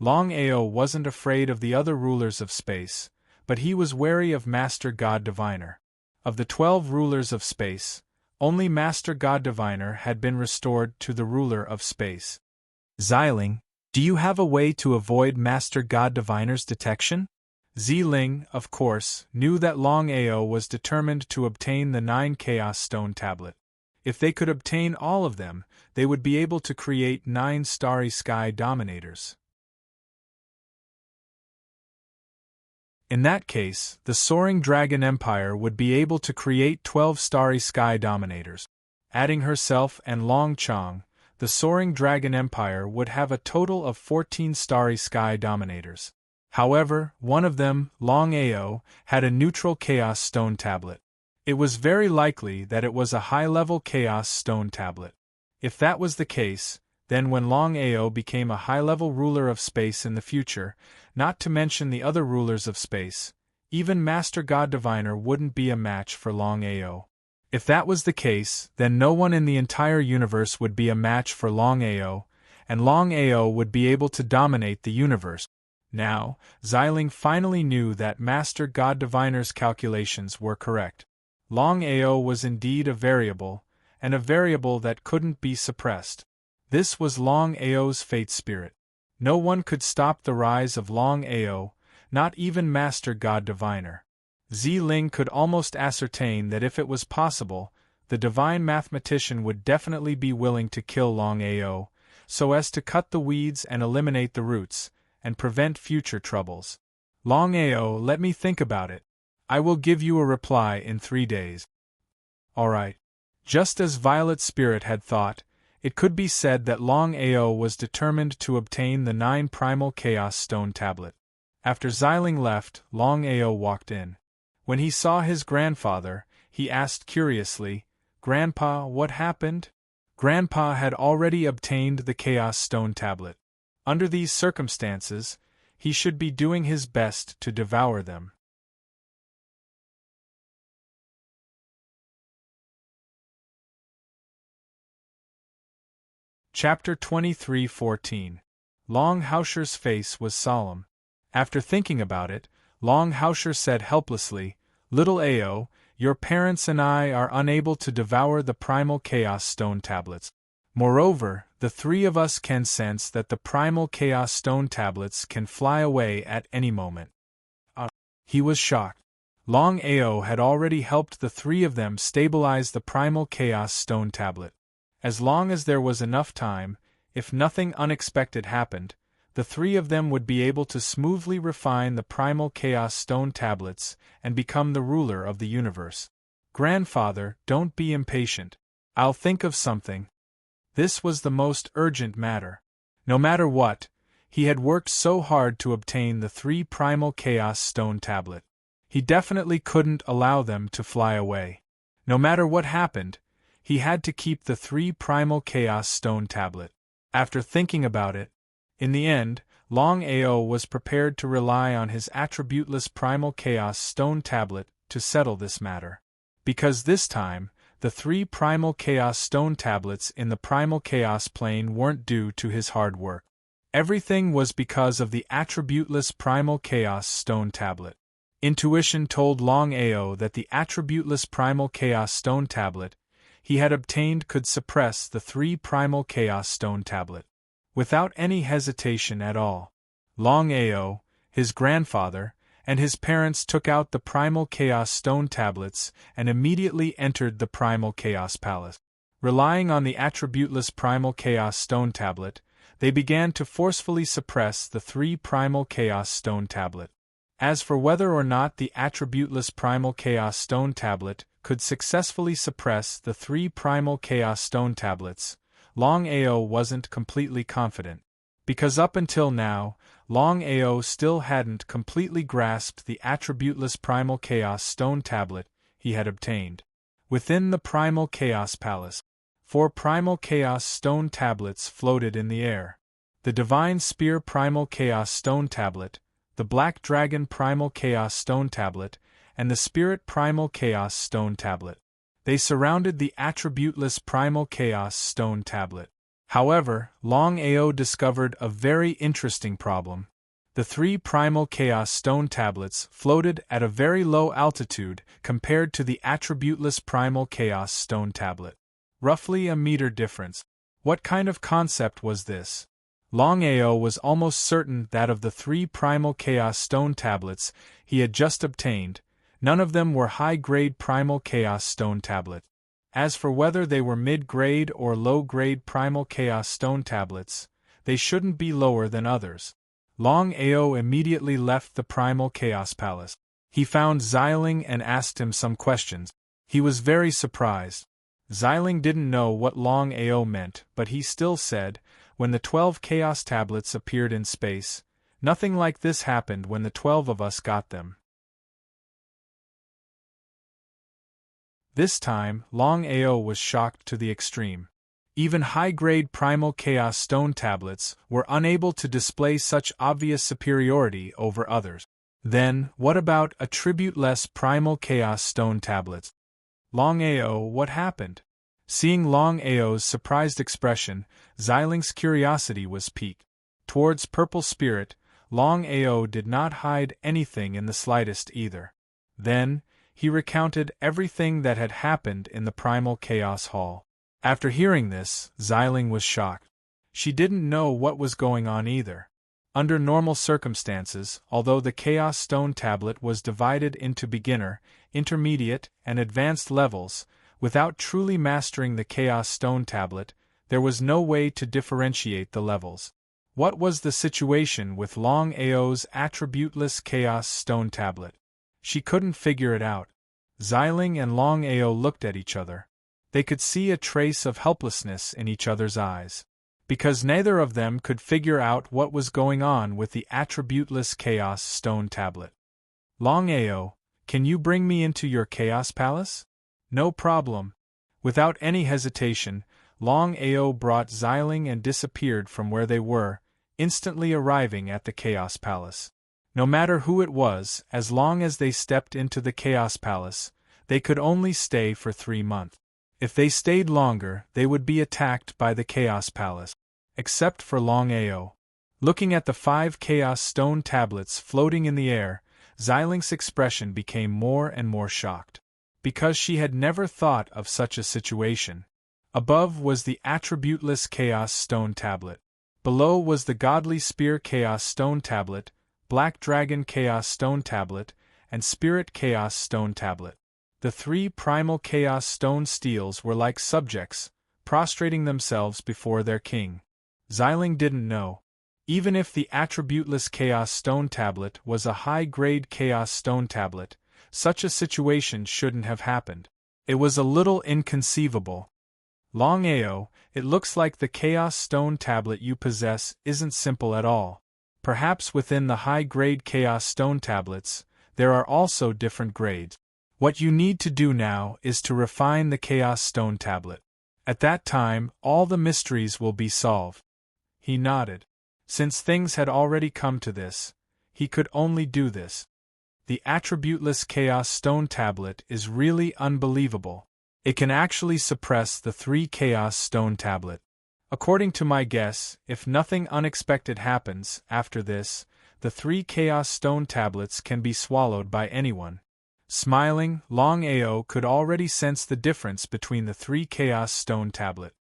Longao wasn't afraid of the other rulers of space, but he was wary of Master God Diviner. Of the 12 rulers of space, only Master God Diviner had been restored to the ruler of space. Xiling, do you have a way to avoid Master God Diviner's detection? Xiling, of course, knew that Longao was determined to obtain the 9 Chaos Stone Tablet. If they could obtain all of them, they would be able to create 9 Starry Sky Dominators. In that case, the Soaring Dragon Empire would be able to create 12 Starry Sky Dominators. Adding herself and Long Chong, the Soaring Dragon Empire would have a total of 14 Starry Sky Dominators. However, one of them, Longao, had a neutral Chaos Stone Tablet. It was very likely that it was a high-level Chaos Stone Tablet. If that was the case, then when Longao became a high-level ruler of space in the future, not to mention the other rulers of space, even Master God Diviner wouldn't be a match for Longao. If that was the case, then no one in the entire universe would be a match for Longao, and Longao would be able to dominate the universe. Now, Xiling finally knew that Master God Diviner's calculations were correct. Longao was indeed a variable, and a variable that couldn't be suppressed. This was Longao's fate spirit. No one could stop the rise of Longao, not even Master God Diviner. Xiling could almost ascertain that if it was possible, the divine mathematician would definitely be willing to kill Longao, so as to cut the weeds and eliminate the roots, and prevent future troubles. Longao, let me think about it. I will give you a reply in 3 days. Alright. Just as Violet Spirit had thought, it could be said that Longao was determined to obtain the 9 Primal Chaos Stone Tablet. After Xiling left, Longao walked in. When he saw his grandfather, he asked curiously, "Grandpa, what happened?" Grandpa had already obtained the Chaos Stone Tablet. Under these circumstances, he should be doing his best to devour them. Chapter 23:14. Long Hausher's face was solemn. After thinking about it, Long Hausher said helplessly, "Little Ao, your parents and I are unable to devour the Primal Chaos Stone Tablets. Moreover, the 3 of us can sense that the Primal Chaos Stone Tablets can fly away at any moment." He was shocked. Long Ao had already helped the 3 of them stabilize the Primal Chaos Stone Tablet. As long as there was enough time, if nothing unexpected happened, the 3 of them would be able to smoothly refine the Primal Chaos Stone Tablets and become the ruler of the universe. "Grandfather, don't be impatient. I'll think of something." This was the most urgent matter. No matter what, he had worked so hard to obtain the 3 Primal Chaos Stone Tablet. He definitely couldn't allow them to fly away. No matter what happened, he had to keep the 3 Primal Chaos Stone Tablet. After thinking about it, in the end, Long Ao was prepared to rely on his attributeless Primal Chaos Stone Tablet to settle this matter. Because this time, the 3 Primal Chaos Stone Tablets in the Primal Chaos Plane weren't due to his hard work. Everything was because of the attributeless Primal Chaos Stone Tablet. Intuition told Long Ao that the attributeless Primal Chaos Stone Tablet he had obtained could suppress the 3 Primal Chaos Stone Tablet. Without any hesitation at all, Long Ao, his grandfather, and his parents took out the Primal Chaos Stone Tablets and immediately entered the Primal Chaos Palace. Relying on the attributeless Primal Chaos Stone Tablet, they began to forcefully suppress the 3 Primal Chaos Stone Tablet. As for whether or not the attributeless Primal Chaos Stone Tablet could successfully suppress the 3 Primal Chaos Stone Tablets, Long Ao wasn't completely confident. Because up until now, Long Ao still hadn't completely grasped the attributeless Primal Chaos Stone Tablet he had obtained. Within the Primal Chaos Palace, 4 Primal Chaos Stone Tablets floated in the air. The Divine Spear Primal Chaos Stone Tablet, the Black Dragon Primal Chaos Stone Tablet, and the Spirit Primal Chaos Stone Tablet. They surrounded the attributeless Primal Chaos Stone Tablet. However, Longao discovered a very interesting problem. The 3 primal chaos stone tablets floated at a very low altitude compared to the attributeless primal chaos stone tablet. Roughly a meter difference. What kind of concept was this? Longao was almost certain that of the 3 primal chaos stone tablets he had just obtained, none of them were high-grade primal chaos stone tablets. As for whether they were mid-grade or low-grade primal chaos stone tablets, they shouldn't be lower than others. Longao immediately left the primal chaos palace. He found Xiling and asked him some questions. He was very surprised. Xiling didn't know what Longao meant, but he still said, when the 12 chaos tablets appeared in space, nothing like this happened when the 12 of us got them. This time, Longao was shocked to the extreme. Even high-grade primal chaos stone tablets were unable to display such obvious superiority over others. Then, what about attribute-less primal chaos stone tablets? Longao, what happened? Seeing Longao's surprised expression, Xiling's curiosity was piqued. Towards Purple Spirit, Longao did not hide anything in the slightest either. Then, he recounted everything that had happened in the Primal Chaos Hall. After hearing this, Xiling was shocked. She didn't know what was going on either. Under normal circumstances, although the Chaos Stone Tablet was divided into beginner, intermediate, and advanced levels, without truly mastering the Chaos Stone Tablet, there was no way to differentiate the levels. What was the situation with Longao's attributeless Chaos Stone Tablet? She couldn't figure it out. Xiling and Longao looked at each other. They could see a trace of helplessness in each other's eyes. Because neither of them could figure out what was going on with the attributeless Chaos Stone Tablet. Longao, can you bring me into your Chaos Palace? No problem. Without any hesitation, Longao brought Xiling and disappeared from where they were, instantly arriving at the Chaos Palace. No matter who it was, as long as they stepped into the Chaos Palace, they could only stay for 3 months. If they stayed longer, they would be attacked by the Chaos Palace. Except for Longao. Looking at the 5 Chaos Stone Tablets floating in the air, Xiling's expression became more and more shocked. Because she had never thought of such a situation. Above was the attributeless Chaos Stone Tablet. Below was the Godly Spear Chaos Stone Tablet, Black Dragon Chaos Stone Tablet, and Spirit Chaos Stone Tablet. The 3 primal Chaos Stone Steels were like subjects, prostrating themselves before their king. Xiling didn't know. Even if the attributeless Chaos Stone Tablet was a high-grade Chaos Stone Tablet, such a situation shouldn't have happened. It was a little inconceivable. Longao, it looks like the Chaos Stone Tablet you possess isn't simple at all. Perhaps within the high-grade Chaos Stone Tablets, there are also different grades. What you need to do now is to refine the Chaos Stone Tablet. At that time, all the mysteries will be solved. He nodded. Since things had already come to this, he could only do this. The attributeless Chaos Stone Tablet is really unbelievable. It can actually suppress the 3 Chaos Stone Tablet. According to my guess, if nothing unexpected happens after this, the 3 Chaos Stone Tablets can be swallowed by anyone. Smiling, Longao could already sense the difference between the 3 Chaos Stone Tablet.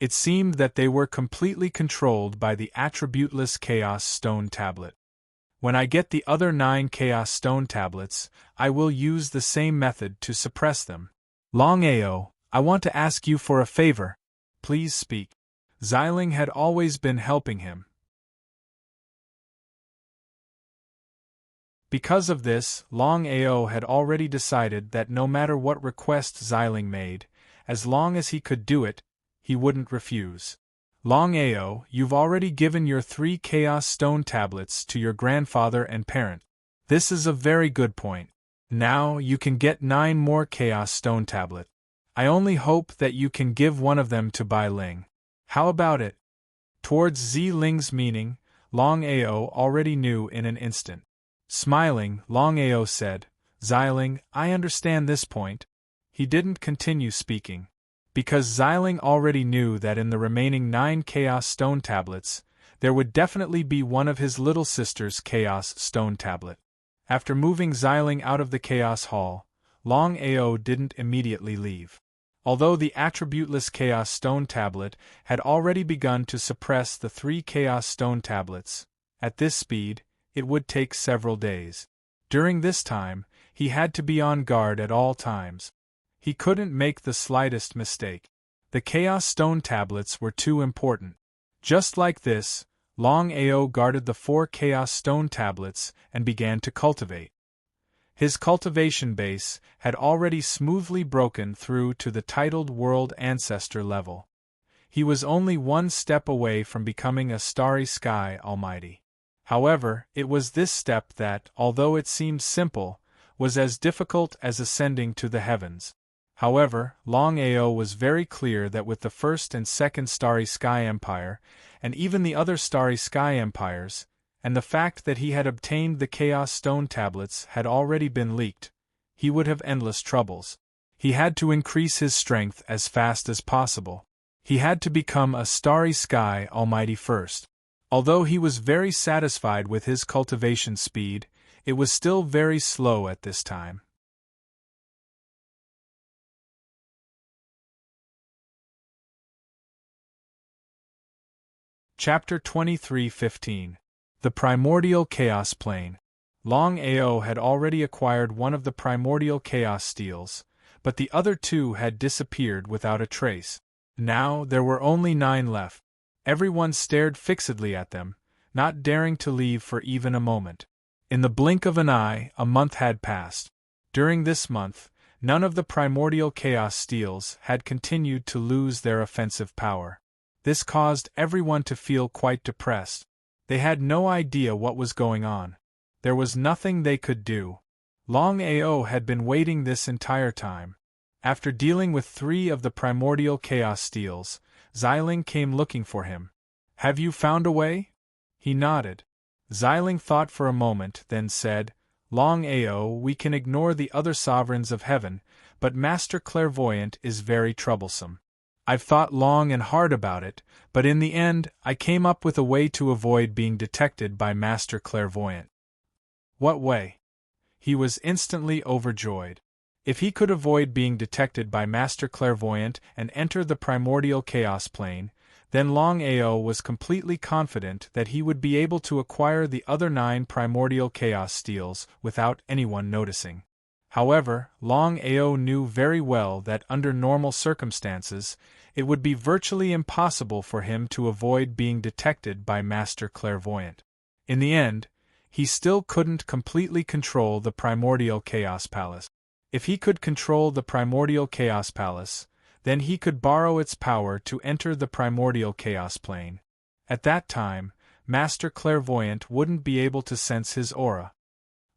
It seemed that they were completely controlled by the attributeless Chaos Stone Tablet. When I get the other 9 Chaos Stone Tablets, I will use the same method to suppress them. Longao, I want to ask you for a favor. Please speak. Xiling had always been helping him. Because of this, Longao had already decided that no matter what request Xiling made, as long as he could do it, he wouldn't refuse. Longao, you've already given your 3 Chaos Stone Tablets to your grandfather and parent. This is a very good point. Now you can get 9 more Chaos Stone Tablet. I only hope that you can give one of them to Bai Ling. How about it? Towards Zi Ling's meaning, Longao already knew in an instant. Smiling, Longao said, Xiling, I understand this point. He didn't continue speaking. because Xiling already knew that in the remaining 9 Chaos Stone Tablets, there would definitely be one of his little sister's Chaos Stone Tablet. After moving Xiling out of the Chaos Hall, Longao didn't immediately leave. Although the attributeless Chaos Stone Tablet had already begun to suppress the 3 Chaos Stone Tablets, at this speed, it would take several days. During this time, he had to be on guard at all times. He couldn't make the slightest mistake. The Chaos Stone Tablets were too important. Just like this, Longao guarded the 4 Chaos Stone Tablets and began to cultivate. His cultivation base had already smoothly broken through to the titled World Ancestor level. He was only one step away from becoming a Starry Sky Almighty. However, it was this step that, although it seemed simple, was as difficult as ascending to the heavens. However, Longao was very clear that with the first and second Starry Sky Empire, and even the other Starry Sky Empires, and the fact that he had obtained the Chaos Stone Tablets had already been leaked, he would have endless troubles. He had to increase his strength as fast as possible. He had to become a Starry Sky Almighty first. Although he was very satisfied with his cultivation speed, it was still very slow at this time. Chapter 23:15. The Primordial Chaos Plane. Longao had already acquired one of the Primordial Chaos Steels, but the other 2 had disappeared without a trace. Now there were only 9 left. Everyone stared fixedly at them, not daring to leave for even a moment. In the blink of an eye, a month had passed. During this month, none of the Primordial Chaos Steels had continued to lose their offensive power. This caused everyone to feel quite depressed. They had no idea what was going on. There was nothing they could do. Longao had been waiting this entire time. After dealing with 3 of the Primordial Chaos Steels, Xiling came looking for him. "Have you found a way?" He nodded. Xiling thought for a moment, then said, "Longao, we can ignore the other sovereigns of heaven, but Master Clairvoyant is very troublesome. I've thought long and hard about it, but in the end, I came up with a way to avoid being detected by Master Clairvoyant." "What way?" He was instantly overjoyed. If he could avoid being detected by Master Clairvoyant and enter the Primordial Chaos Plane, then Longao was completely confident that he would be able to acquire the other 9 Primordial Chaos Steels without anyone noticing. However, Longao knew very well that under normal circumstances, it would be virtually impossible for him to avoid being detected by Master Clairvoyant. In the end, he still couldn't completely control the Primordial Chaos Palace. If he could control the Primordial Chaos Palace, then he could borrow its power to enter the Primordial Chaos Plane. At that time, Master Clairvoyant wouldn't be able to sense his aura.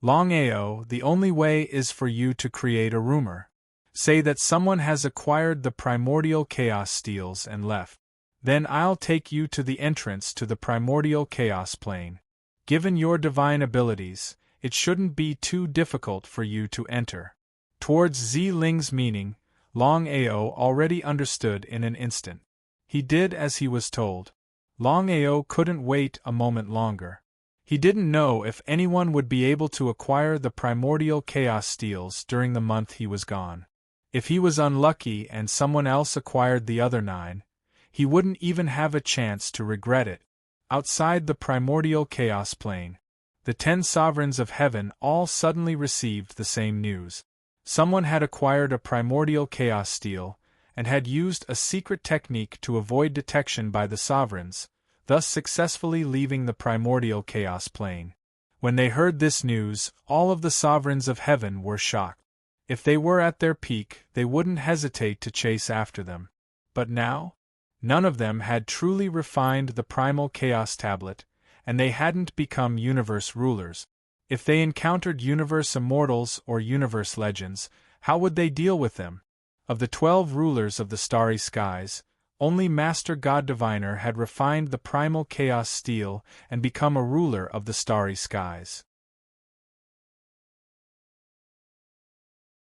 "Longao, the only way is for you to create a rumor. Say that someone has acquired the Primordial Chaos Steels and left. Then I'll take you to the entrance to the Primordial Chaos Plane. Given your divine abilities, it shouldn't be too difficult for you to enter." Towards Ziling's meaning, Longao already understood in an instant. He did as he was told. Longao couldn't wait a moment longer. He didn't know if anyone would be able to acquire the Primordial Chaos Steels during the month he was gone. If he was unlucky and someone else acquired the other 9, he wouldn't even have a chance to regret it. Outside the Primordial Chaos Plane, the 10 sovereigns of heaven all suddenly received the same news. Someone had acquired a Primordial Chaos Steel, and had used a secret technique to avoid detection by the sovereigns, thus successfully leaving the Primordial Chaos Plane. When they heard this news, all of the sovereigns of heaven were shocked. If they were at their peak, they wouldn't hesitate to chase after them. But now? None of them had truly refined the Primal Chaos Tablet, and they hadn't become universe rulers. If they encountered universe immortals or universe legends, how would they deal with them? Of the 12 rulers of the starry skies, only Master God Diviner had refined the Primal Chaos Steel and become a ruler of the starry skies.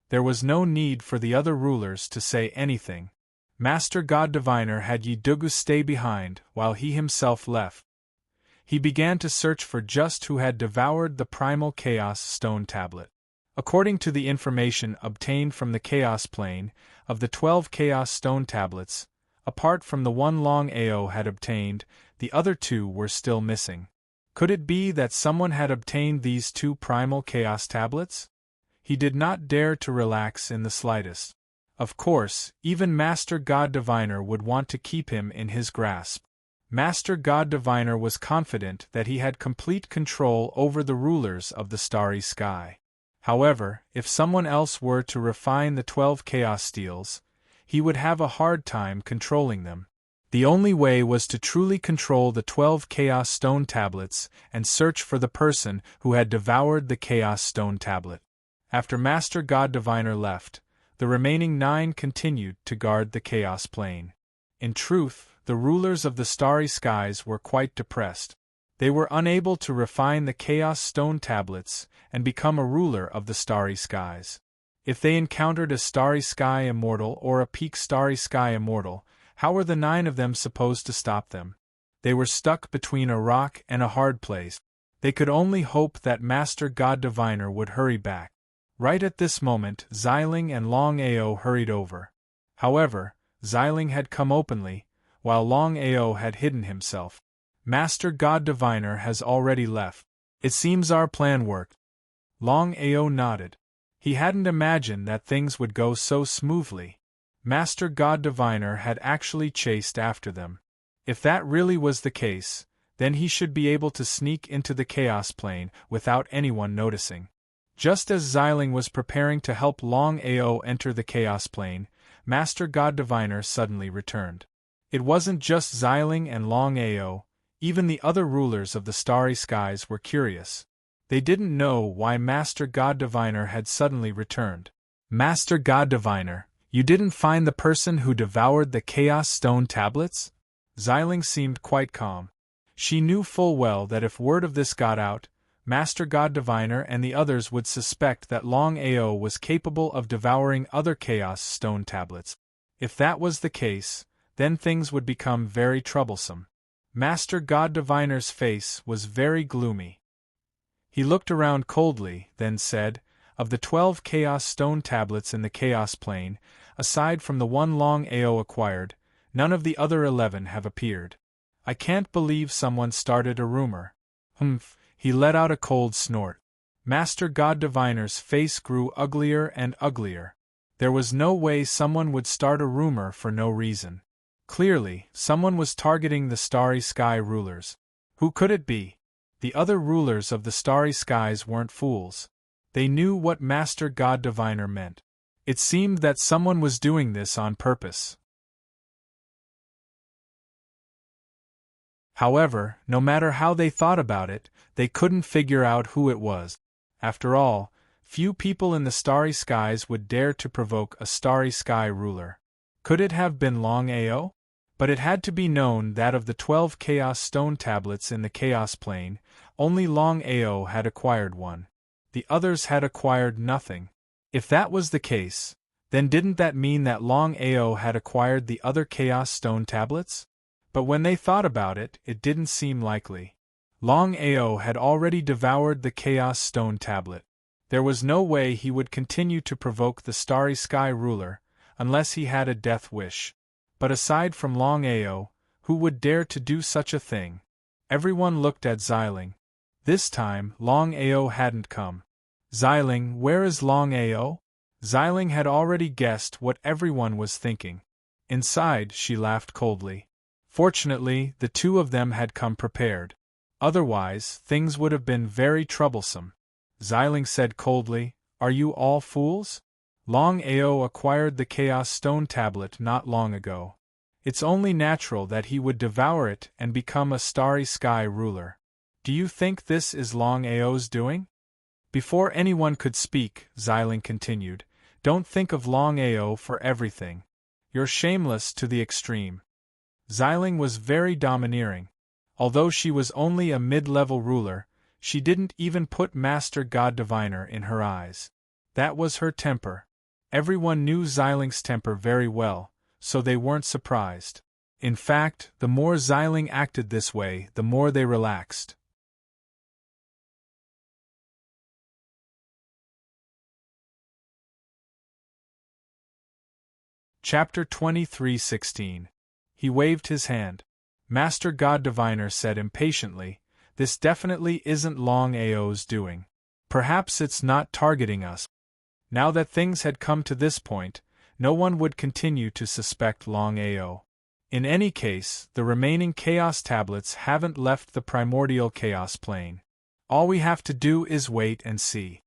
There was no need for the other rulers to say anything. Master God Diviner had Yi Dugu stay behind, while he himself left. He began to search for just who had devoured the primal chaos stone tablet. According to the information obtained from the chaos plane, of the 12 chaos stone tablets, apart from the one Longao had obtained, the other 2 were still missing. Could it be that someone had obtained these 2 primal chaos tablets? He did not dare to relax in the slightest. Of course, even Master God Diviner would want to keep him in his grasp. Master God Diviner was confident that he had complete control over the rulers of the starry sky. However, if someone else were to refine the 12 chaos steels, he would have a hard time controlling them. The only way was to truly control the 12 chaos stone tablets and search for the person who had devoured the chaos stone tablet. After Master God Diviner left, the remaining 9 continued to guard the chaos plane. In truth, the rulers of the starry skies were quite depressed. They were unable to refine the chaos stone tablets and become a ruler of the starry skies. If they encountered a starry sky immortal or a peak starry sky immortal, how were the 9 of them supposed to stop them? They were stuck between a rock and a hard place. They could only hope that Master God Diviner would hurry back. Right at this moment, Xiling and Longao hurried over. However, Xiling had come openly, while Longao had hidden himself. Master God Diviner has already left. It seems our plan worked. Longao nodded. He hadn't imagined that things would go so smoothly. Master God Diviner had actually chased after them. If that really was the case, then he should be able to sneak into the chaos plane without anyone noticing. Just as Xiling was preparing to help Longao enter the chaos plane, Master God Diviner suddenly returned. It wasn't just Xiling and Longao, even the other rulers of the starry skies were curious. They didn't know why Master God Diviner had suddenly returned. Master God Diviner, you didn't find the person who devoured the chaos stone tablets? Xiling seemed quite calm. She knew full well that if word of this got out, Master God Diviner and the others would suspect that Longao was capable of devouring other chaos stone tablets. If that was the case, then things would become very troublesome. Master God Diviner's face was very gloomy. He looked around coldly, then said, "Of the 12 chaos stone tablets in the chaos plane, aside from the one Longao acquired, none of the other 11 have appeared. I can't believe someone started a rumor." Humph, he let out a cold snort. Master God Diviner's face grew uglier and uglier. There was no way someone would start a rumor for no reason. Clearly, someone was targeting the starry sky rulers. Who could it be? The other rulers of the starry skies weren't fools. They knew what Master God Diviner meant. It seemed that someone was doing this on purpose. However, no matter how they thought about it, they couldn't figure out who it was. After all, few people in the starry skies would dare to provoke a starry sky ruler. Could it have been Longao? But it had to be known that of the 12 chaos stone tablets in the chaos plane, only Longao had acquired one. The others had acquired nothing. If that was the case, then didn't that mean that Longao had acquired the other chaos stone tablets? But when they thought about it, it didn't seem likely. Longao had already devoured the chaos stone tablet. There was no way he would continue to provoke the starry sky ruler, unless he had a death wish. But aside from Longao, who would dare to do such a thing? Everyone looked at Xiling. This time, Longao hadn't come. "Xiling, where is Longao?" Xiling had already guessed what everyone was thinking. Inside, she laughed coldly. Fortunately, the 2 of them had come prepared. Otherwise, things would have been very troublesome. Xiling said coldly, "Are you all fools? Longao acquired the Chaos Stone Tablet not long ago. It's only natural that he would devour it and become a starry sky ruler. Do you think this is Longao's doing?" Before anyone could speak, Xiling continued, "Don't think of Longao for everything. You're shameless to the extreme." Xiling was very domineering. Although she was only a mid-level ruler, she didn't even put Master God Diviner in her eyes. That was her temper. Everyone knew Xiling's temper very well, so they weren't surprised. In fact, the more Xiling acted this way, the more they relaxed. Chapter 23:16. He waved his hand. Master God Diviner said impatiently, "This definitely isn't Longao's doing. Perhaps it's not targeting us." Now that things had come to this point, no one would continue to suspect Longao. In any case, the remaining Chaos Tablets haven't left the primordial Chaos Plane. All we have to do is wait and see.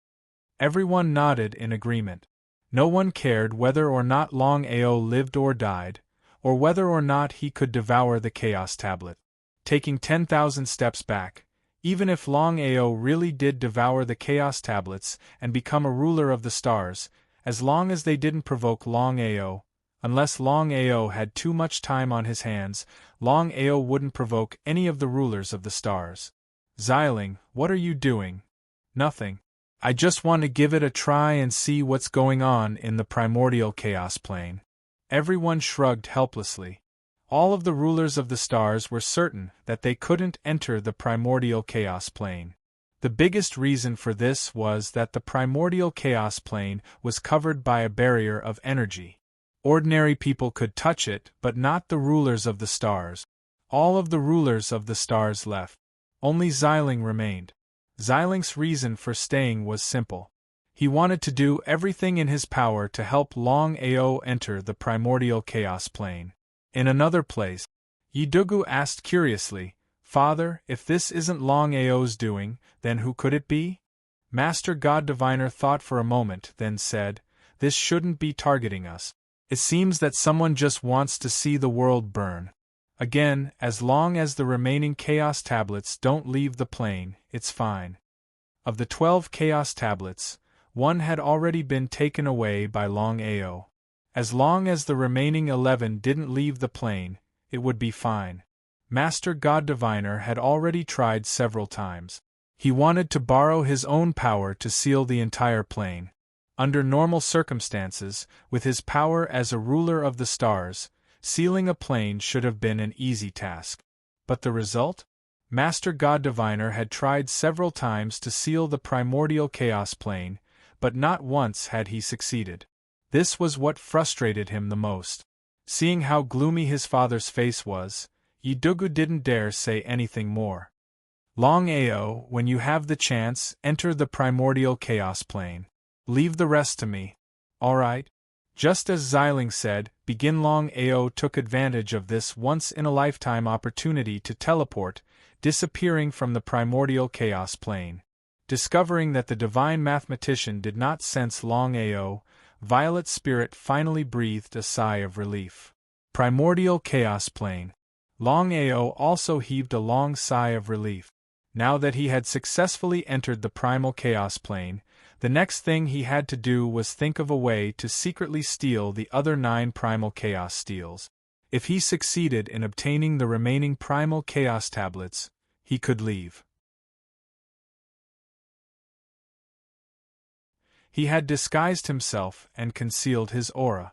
Everyone nodded in agreement. No one cared whether or not Longao lived or died, or whether or not he could devour the Chaos Tablet. Taking 10,000 steps back, even if Longao really did devour the Chaos Tablets and become a ruler of the stars, as long as they didn't provoke Longao, unless Longao had too much time on his hands, Longao wouldn't provoke any of the rulers of the stars. Xiling, what are you doing? Nothing. I just want to give it a try and see what's going on in the primordial chaos plane. Everyone shrugged helplessly. All of the rulers of the stars were certain that they couldn't enter the primordial chaos plane. The biggest reason for this was that the primordial chaos plane was covered by a barrier of energy. Ordinary people could touch it, but not the rulers of the stars. All of the rulers of the stars left. Only Xiling remained. Xiling's reason for staying was simple. He wanted to do everything in his power to help Longao enter the primordial chaos plane. In another place, Yidugu asked curiously, "Father, if this isn't Longao's doing, then who could it be?" Master God Diviner thought for a moment, then said, "This shouldn't be targeting us. It seems that someone just wants to see the world burn. Again, as long as the remaining Chaos Tablets don't leave the plane, it's fine." Of the 12 Chaos Tablets, one had already been taken away by Longao. As long as the remaining 11 didn't leave the plane, it would be fine. Master God Diviner had already tried several times. He wanted to borrow his own power to seal the entire plane. Under normal circumstances, with his power as a ruler of the stars, sealing a plane should have been an easy task. But the result? Master God Diviner had tried several times to seal the primordial chaos plane, but not once had he succeeded. This was what frustrated him the most. Seeing how gloomy his father's face was, Yidugu didn't dare say anything more. "Longao, when you have the chance, enter the primordial chaos plane. Leave the rest to me. All right?" Just as Xiling said, begin. Longao took advantage of this once-in-a-lifetime opportunity to teleport, disappearing from the primordial chaos plane. Discovering that the divine mathematician did not sense Longao, Violet Spirit finally breathed a sigh of relief. Primordial chaos plane. Longao also heaved a long sigh of relief. Now that he had successfully entered the primal chaos plane, the next thing he had to do was think of a way to secretly steal the other 9 primal chaos steals. If he succeeded in obtaining the remaining primal chaos tablets, he could leave. He had disguised himself and concealed his aura.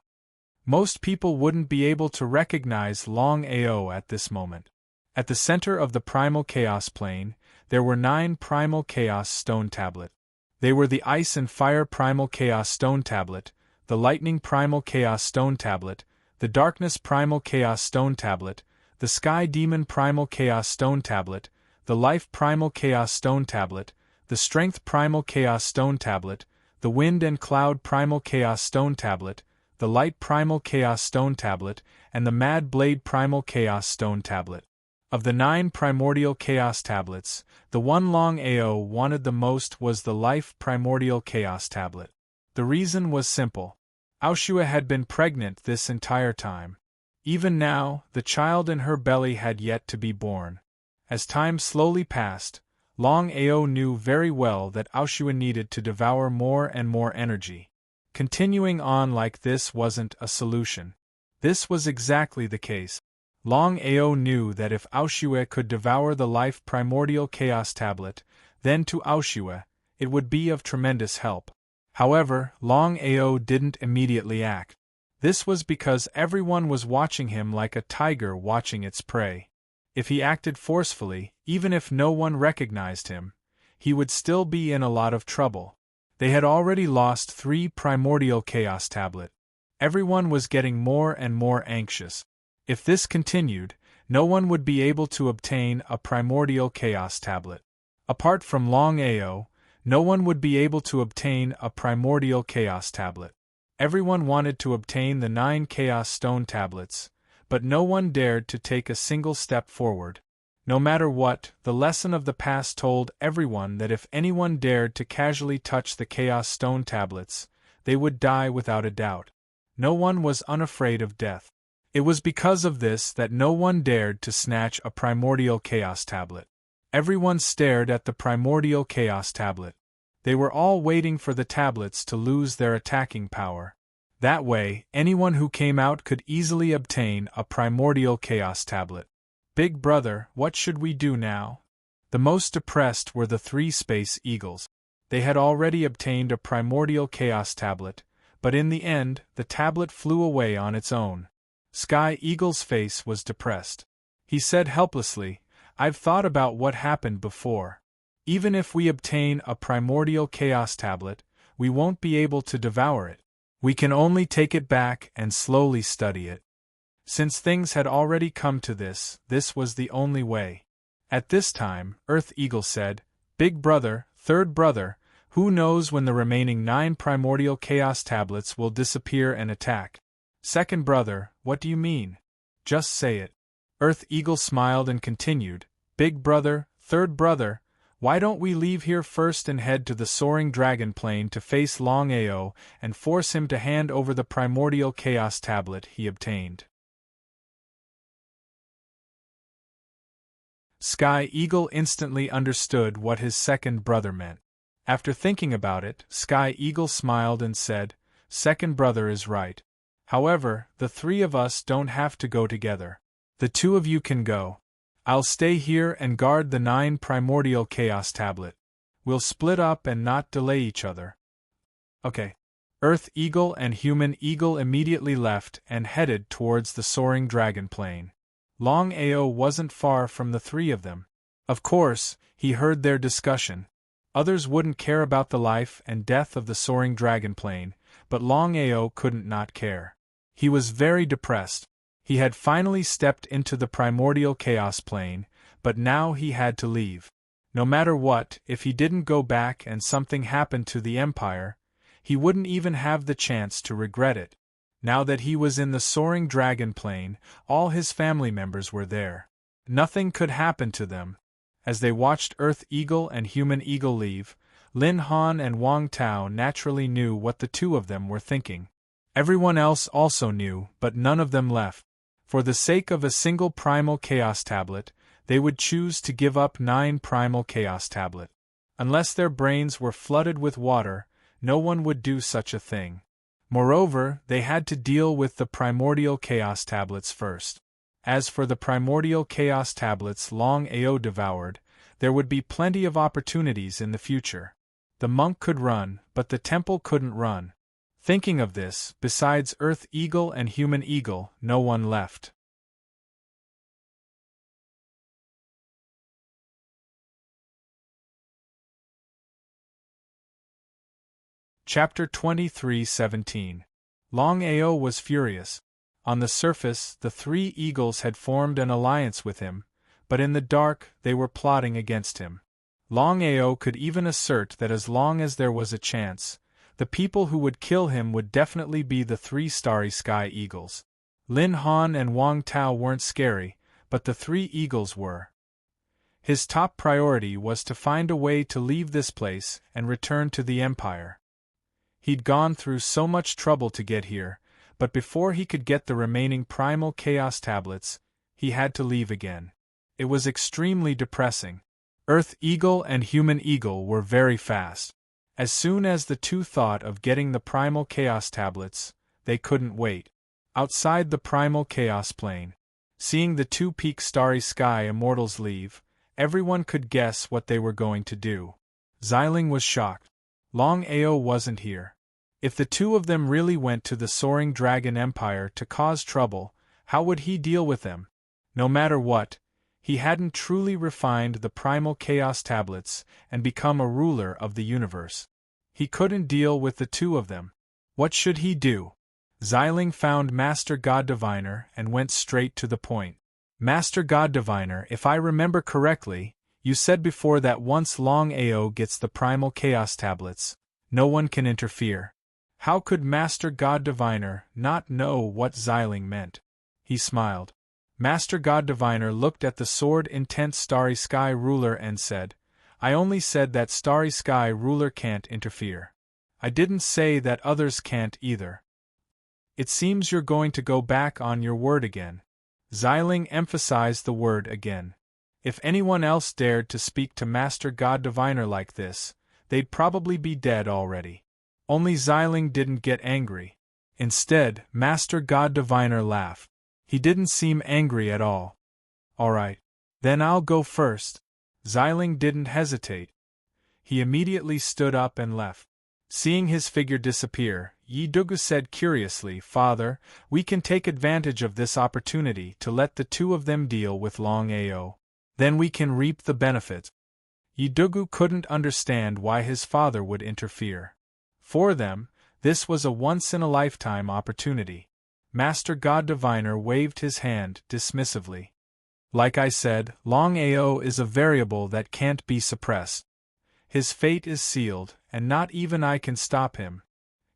Most people wouldn't be able to recognize Longao at this moment. At the center of the primal chaos plane, there were 9 primal chaos stone tablets. They were the Ice and Fire Primal Chaos Stone Tablet, the Lightning Primal Chaos Stone Tablet, the Darkness Primal Chaos Stone Tablet, the Sky Demon Primal Chaos Stone Tablet, the Life Primal Chaos Stone Tablet, the Strength Primal Chaos Stone Tablet, the Wind and Cloud Primal Chaos Stone Tablet, the Light Primal Chaos Stone Tablet, and the Mad Blade Primal Chaos Stone Tablet. Of the 9 primordial chaos tablets, the one Longao wanted the most was the Life Primordial Chaos Tablet. The reason was simple. Aushua had been pregnant this entire time. Even now, the child in her belly had yet to be born. As time slowly passed, Longao knew very well that Aushua needed to devour more and more energy. Continuing on like this wasn't a solution. This was exactly the case. Longao knew that if Aushua could devour the Life Primordial Chaos Tablet, then to Aushua, it would be of tremendous help. However, Longao didn't immediately act. This was because everyone was watching him like a tiger watching its prey. If he acted forcefully, even if no one recognized him, he would still be in a lot of trouble. They had already lost 3 primordial chaos tablet. Everyone was getting more and more anxious. If this continued, no one would be able to obtain a primordial chaos tablet. Apart from Longao, no one would be able to obtain a primordial chaos tablet. Everyone wanted to obtain the 9 chaos stone tablets, but no one dared to take a single step forward. No matter what, the lesson of the past told everyone that if anyone dared to casually touch the chaos stone tablets, they would die without a doubt. No one was unafraid of death. It was because of this that no one dared to snatch a primordial chaos tablet. Everyone stared at the primordial chaos tablet. They were all waiting for the tablets to lose their attacking power. That way, anyone who came out could easily obtain a primordial chaos tablet. Big brother, what should we do now? The most depressed were the 3 space eagles. They had already obtained a primordial chaos tablet, but in the end, the tablet flew away on its own. Sky Eagle's face was depressed. He said helplessly, "I've thought about what happened before. Even if we obtain a primordial chaos tablet, we won't be able to devour it. We can only take it back and slowly study it." Since things had already come to this was the only way. At this time, Earth Eagle said, "Big brother, third brother, who knows when the remaining 9 primordial chaos tablets will disappear and attack?" "Second brother, what do you mean? Just say it." Earth Eagle smiled and continued, "Big brother, third brother, why don't we leave here first and head to the soaring dragon plane to face Longao and force him to hand over the primordial chaos tablet he obtained?" Sky Eagle instantly understood what his second brother meant. After thinking about it, Sky Eagle smiled and said, "Second brother is right. However, the 3 of us don't have to go together. The 2 of you can go. I'll stay here and guard the 9 primordial chaos tablet. We'll split up and not delay each other." "Okay." Earth Eagle and Human Eagle immediately left and headed towards the soaring dragon plane. Longao wasn't far from the 3 of them. Of course, he heard their discussion. Others wouldn't care about the life and death of the soaring dragon plane, but Longao couldn't not care. He was very depressed. He had finally stepped into the primordial chaos plane, but now he had to leave. No matter what, if he didn't go back and something happened to the Empire, he wouldn't even have the chance to regret it. Now that he was in the soaring dragon plane, all his family members were there. Nothing could happen to them. As they watched Earth Eagle and Human Eagle leave, Lin Han and Wang Tao naturally knew what the 2 of them were thinking. Everyone else also knew, but none of them left. For the sake of a single primal chaos tablet, they would choose to give up 9 primal chaos tablet. Unless their brains were flooded with water, no one would do such a thing. Moreover, they had to deal with the primordial chaos tablets first. As for the primordial chaos tablets Longao devoured, there would be plenty of opportunities in the future. The monk could run, but the temple couldn't run. Thinking of this, besides Earth Eagle and Human Eagle, no one left. Chapter 23:17. Longao was furious. On the surface, the 3 eagles had formed an alliance with him, but in the dark, they were plotting against him. Longao could even assert that as long as there was a chance, the people who would kill him would definitely be the 3 starry sky eagles. Lin Han and Wang Tao weren't scary, but the 3 eagles were. His top priority was to find a way to leave this place and return to the Empire. He'd gone through so much trouble to get here, but before he could get the remaining primal chaos tablets, he had to leave again. It was extremely depressing. Earth Eagle and Human Eagle were very fast. As soon as the 2 thought of getting the primal chaos tablets, they couldn't wait. Outside the primal chaos plane, seeing the 2 peak starry sky immortals leave, everyone could guess what they were going to do. Xiling was shocked. Longao wasn't here. If the two of them really went to the Soaring Dragon Empire to cause trouble, how would he deal with them? No matter what, he hadn't truly refined the primal chaos tablets and become a ruler of the universe. He couldn't deal with the two of them. What should he do? Xiling found Master God Diviner and went straight to the point. Master God Diviner, if I remember correctly, you said before that once Longao gets the primal chaos tablets, no one can interfere. How could Master God Diviner not know what Xiling meant? He smiled. Master God Diviner looked at the sword-intent Starry Sky ruler and said, I only said that Starry Sky ruler can't interfere. I didn't say that others can't either. It seems you're going to go back on your word again. Xiling emphasized the word again. If anyone else dared to speak to Master God Diviner like this, they'd probably be dead already. Only Xiling didn't get angry. Instead, Master God Diviner laughed. He didn't seem angry at all. All right. Then I'll go first. Xiling didn't hesitate. He immediately stood up and left. Seeing his figure disappear, Yi Dugu said curiously, Father, we can take advantage of this opportunity to let the two of them deal with Longao. Then we can reap the benefit. Yi Dugu couldn't understand why his father would interfere. For them, this was a once-in-a-lifetime opportunity. Master God Diviner waved his hand dismissively. Like I said, Longao is a variable that can't be suppressed. His fate is sealed, and not even I can stop him.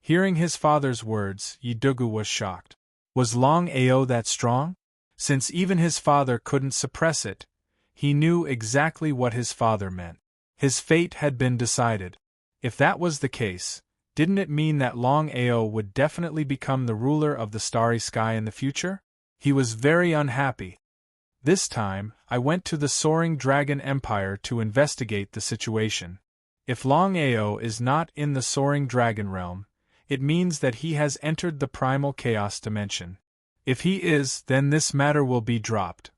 Hearing his father's words, Yi Dugu was shocked. Was Longao that strong? Since even his father couldn't suppress it, he knew exactly what his father meant. His fate had been decided. If that was the case, didn't it mean that Longao would definitely become the ruler of the Starry Sky in the future? He was very unhappy. This time, I went to the Soaring Dragon Empire to investigate the situation. If Longao is not in the Soaring Dragon realm, it means that he has entered the Primal Chaos dimension. If he is, then this matter will be dropped.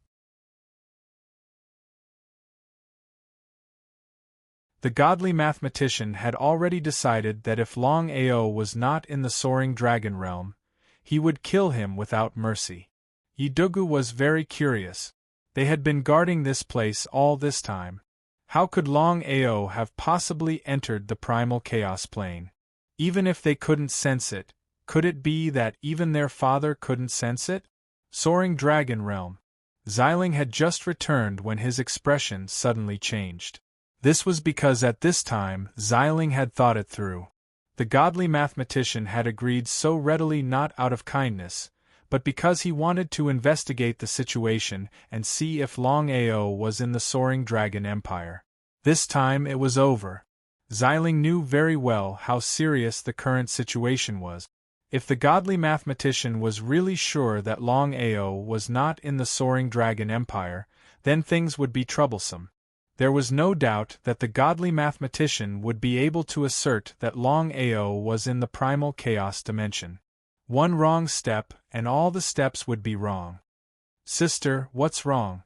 The godly mathematician had already decided that if Longao was not in the Soaring Dragon realm, he would kill him without mercy. Yi Dugu was very curious. They had been guarding this place all this time. How could Longao have possibly entered the Primal Chaos plane? Even if they couldn't sense it, could it be that even their father couldn't sense it? Soaring Dragon realm. Xiling had just returned when his expression suddenly changed. This was because at this time, Xiling had thought it through. The godly mathematician had agreed so readily not out of kindness, but because he wanted to investigate the situation and see if Longao was in the Soaring Dragon Empire. This time it was over. Xiling knew very well how serious the current situation was. If the godly mathematician was really sure that Longao was not in the Soaring Dragon Empire, then things would be troublesome. There was no doubt that the godly mathematician would be able to assert that Longao was in the Primal Chaos dimension. One wrong step, and all the steps would be wrong. Sister, what's wrong?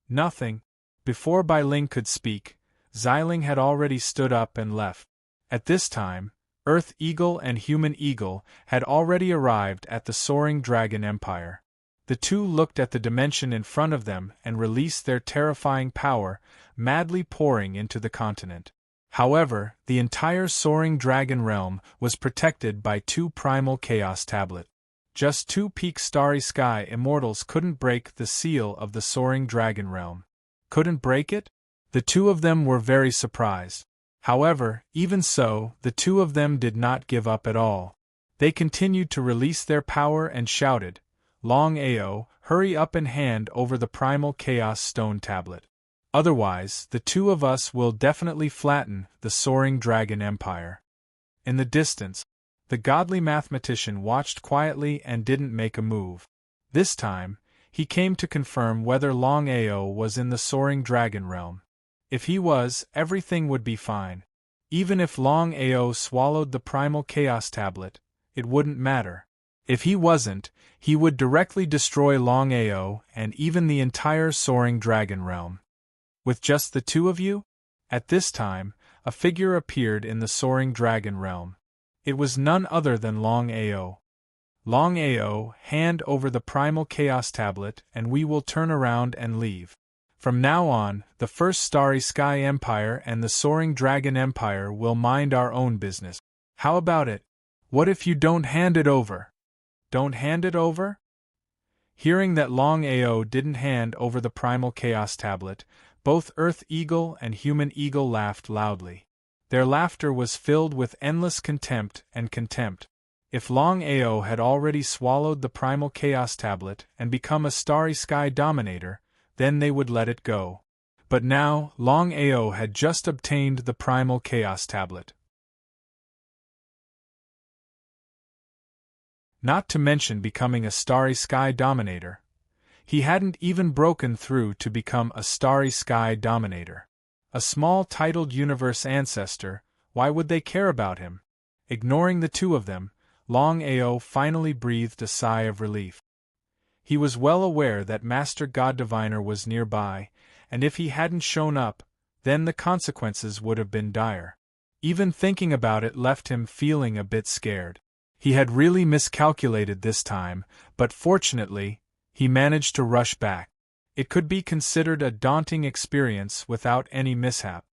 Nothing. Before Bai Ling could speak, Xiling had already stood up and left. At this time, Earth Eagle and Human Eagle had already arrived at the Soaring Dragon Empire. The two looked at the dimension in front of them and released their terrifying power, madly pouring into the continent. However, the entire Soaring Dragon realm was protected by two Primal Chaos tablets. Just two peak Starry Sky immortals couldn't break the seal of the Soaring Dragon realm. Couldn't break it? The two of them were very surprised. However, even so, the two of them did not give up at all. They continued to release their power and shouted, Longao, hurry up and hand over the Primal Chaos Stone Tablet. Otherwise, the two of us will definitely flatten the Soaring Dragon Empire. In the distance, the godly mathematician watched quietly and didn't make a move. This time, he came to confirm whether Longao was in the Soaring Dragon realm. If he was, everything would be fine. Even if Longao swallowed the Primal Chaos Tablet, it wouldn't matter. If he wasn't, he would directly destroy Longao and even the entire Soaring Dragon realm. With just the two of you? At this time, a figure appeared in the Soaring Dragon realm. It was none other than Longao. Longao, hand over the primal chaos tablet and we will turn around and leave. From now on, the First Starry Sky Empire and the Soaring Dragon Empire will mind our own business. How about it? What if you don't hand it over? Don't hand it over? Hearing that Longao didn't hand over the primal chaos tablet, both Earth Eagle and Human Eagle laughed loudly. Their laughter was filled with endless contempt and contempt. If Longao had already swallowed the primal chaos tablet and become a starry sky dominator, then they would let it go. But now, Longao had just obtained the primal chaos tablet. Not to mention becoming a starry sky dominator. He hadn't even broken through to become a starry sky dominator. A small titled universe ancestor, why would they care about him? Ignoring the two of them, Longao finally breathed a sigh of relief. He was well aware that Master God Diviner was nearby, and if he hadn't shown up, then the consequences would have been dire. Even thinking about it left him feeling a bit scared. He had really miscalculated this time, but fortunately, he managed to rush back. It could be considered a daunting experience without any mishap.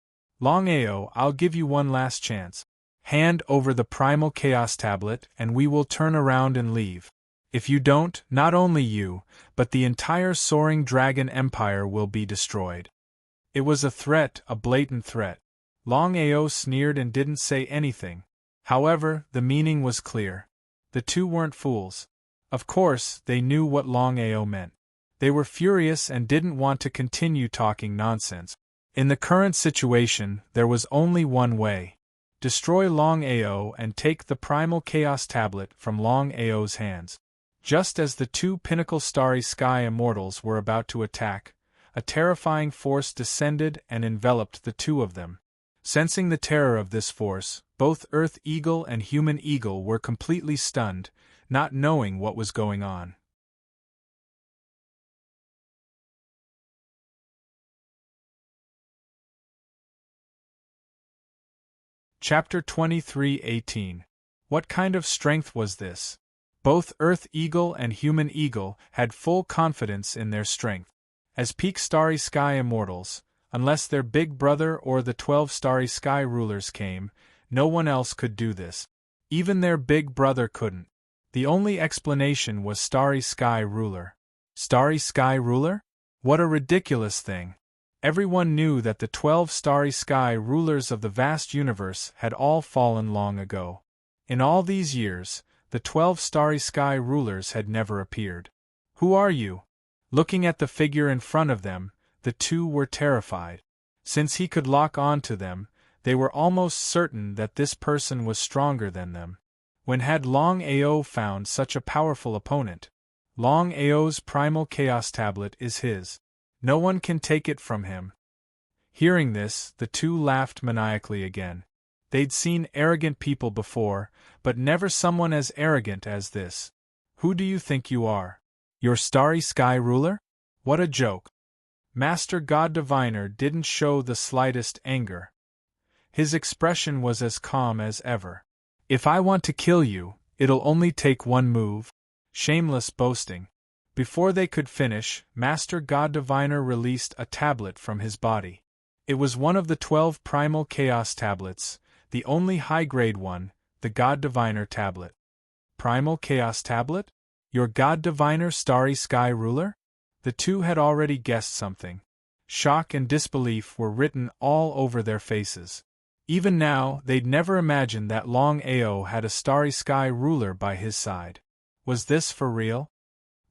Longao, I'll give you one last chance. Hand over the primal chaos tablet and we will turn around and leave. If you don't, not only you, but the entire Soaring Dragon Empire will be destroyed. It was a threat, a blatant threat. Longao sneered and didn't say anything. However, the meaning was clear. The two weren't fools. Of course, they knew what Longao meant. They were furious and didn't want to continue talking nonsense. In the current situation, there was only one way. Destroy Longao and take the primal chaos tablet from Longao's hands. Just as the two pinnacle starry sky immortals were about to attack, a terrifying force descended and enveloped the two of them. Sensing the terror of this force, both Earth Eagle and Human Eagle were completely stunned, not knowing what was going on. Chapter 23:18. What kind of strength was this? Both Earth Eagle and Human Eagle had full confidence in their strength. As peak starry sky immortals, unless their big brother or the 12 starry sky rulers came, no one else could do this. Even their big brother couldn't. The only explanation was Starry Sky Ruler. Starry Sky Ruler? What a ridiculous thing. Everyone knew that the 12 starry sky rulers of the vast universe had all fallen long ago. In all these years, the 12 starry sky rulers had never appeared. Who are you? Looking at the figure in front of them, the two were terrified. Since he could lock on to them, they were almost certain that this person was stronger than them. When had Longao found such a powerful opponent? Longao's primal chaos tablet is his. No one can take it from him. Hearing this, the two laughed maniacally again. They'd seen arrogant people before, but never someone as arrogant as this. Who do you think you are? Your starry sky ruler? What a joke. Master God Diviner didn't show the slightest anger. His expression was as calm as ever. If I want to kill you, it'll only take one move. Shameless boasting. Before they could finish, Master God Diviner released a tablet from his body. It was one of the 12 primal chaos tablets, the only high-grade one, the God Diviner tablet. Primal chaos tablet? Your God Diviner starry sky ruler? The two had already guessed something. Shock and disbelief were written all over their faces. Even now, they'd never imagined that Longao had a starry sky ruler by his side. Was this for real?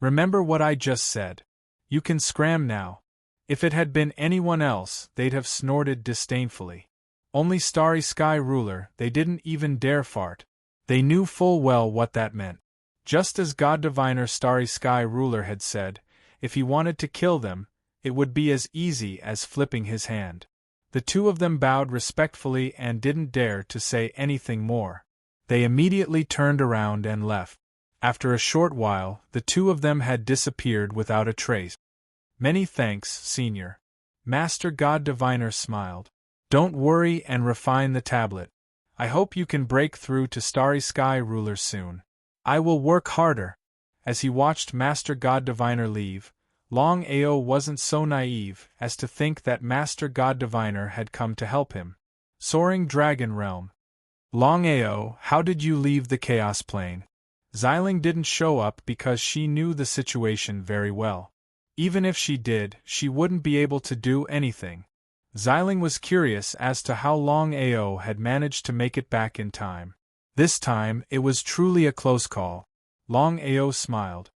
Remember what I just said. You can scram now. If it had been anyone else, they'd have snorted disdainfully. Only starry sky ruler, they didn't even dare fart. They knew full well what that meant. Just as God Diviner starry sky ruler had said, if he wanted to kill them, it would be as easy as flipping his hand. The two of them bowed respectfully and didn't dare to say anything more. They immediately turned around and left. After a short while, the two of them had disappeared without a trace. Many thanks, Senior. Master God Diviner smiled. Don't worry and refine the tablet. I hope you can break through to Starry Sky Ruler soon. I will work harder. As he watched Master God Diviner leave, Longao wasn't so naive as to think that Master God Diviner had come to help him. Soaring Dragon Realm. Longao, how did you leave the Chaos Plane? Xiling didn't show up because she knew the situation very well. Even if she did, she wouldn't be able to do anything. Xiling was curious as to how Longao had managed to make it back in time. This time, it was truly a close call. Longao smiled.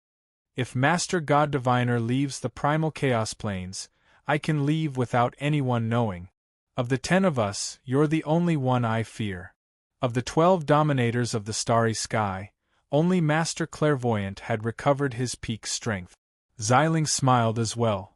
If Master God Diviner leaves the Primal Chaos Planes, I can leave without anyone knowing. Of the 10 of us, you're the only one I fear. Of the 12 dominators of the starry sky, only Master Clairvoyant had recovered his peak strength. Xiling smiled as well.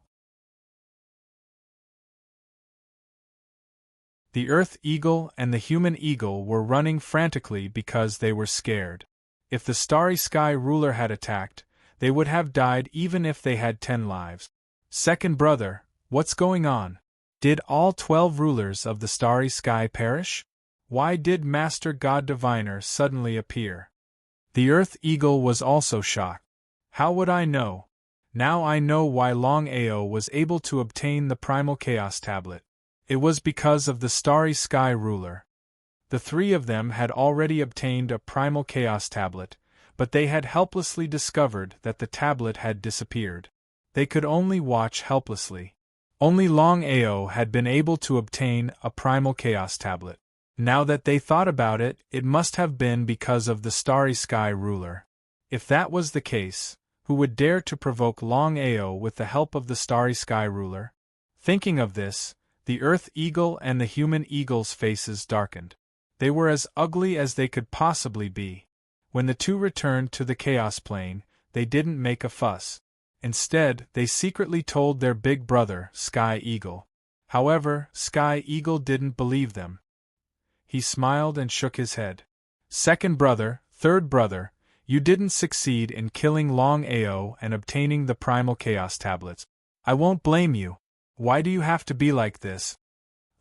The Earth Eagle and the Human Eagle were running frantically because they were scared. If the Starry Sky Ruler had attacked, they would have died even if they had 10 lives. Second brother, what's going on? Did all 12 rulers of the Starry Sky perish? Why did Master God Diviner suddenly appear? The Earth Eagle was also shocked. How would I know? Now I know why Longao was able to obtain the Primal Chaos Tablet. It was because of the Starry Sky Ruler. The 3 of them had already obtained a Primal Chaos Tablet, but they had helplessly discovered that the tablet had disappeared. They could only watch helplessly. Only Longao had been able to obtain a Primal Chaos Tablet. Now that they thought about it, it must have been because of the Starry Sky Ruler. If that was the case, who would dare to provoke Longao with the help of the Starry Sky Ruler? Thinking of this, the Earth Eagle and the Human Eagle's faces darkened. They were as ugly as they could possibly be. When the 2 returned to the Chaos Plane, they didn't make a fuss. Instead, they secretly told their big brother, Sky Eagle. However, Sky Eagle didn't believe them. He smiled and shook his head. Second brother, third brother, you didn't succeed in killing Longao and obtaining the Primal Chaos Tablets. I won't blame you. Why do you have to be like this?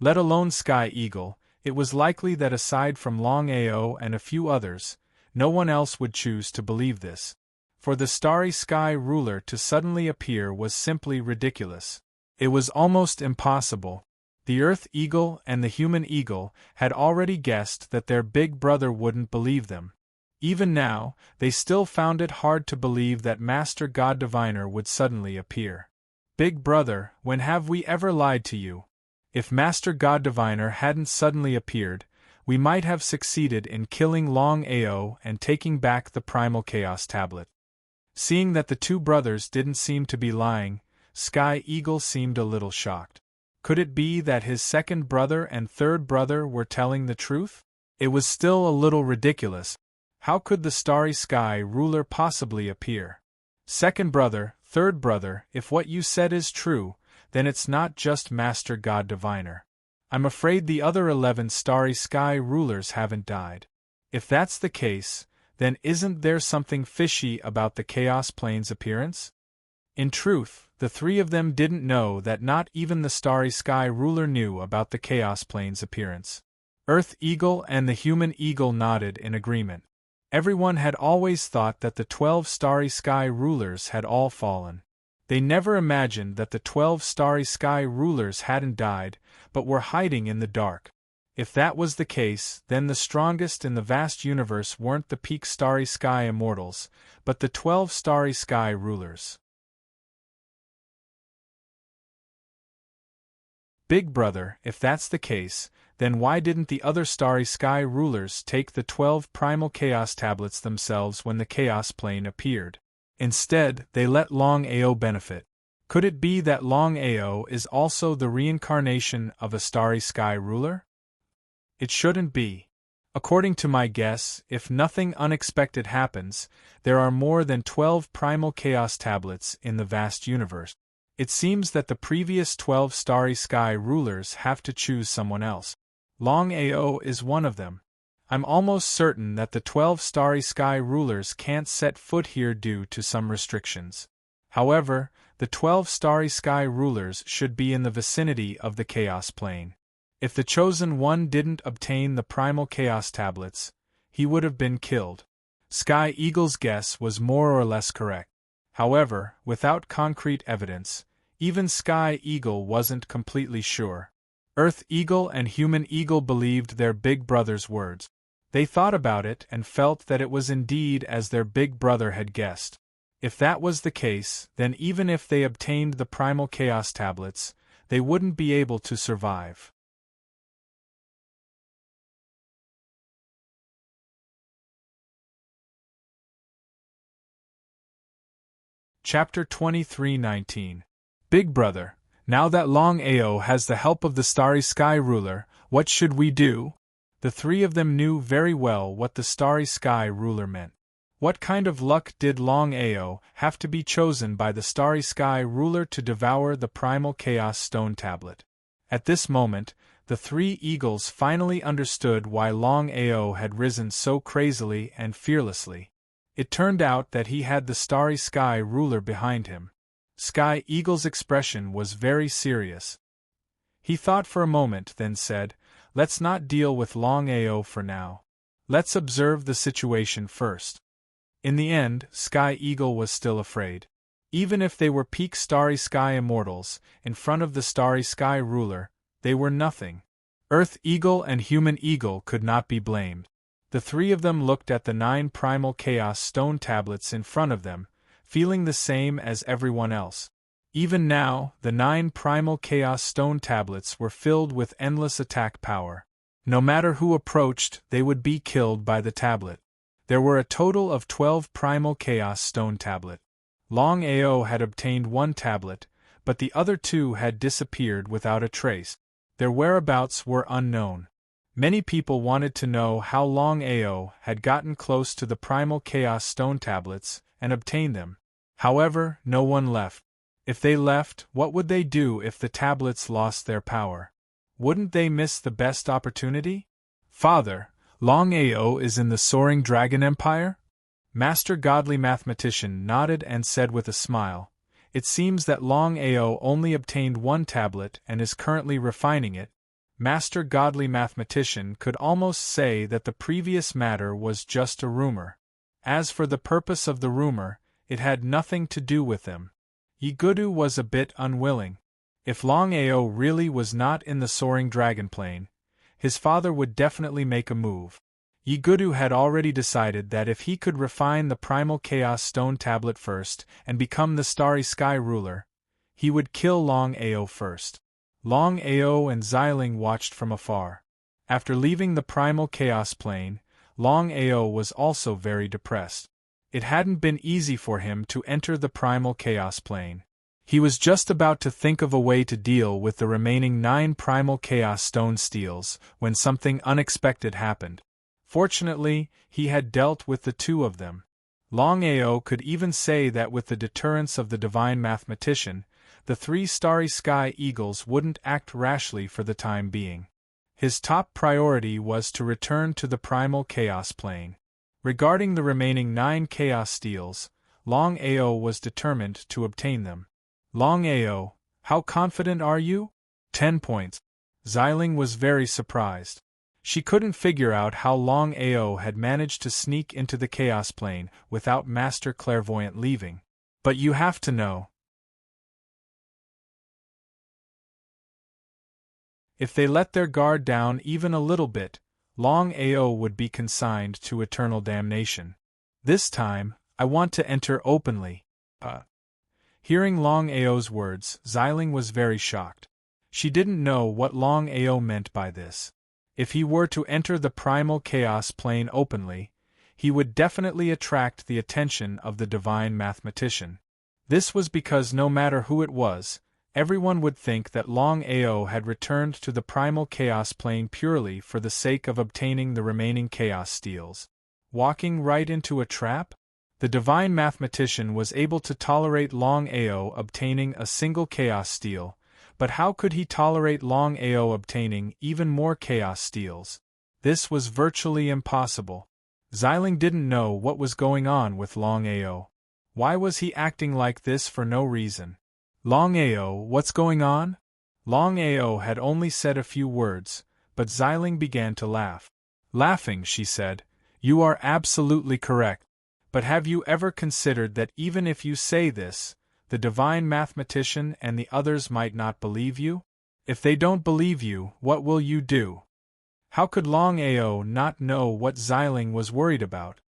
Let alone Sky Eagle, it was likely that aside from Longao and a few others, no one else would choose to believe this. For the Starry Sky Ruler to suddenly appear was simply ridiculous. It was almost impossible. The Earth Eagle and the Human Eagle had already guessed that their big brother wouldn't believe them. Even now, they still found it hard to believe that Master God Diviner would suddenly appear. Big brother, when have we ever lied to you? If Master God Diviner hadn't suddenly appeared, we might have succeeded in killing Longao and taking back the Primal Chaos Tablet. Seeing that the 2 brothers didn't seem to be lying, Sky Eagle seemed a little shocked. Could it be that his second brother and third brother were telling the truth? It was still a little ridiculous. How could the Starry Sky Ruler possibly appear? Second brother, third brother, if what you said is true, then it's not just Master God Diviner. I'm afraid the other 11 Starry Sky Rulers haven't died. If that's the case, then isn't there something fishy about the Chaos Plane's appearance? In truth, the 3 of them didn't know that not even the Starry Sky Ruler knew about the Chaos Plane's appearance. Earth Eagle and the Human Eagle nodded in agreement. Everyone had always thought that the 12 Starry Sky Rulers had all fallen. They never imagined that the 12 Starry Sky Rulers hadn't died, but were hiding in the dark. If that was the case, then the strongest in the vast universe weren't the peak Starry Sky Immortals, but the 12 Starry Sky Rulers. Big brother, if that's the case, then why didn't the other Starry Sky Rulers take the 12 Primal Chaos Tablets themselves when the Chaos Plane appeared? Instead, they let Longao benefit. Could it be that Longao is also the reincarnation of a Starry Sky Ruler? It shouldn't be. According to my guess, if nothing unexpected happens, there are more than 12 Primal Chaos Tablets in the vast universe. It seems that the previous 12 Starry Sky Rulers have to choose someone else. Longao is one of them. I'm almost certain that the 12 Starry Sky Rulers can't set foot here due to some restrictions. However, the 12 Starry Sky Rulers should be in the vicinity of the Chaos Plane. If the Chosen One didn't obtain the Primal Chaos Tablets, he would have been killed. Sky Eagle's guess was more or less correct. However, without concrete evidence, even Sky Eagle wasn't completely sure. Earth Eagle and Human Eagle believed their big brother's words. They thought about it and felt that it was indeed as their big brother had guessed. If that was the case, then even if they obtained the Primal Chaos Tablets, they wouldn't be able to survive. Chapter 23:19. Big Brother, now that Longao has the help of the Starry Sky Ruler, what should we do? The three of them knew very well what the Starry Sky Ruler meant. What kind of luck did Longao have to be chosen by the Starry Sky Ruler to devour the Primal Chaos Stone Tablet? At this moment, the three eagles finally understood why Longao had risen so crazily and fearlessly. It turned out that he had the Starry Sky Ruler behind him. Sky Eagle's expression was very serious. He thought for a moment, then said, "Let's not deal with Longao for now. Let's observe the situation first." In the end, Sky Eagle was still afraid. Even if they were peak Starry Sky Immortals, in front of the Starry Sky Ruler, they were nothing. Earth Eagle and Human Eagle could not be blamed. The three of them looked at the 9 Primal Chaos Stone Tablets in front of them, feeling the same as everyone else. Even now, the 9 Primal Chaos Stone Tablets were filled with endless attack power. No matter who approached, they would be killed by the tablet. There were a total of 12 Primal Chaos Stone Tablet. Longao had obtained 1 tablet, but the other 2 had disappeared without a trace. Their whereabouts were unknown. Many people wanted to know how Longao had gotten close to the Primal Chaos Stone Tablets and obtained them. However, no one left. If they left, what would they do if the tablets lost their power? Wouldn't they miss the best opportunity? "Father, Longao is in the Soaring Dragon Empire?" Master Godly Mathematician nodded and said with a smile, "It seems that Longao only obtained 1 tablet and is currently refining it." Master Godly Mathematician could almost say that the previous matter was just a rumor. As for the purpose of the rumor, it had nothing to do with them. Yigudu was a bit unwilling. If Longao really was not in the Soaring Dragon Plane, his father would definitely make a move. Yigudu had already decided that if he could refine the Primal Chaos Stone Tablet first and become the Starry Sky Ruler, he would kill Longao first. Longao and Xiling watched from afar. After leaving the Primal Chaos Plane, Longao was also very depressed. It hadn't been easy for him to enter the Primal Chaos Plane. He was just about to think of a way to deal with the remaining 9 Primal Chaos Stone Steels when something unexpected happened. Fortunately, he had dealt with the 2 of them. Longao could even say that with the deterrence of the Divine Mathematician, the 3 Starry Sky Eagles wouldn't act rashly for the time being. His top priority was to return to the Primal Chaos Plane. Regarding the remaining 9 Chaos Steels, Longao was determined to obtain them. "Longao, how confident are you?" 10 points. Xiling was very surprised. She couldn't figure out how Longao had managed to sneak into the Chaos Plane without Master Clairvoyant leaving. "But you have to know. If they let their guard down even a little bit, Longao would be consigned to eternal damnation. This time, I want to enter openly." Hearing Longao's words, Xiling was very shocked. She didn't know what Longao meant by this. If he were to enter the Primal Chaos Plane openly, he would definitely attract the attention of the Divine Mathematician. This was because no matter who it was, everyone would think that Longao had returned to the Primal Chaos Plane purely for the sake of obtaining the remaining Chaos Steels. Walking right into a trap? The Divine Mathematician was able to tolerate Longao obtaining a single Chaos Steel, but how could he tolerate Longao obtaining even more Chaos Steels? This was virtually impossible. Xiling didn't know what was going on with Longao. Why was he acting like this for no reason? "Longao, what's going on?" Longao had only said a few words, but Xiling began to laugh. Laughing, she said, "You are absolutely correct. But have you ever considered that even if you say this, the divine mathematician and the others might not believe you? If they don't believe you, what will you do?" How could Longao not know what Xiling was worried about?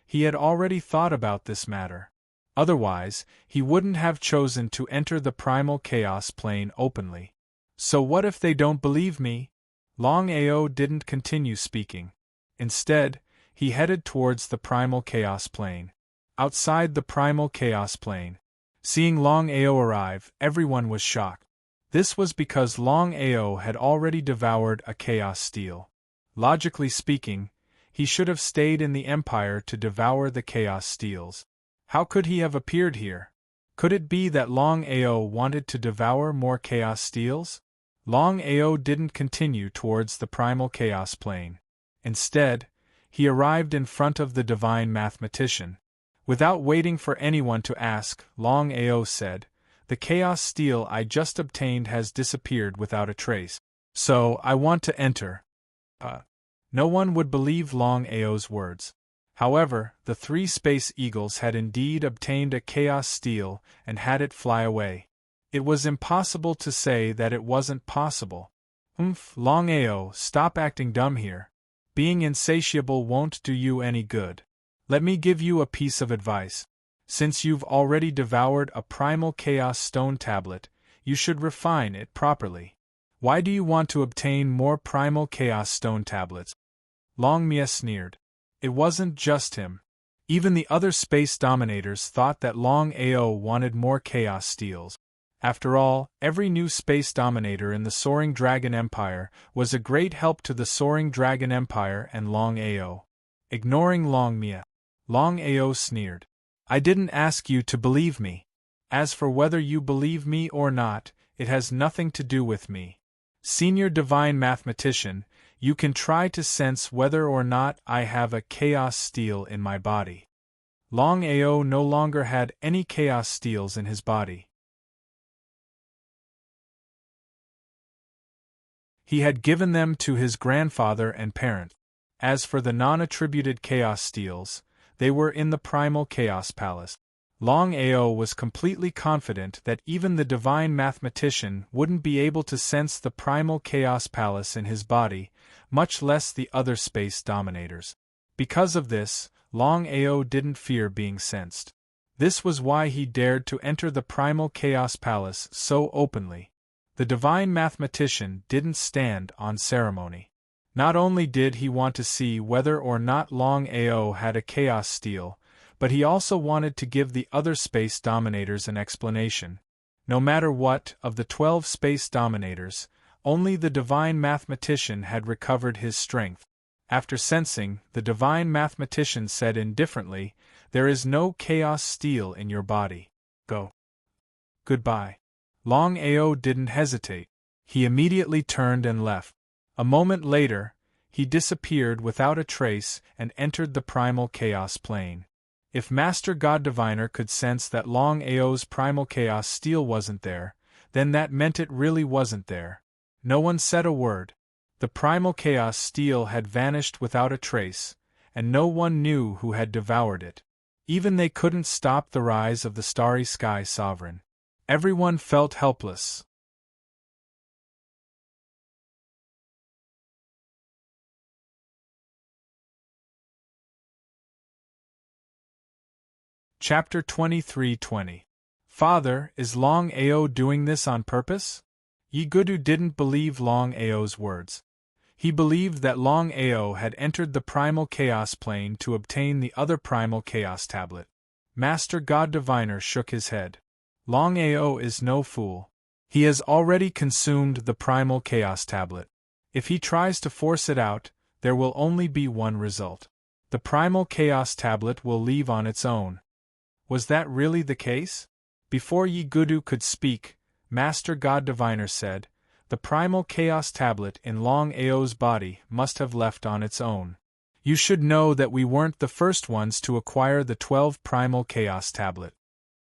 He had already thought about this matter. Otherwise, he wouldn't have chosen to enter the primal chaos plane openly. So what if they don't believe me? Longao didn't continue speaking. Instead, he headed towards the primal chaos plane. Outside the primal chaos plane, seeing Longao arrive, everyone was shocked. This was because Longao had already devoured a chaos steel. Logically speaking, he should have stayed in the Empire to devour the chaos steels. How could he have appeared here? Could it be that Longao wanted to devour more chaos steels? Longao didn't continue towards the primal chaos plane. Instead, he arrived in front of the divine mathematician. Without waiting for anyone to ask, Longao said, "The chaos steel I just obtained has disappeared without a trace. So, I want to enter." No one would believe Longao's words. However, the 3 space eagles had indeed obtained a chaos steel and had it fly away. It was impossible to say that it wasn't possible. Longao, stop acting dumb here. Being insatiable won't do you any good. Let me give you a piece of advice. Since you've already devoured a primal chaos stone tablet, you should refine it properly. Why do you want to obtain more primal chaos stone tablets? Longmia sneered. It wasn't just him. Even the other space dominators thought that Longao wanted more chaos steels. After all, every new space dominator in the Soaring Dragon Empire was a great help to the Soaring Dragon Empire and Longao. Ignoring Longmia, Longao sneered. "I didn't ask you to believe me. As for whether you believe me or not, it has nothing to do with me. Senior Divine Mathematician, you can try to sense whether or not I have a chaos steel in my body." Longao no longer had any chaos steels in his body. He had given them to his grandfather and parent. As for the non-attributed chaos steels, they were in the primal chaos palace. Longao was completely confident that even the divine mathematician wouldn't be able to sense the primal chaos palace in his body, much less the other space dominators. Because of this, Longao didn't fear being sensed. This was why he dared to enter the primal chaos palace so openly. The divine mathematician didn't stand on ceremony. Not only did he want to see whether or not Longao had a chaos steel, but he also wanted to give the other space dominators an explanation. No matter what, of the 12 space dominators, only the divine mathematician had recovered his strength. After sensing, the divine mathematician said indifferently, "There is no chaos steel in your body. Go. Goodbye." Longao didn't hesitate. He immediately turned and left. A moment later, he disappeared without a trace and entered the primal chaos plane. If Master God Diviner could sense that Longao's primal chaos steel wasn't there, then that meant it really wasn't there. No one said a word. The primal chaos steel had vanished without a trace, and no one knew who had devoured it. Even they couldn't stop the rise of the Starry Sky Sovereign. Everyone felt helpless. Chapter 23:20. Father, is Longao doing this on purpose? Yigudu didn't believe Longao's words. He believed that Longao had entered the primal chaos plane to obtain the other primal chaos tablet. Master God Diviner shook his head. Longao is no fool. He has already consumed the primal chaos tablet. If he tries to force it out, there will only be one result. The primal chaos tablet will leave on its own. Was that really the case? Before Yigudu could speak, Master God Diviner said, "The primal chaos tablet in Longao's body must have left on its own. You should know that we weren't the first ones to acquire the 12 primal chaos tablet."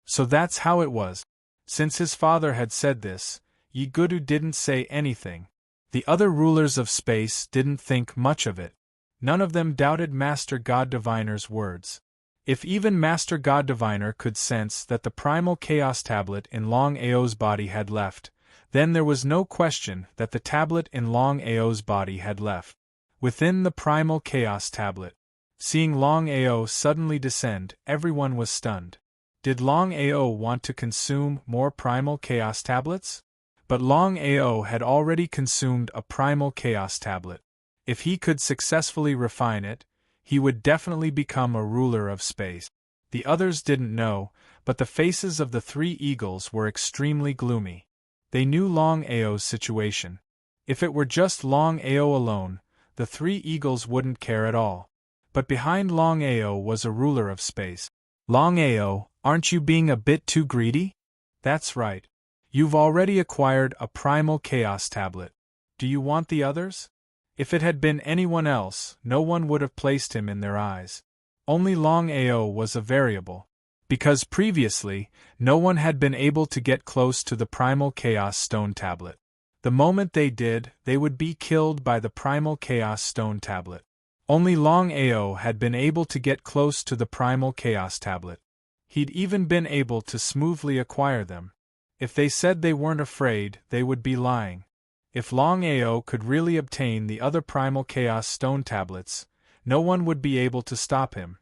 So that's how it was. Since his father had said this, Yigudu didn't say anything. The other rulers of space didn't think much of it. None of them doubted Master God Diviner's words. If even Master God Diviner could sense that the primal chaos tablet in Longao's body had left, then there was no question that the tablet in Longao's body had left. Within the primal chaos tablet. Seeing Longao suddenly descend, everyone was stunned. Did Longao want to consume more primal chaos tablets? But Longao had already consumed a primal chaos tablet. If he could successfully refine it, he would definitely become a ruler of space. The others didn't know, but the faces of the three eagles were extremely gloomy. They knew Longao's situation. If it were just Longao alone, the three eagles wouldn't care at all. But behind Longao was a ruler of space. Longao, aren't you being a bit too greedy? That's right. You've already acquired a primal chaos tablet. Do you want the others? If it had been anyone else, no one would have placed him in their eyes. Only Longao was a variable. Because previously, no one had been able to get close to the primal chaos stone tablet. The moment they did, they would be killed by the primal chaos stone tablet. Only Longao had been able to get close to the primal chaos tablet. He'd even been able to smoothly acquire them. If they said they weren't afraid, they would be lying. If Longao could really obtain the other primal chaos stone tablets, no one would be able to stop him.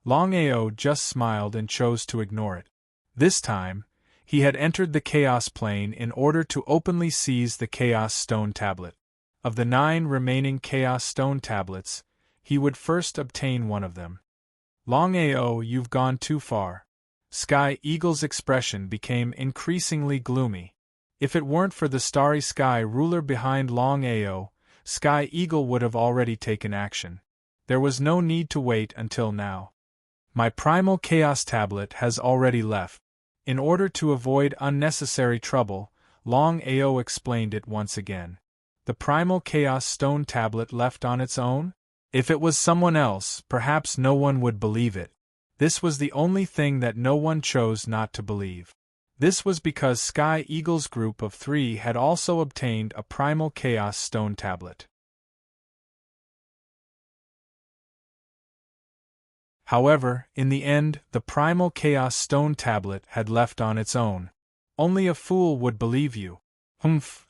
Longao just smiled and chose to ignore it. This time, he had entered the chaos plane in order to openly seize the chaos stone tablet. Of the 9 remaining chaos stone tablets, he would first obtain one of them. Longao, you've gone too far. Sky Eagle's expression became increasingly gloomy. If it weren't for the Starry Sky ruler behind Longao, Sky Eagle would have already taken action. There was no need to wait until now. My primal chaos tablet has already left. In order to avoid unnecessary trouble, Longao explained it once again. The primal chaos stone tablet left on its own? If it was someone else, perhaps no one would believe it. This was the only thing that no one chose not to believe. This was because Sky Eagle's group of 3 had also obtained a primal chaos stone tablet. However, in the end, the primal chaos stone tablet had left on its own. Only a fool would believe you.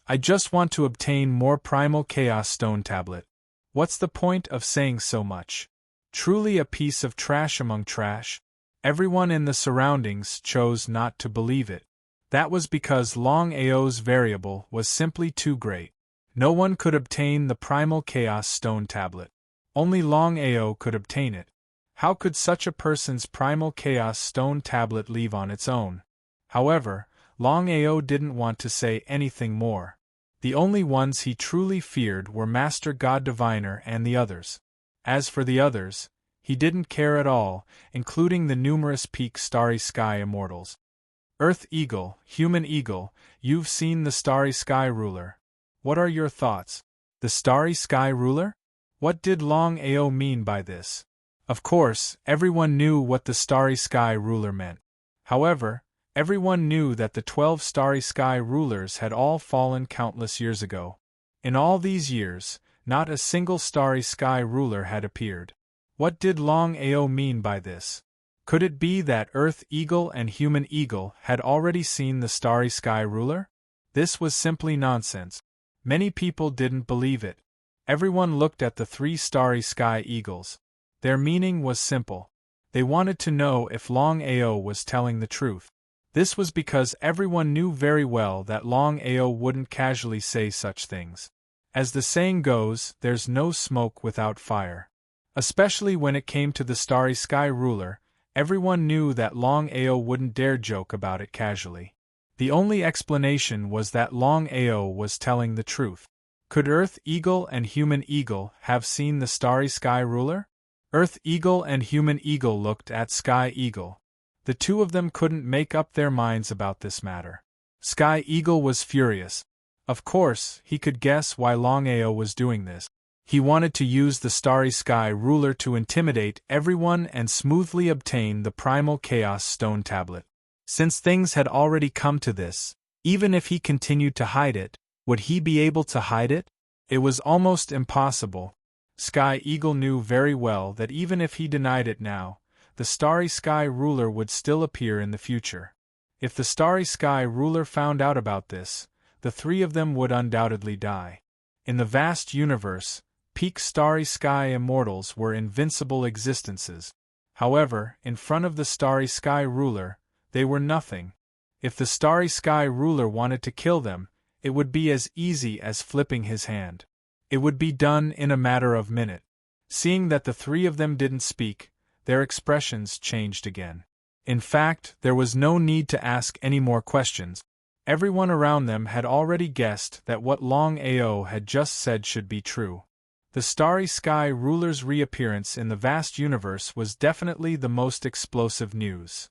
I just want to obtain more primal chaos stone tablet. What's the point of saying so much? Truly a piece of trash among trash? Everyone in the surroundings chose not to believe it. That was because Longao's variable was simply too great. No one could obtain the primal chaos stone tablet. Only Longao could obtain it. How could such a person's primal chaos stone tablet leave on its own? However, Longao didn't want to say anything more. The only ones he truly feared were Master God Diviner and the others. As for the others, he didn't care at all, including the numerous peak Starry Sky immortals. Earth Eagle, Human Eagle, you've seen the Starry Sky ruler. What are your thoughts? The Starry Sky ruler? What did Longao mean by this? Of course, everyone knew what the Starry Sky ruler meant. However, everyone knew that the 12 Starry Sky rulers had all fallen countless years ago. In all these years, not a single Starry Sky ruler had appeared. What did Longao mean by this? Could it be that Earth Eagle and Human Eagle had already seen the Starry Sky ruler? This was simply nonsense. Many people didn't believe it. Everyone looked at the 3 Starry Sky Eagles. Their meaning was simple. They wanted to know if Longao was telling the truth. This was because everyone knew very well that Longao wouldn't casually say such things. As the saying goes, there's no smoke without fire. Especially when it came to the Starry Sky ruler, everyone knew that Longao wouldn't dare joke about it casually. The only explanation was that Longao was telling the truth. Could Earth Eagle and Human Eagle have seen the Starry Sky ruler? Earth Eagle and Human Eagle looked at Sky Eagle. The two of them couldn't make up their minds about this matter. Sky Eagle was furious. Of course, he could guess why Longao was doing this. He wanted to use the Starry Sky ruler to intimidate everyone and smoothly obtain the primal chaos stone tablet. Since things had already come to this, Even if he continued to hide it, would he be able to hide it? It was almost impossible. Sky Eagle knew very well that even if he denied it now, the Starry Sky Ruler would still appear in the future. If the Starry Sky Ruler found out about this, the three of them would undoubtedly die. In the vast universe, peak Starry Sky Immortals were invincible existences. However, in front of the Starry Sky Ruler, they were nothing. If the Starry Sky Ruler wanted to kill them, it would be as easy as flipping his hand. It would be done in a matter of minutes. Seeing that the three of them didn't speak, their expressions changed again. In fact, there was no need to ask any more questions. Everyone around them had already guessed that what Longao had just said should be true. The Starry Sky Ruler's reappearance in the vast universe was definitely the most explosive news.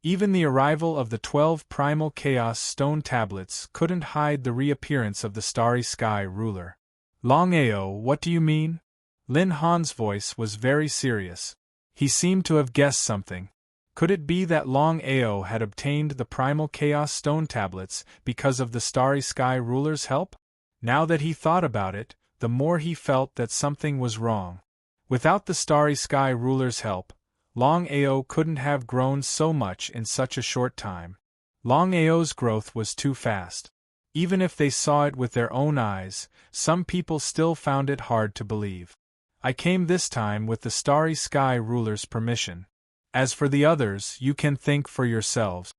Even the arrival of the 12 Primal Chaos Stone Tablets couldn't hide the reappearance of the Starry Sky Ruler. Longao, what do you mean? Lin Han's voice was very serious. He seemed to have guessed something. Could it be that Longao had obtained the Primal Chaos Stone Tablets because of the Starry Sky Ruler's help? Now that he thought about it, the more he felt that something was wrong. Without the Starry Sky Ruler's help, Longao couldn't have grown so much in such a short time. Longao's growth was too fast. Even if they saw it with their own eyes, some people still found it hard to believe. I came this time with the Starry Sky Ruler's permission. As for the others, you can think for yourselves.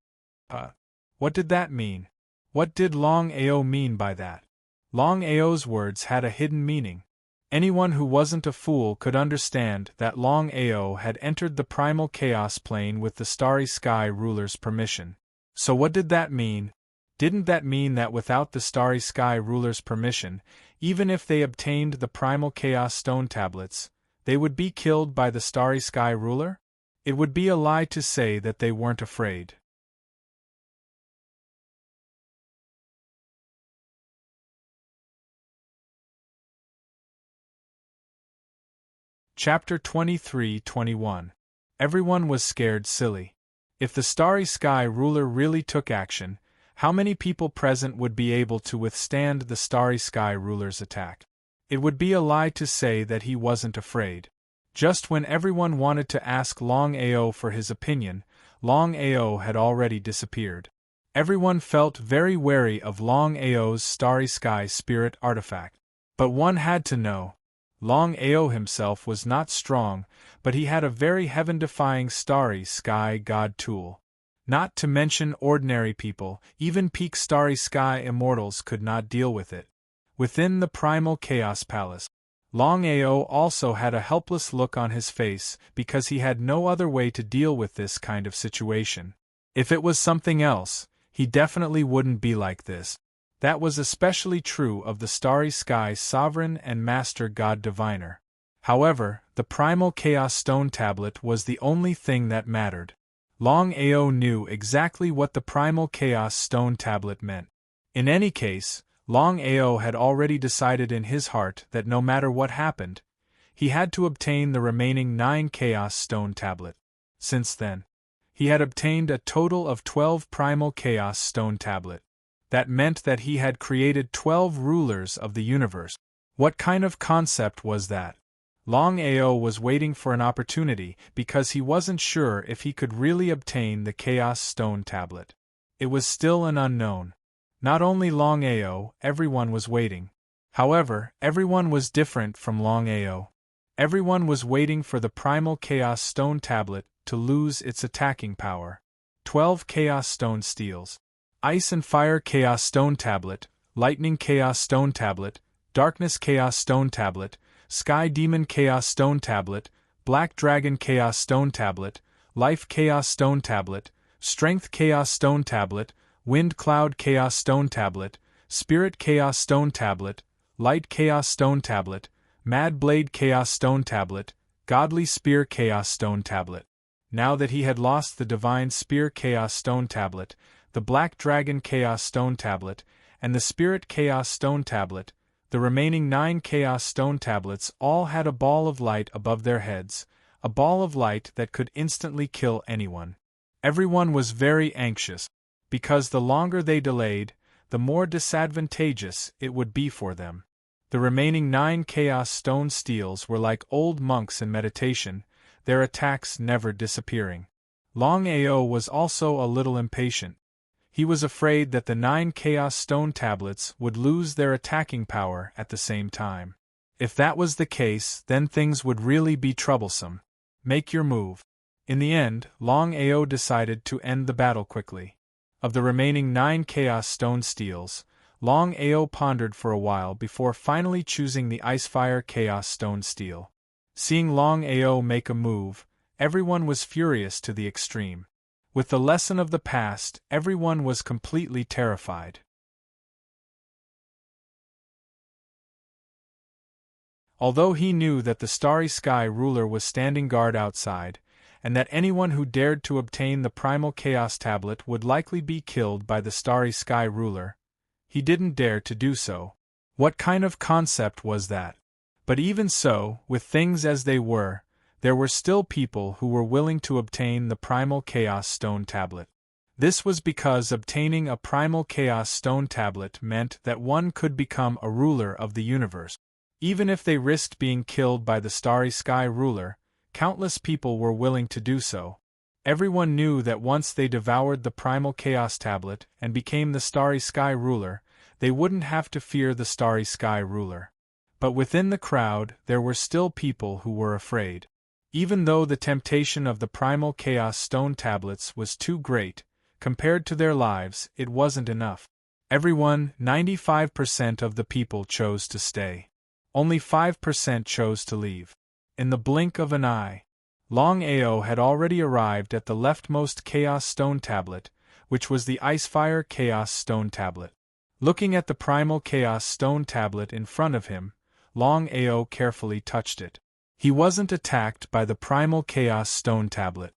What did that mean? What did Longao mean by that? Longao's words had a hidden meaning. Anyone who wasn't a fool could understand that Longao had entered the Primal Chaos Plane with the Starry Sky Ruler's permission. So what did that mean? Didn't that mean that without the Starry Sky Ruler's permission, even if they obtained the Primal Chaos Stone Tablets, they would be killed by the Starry Sky Ruler? It would be a lie to say that they weren't afraid. Chapter 23-21. Everyone was scared silly. If the Starry Sky Ruler really took action, how many people present would be able to withstand the Starry Sky Ruler's attack? It would be a lie to say that he wasn't afraid. Just when everyone wanted to ask Longao for his opinion, Longao had already disappeared. Everyone felt very wary of Longao's Starry Sky Spirit artifact. But one had to know. Longao himself was not strong, but he had a very heaven-defying Starry Sky God tool. Not to mention ordinary people, even peak Starry Sky Immortals could not deal with it. Within the Primal Chaos Palace, Longao also had a helpless look on his face because he had no other way to deal with this kind of situation. If it was something else, he definitely wouldn't be like this. That was especially true of the Starry Sky Sovereign and Master God Diviner. However, the Primal Chaos Stone Tablet was the only thing that mattered. Longao knew exactly what the Primal Chaos Stone Tablet meant. In any case, Longao had already decided in his heart that no matter what happened, he had to obtain the remaining 9 Chaos Stone Tablet. Since then, he had obtained a total of 12 Primal Chaos Stone Tablet. That meant that he had created 12 rulers of the universe. What kind of concept was that? Longao was waiting for an opportunity because he wasn't sure if he could really obtain the Chaos Stone Tablet. It was still an unknown. Not only Longao, everyone was waiting. However, everyone was different from Longao. Everyone was waiting for the Primal Chaos Stone Tablet to lose its attacking power. 12 Chaos Stone Steels. Ice and Fire Chaos Stone Tablet, Lightning Chaos Stone Tablet, Darkness Chaos Stone Tablet, Sky Demon Chaos Stone Tablet, Black Dragon Chaos Stone Tablet, Life Chaos Stone Tablet, Strength Chaos Stone Tablet, Wind Cloud Chaos Stone Tablet, Spirit Chaos Stone Tablet, Light Chaos Stone Tablet, Mad Blade Chaos Stone Tablet, Godly Spear Chaos Stone Tablet. Now that he had lost the Divine Spear Chaos Stone Tablet, the Black Dragon Chaos Stone Tablet, and the Spirit Chaos Stone Tablet, the remaining 9 Chaos Stone Tablets all had a ball of light above their heads, a ball of light that could instantly kill anyone. Everyone was very anxious, because the longer they delayed, the more disadvantageous it would be for them. The remaining 9 Chaos Stone Steels were like old monks in meditation, their attacks never disappearing. Longao was also a little impatient. He was afraid that the 9 Chaos Stone Tablets would lose their attacking power at the same time. If that was the case, then things would really be troublesome. Make your move. In the end, Longao decided to end the battle quickly. Of the remaining 9 Chaos Stone Steels, Longao pondered for a while before finally choosing the Icefire Chaos Stone Steel. Seeing Longao make a move, everyone was furious to the extreme. With the lesson of the past, everyone was completely terrified. Although he knew that the Starry Sky Ruler was standing guard outside, and that anyone who dared to obtain the Primal Chaos Tablet would likely be killed by the Starry Sky Ruler, he didn't dare to do so. What kind of concept was that? But even so, with things as they were, there were still people who were willing to obtain the Primal Chaos Stone Tablet. This was because obtaining a Primal Chaos Stone Tablet meant that one could become a ruler of the universe. Even if they risked being killed by the Starry Sky Ruler, countless people were willing to do so. Everyone knew that once they devoured the Primal Chaos Tablet and became the Starry Sky Ruler, they wouldn't have to fear the Starry Sky Ruler. But within the crowd, there were still people who were afraid. Even though the temptation of the Primal Chaos Stone Tablets was too great, compared to their lives, it wasn't enough. Everyone, 95% of the people chose to stay. Only 5% chose to leave. In the blink of an eye, Longao had already arrived at the leftmost Chaos Stone Tablet, which was the Icefire Chaos Stone Tablet. Looking at the Primal Chaos Stone Tablet in front of him, Longao carefully touched it. He wasn't attacked by the Primal Chaos Stone Tablet.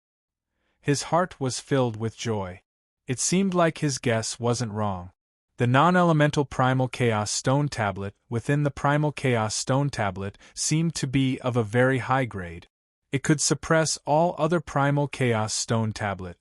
His heart was filled with joy. It seemed like his guess wasn't wrong. The non-elemental Primal Chaos Stone Tablet within the Primal Chaos Stone Tablet seemed to be of a very high grade. It could suppress all other Primal Chaos Stone Tablet.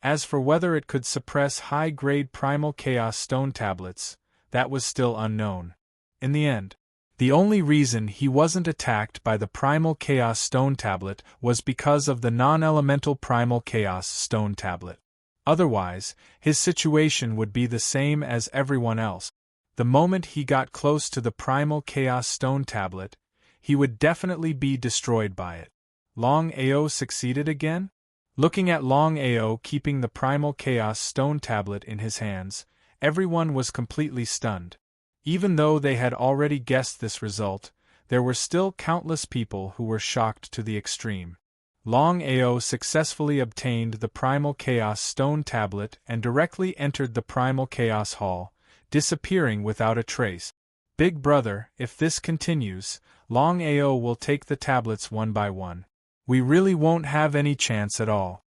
As for whether it could suppress high-grade Primal Chaos Stone Tablets, that was still unknown. In the end, the only reason he wasn't attacked by the Primal Chaos Stone Tablet was because of the non-elemental Primal Chaos Stone Tablet. Otherwise, his situation would be the same as everyone else. The moment he got close to the Primal Chaos Stone Tablet, he would definitely be destroyed by it. Longao succeeded again? Looking at Longao keeping the Primal Chaos Stone Tablet in his hands, everyone was completely stunned. Even though they had already guessed this result, there were still countless people who were shocked to the extreme. Longao successfully obtained the Primal Chaos Stone Tablet and directly entered the Primal Chaos Hall, disappearing without a trace. Big brother, if this continues, Longao will take the tablets one by one. We really won't have any chance at all.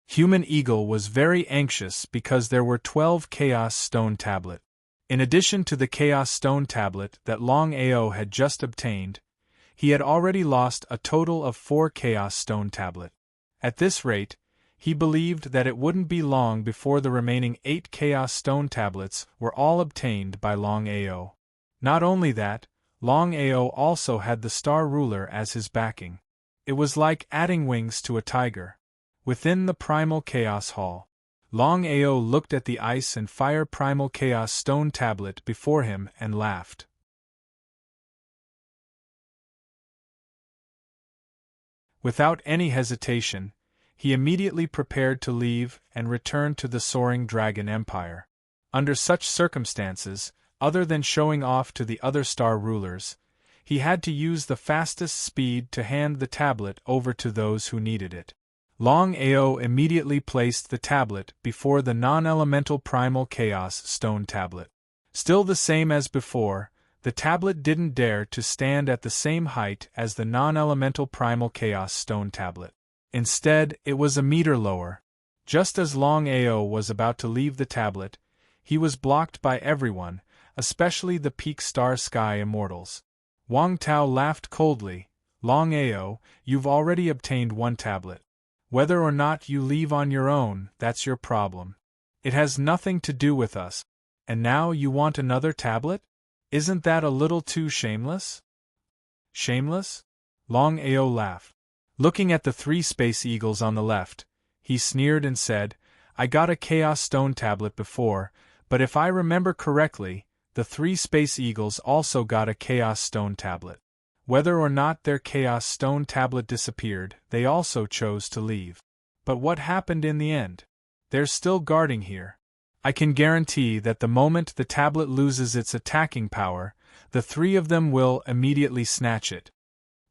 Human Eagle was very anxious because there were 12 Chaos Stone Tablet. In addition to the Chaos Stone Tablet that Longao had just obtained, he had already lost a total of 4 Chaos Stone Tablet. At this rate, he believed that it wouldn't be long before the remaining 8 Chaos Stone Tablets were all obtained by Longao. Not only that, Longao also had the Star Ruler as his backing. It was like adding wings to a tiger. Within the Primal Chaos Hall, Longao looked at the Ice and Fire Primal Chaos Stone Tablet before him and laughed. Without any hesitation, he immediately prepared to leave and return to the Soaring Dragon Empire. Under such circumstances, other than showing off to the other star rulers, he had to use the fastest speed to hand the tablet over to those who needed it. Longao immediately placed the tablet before the non-elemental Primal Chaos Stone Tablet. Still the same as before, the tablet didn't dare to stand at the same height as the non-elemental Primal Chaos Stone Tablet. Instead, it was a meter lower. Just as Longao was about to leave the tablet, he was blocked by everyone, especially the Peak Star Sky Immortals. Wang Tao laughed coldly. Longao, you've already obtained one tablet. Whether or not you leave on your own, that's your problem. It has nothing to do with us. And now you want another tablet? Isn't that a little too shameless? Shameless? Longao laughed. Looking at the 3 space eagles on the left, he sneered and said, I got a Chaos Stone tablet before, but if I remember correctly, the 3 space eagles also got a Chaos Stone tablet. Whether or not their Chaos Stone tablet disappeared, they also chose to leave. But what happened in the end? They're still guarding here. I can guarantee that the moment the tablet loses its attacking power, the 3 of them will immediately snatch it.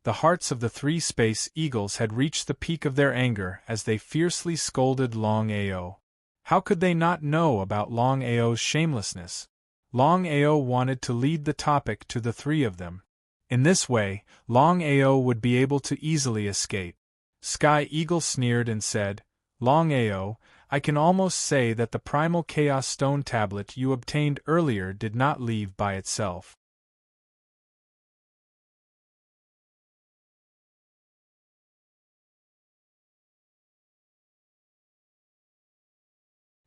The hearts of the 3 space eagles had reached the peak of their anger as they fiercely scolded Longao. How could they not know about Longao's shamelessness? Longao wanted to lead the topic to the 3 of them. In this way, Longao would be able to easily escape. Sky Eagle sneered and said, Longao, I can almost say that the Primal Chaos Stone tablet you obtained earlier did not leave by itself.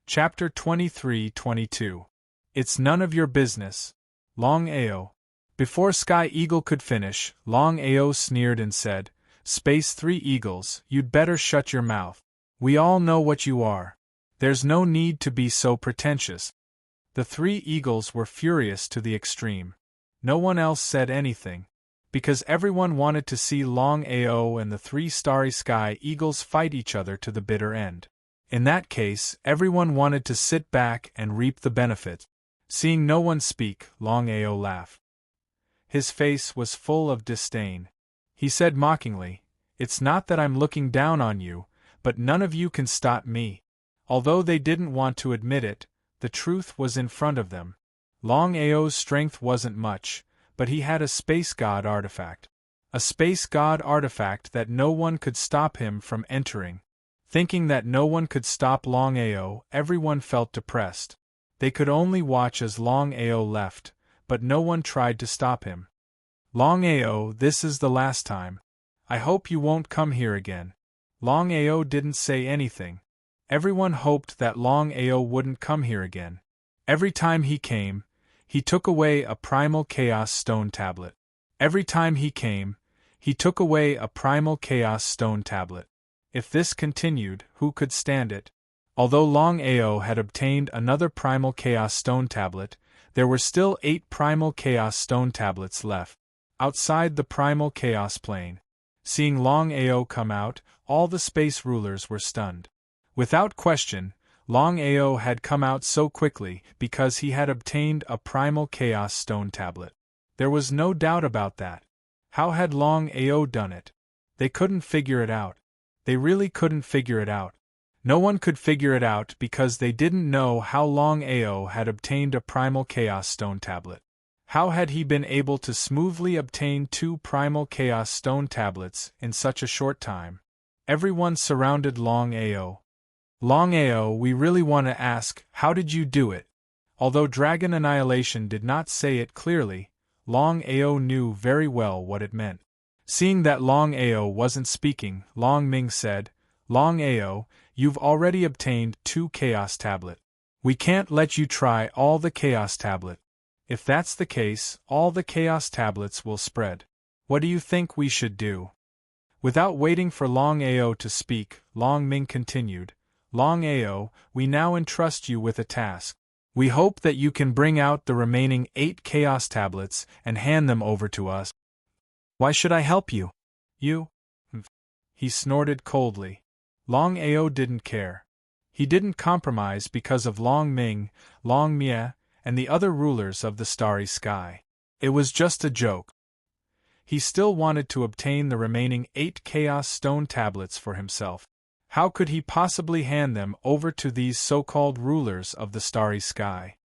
Chapter 23-22. It's none of your business. Longao. Before Sky Eagle could finish, Longao sneered and said, Space 3 Eagles, you'd better shut your mouth. We all know what you are. There's no need to be so pretentious. The 3 eagles were furious to the extreme. No one else said anything, because everyone wanted to see Longao and the 3 starry sky eagles fight each other to the bitter end. In that case, everyone wanted to sit back and reap the benefit. Seeing no one speak, Longao laughed. His face was full of disdain. He said mockingly, It's not that I'm looking down on you, but none of you can stop me. Although they didn't want to admit it, the truth was in front of them. Longao's strength wasn't much, but he had a space god artifact. A space god artifact that no one could stop him from entering. Thinking that no one could stop Longao, everyone felt depressed. They could only watch as Longao left, but no one tried to stop him. Longao, this is the last time. I hope you won't come here again. Longao didn't say anything. Everyone hoped that Longao wouldn't come here again. Every time he came, he took away a Primal Chaos Stone tablet. Every time he came, he took away a Primal Chaos Stone tablet. If this continued, who could stand it? Although Longao had obtained another Primal Chaos Stone tablet, there were still 8 Primal Chaos Stone tablets left. Outside the Primal Chaos plane. Seeing Longao come out, all the space rulers were stunned. Without question, Longao had come out so quickly because he had obtained a Primal Chaos Stone tablet. There was no doubt about that. How had Longao done it? They couldn't figure it out. They really couldn't figure it out. No one could figure it out because they didn't know how Longao had obtained a Primal Chaos Stone tablet. How had he been able to smoothly obtain 2 Primal Chaos Stone tablets in such a short time? Everyone surrounded Longao. Longao, we really want to ask, how did you do it? Although Dragon Annihilation did not say it clearly, Longao knew very well what it meant. Seeing that Longao wasn't speaking, Longming said, Longao, you've already obtained 2 Chaos Tablet. We can't let you try all the Chaos Tablet. If that's the case, all the Chaos Tablets will spread. What do you think we should do? Without waiting for Longao to speak, Longming continued, Longao, we now entrust you with a task. We hope that you can bring out the remaining 8 Chaos Tablets and hand them over to us. Why should I help you? You? He snorted coldly. Longao didn't care. He didn't compromise because of Longming, Longmie, and the other rulers of the starry sky. It was just a joke. He still wanted to obtain the remaining 8 Chaos Stone tablets for himself. How could he possibly hand them over to these so-called rulers of the starry sky?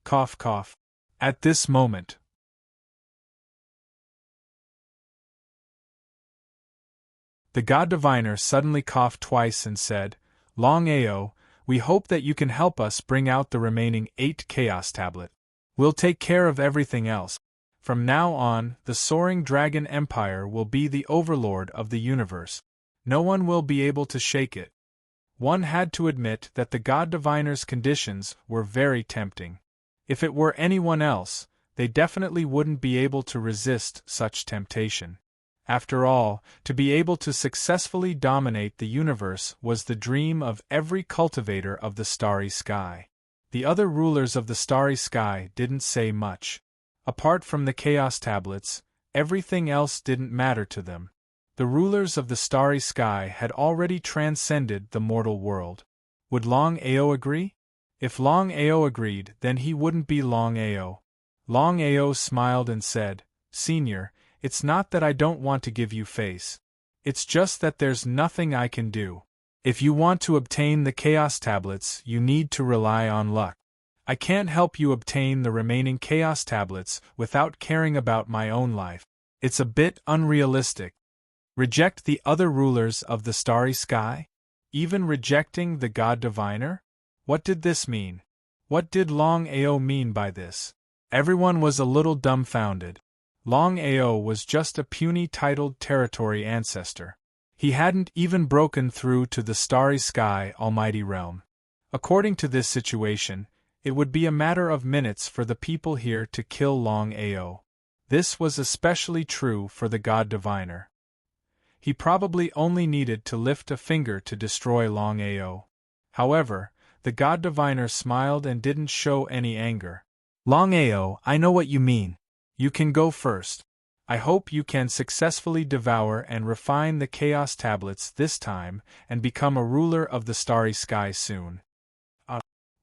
Cough cough. At this moment, the God Diviner suddenly coughed twice and said, Longao, we hope that you can help us bring out the remaining 8 Chaos Tablet. We'll take care of everything else. From now on, the Soaring Dragon Empire will be the overlord of the universe. No one will be able to shake it. One had to admit that the God Diviner's conditions were very tempting. If it were anyone else, they definitely wouldn't be able to resist such temptation. After all, to be able to successfully dominate the universe was the dream of every cultivator of the starry sky. The other rulers of the starry sky didn't say much. Apart from the Chaos Tablets, everything else didn't matter to them. The rulers of the starry sky had already transcended the mortal world. Would Longao agree? If Longao agreed, then he wouldn't be Longao. Longao smiled and said, "Senior, it's not that I don't want to give you face. It's just that there's nothing I can do. If you want to obtain the Chaos Tablets, you need to rely on luck. I can't help you obtain the remaining Chaos Tablets without caring about my own life. It's a bit unrealistic." Reject the other rulers of the starry sky? Even rejecting the God Diviner? What did this mean? What did Longao mean by this? Everyone was a little dumbfounded. Longao was just a puny titled territory ancestor. He hadn't even broken through to the starry sky almighty realm. According to this situation, it would be a matter of minutes for the people here to kill Longao. This was especially true for the God Diviner. He probably only needed to lift a finger to destroy Longao. However, the God Diviner smiled and didn't show any anger. "Longao, I know what you mean. You can go first. I hope you can successfully devour and refine the Chaos Tablets this time and become a ruler of the starry sky soon."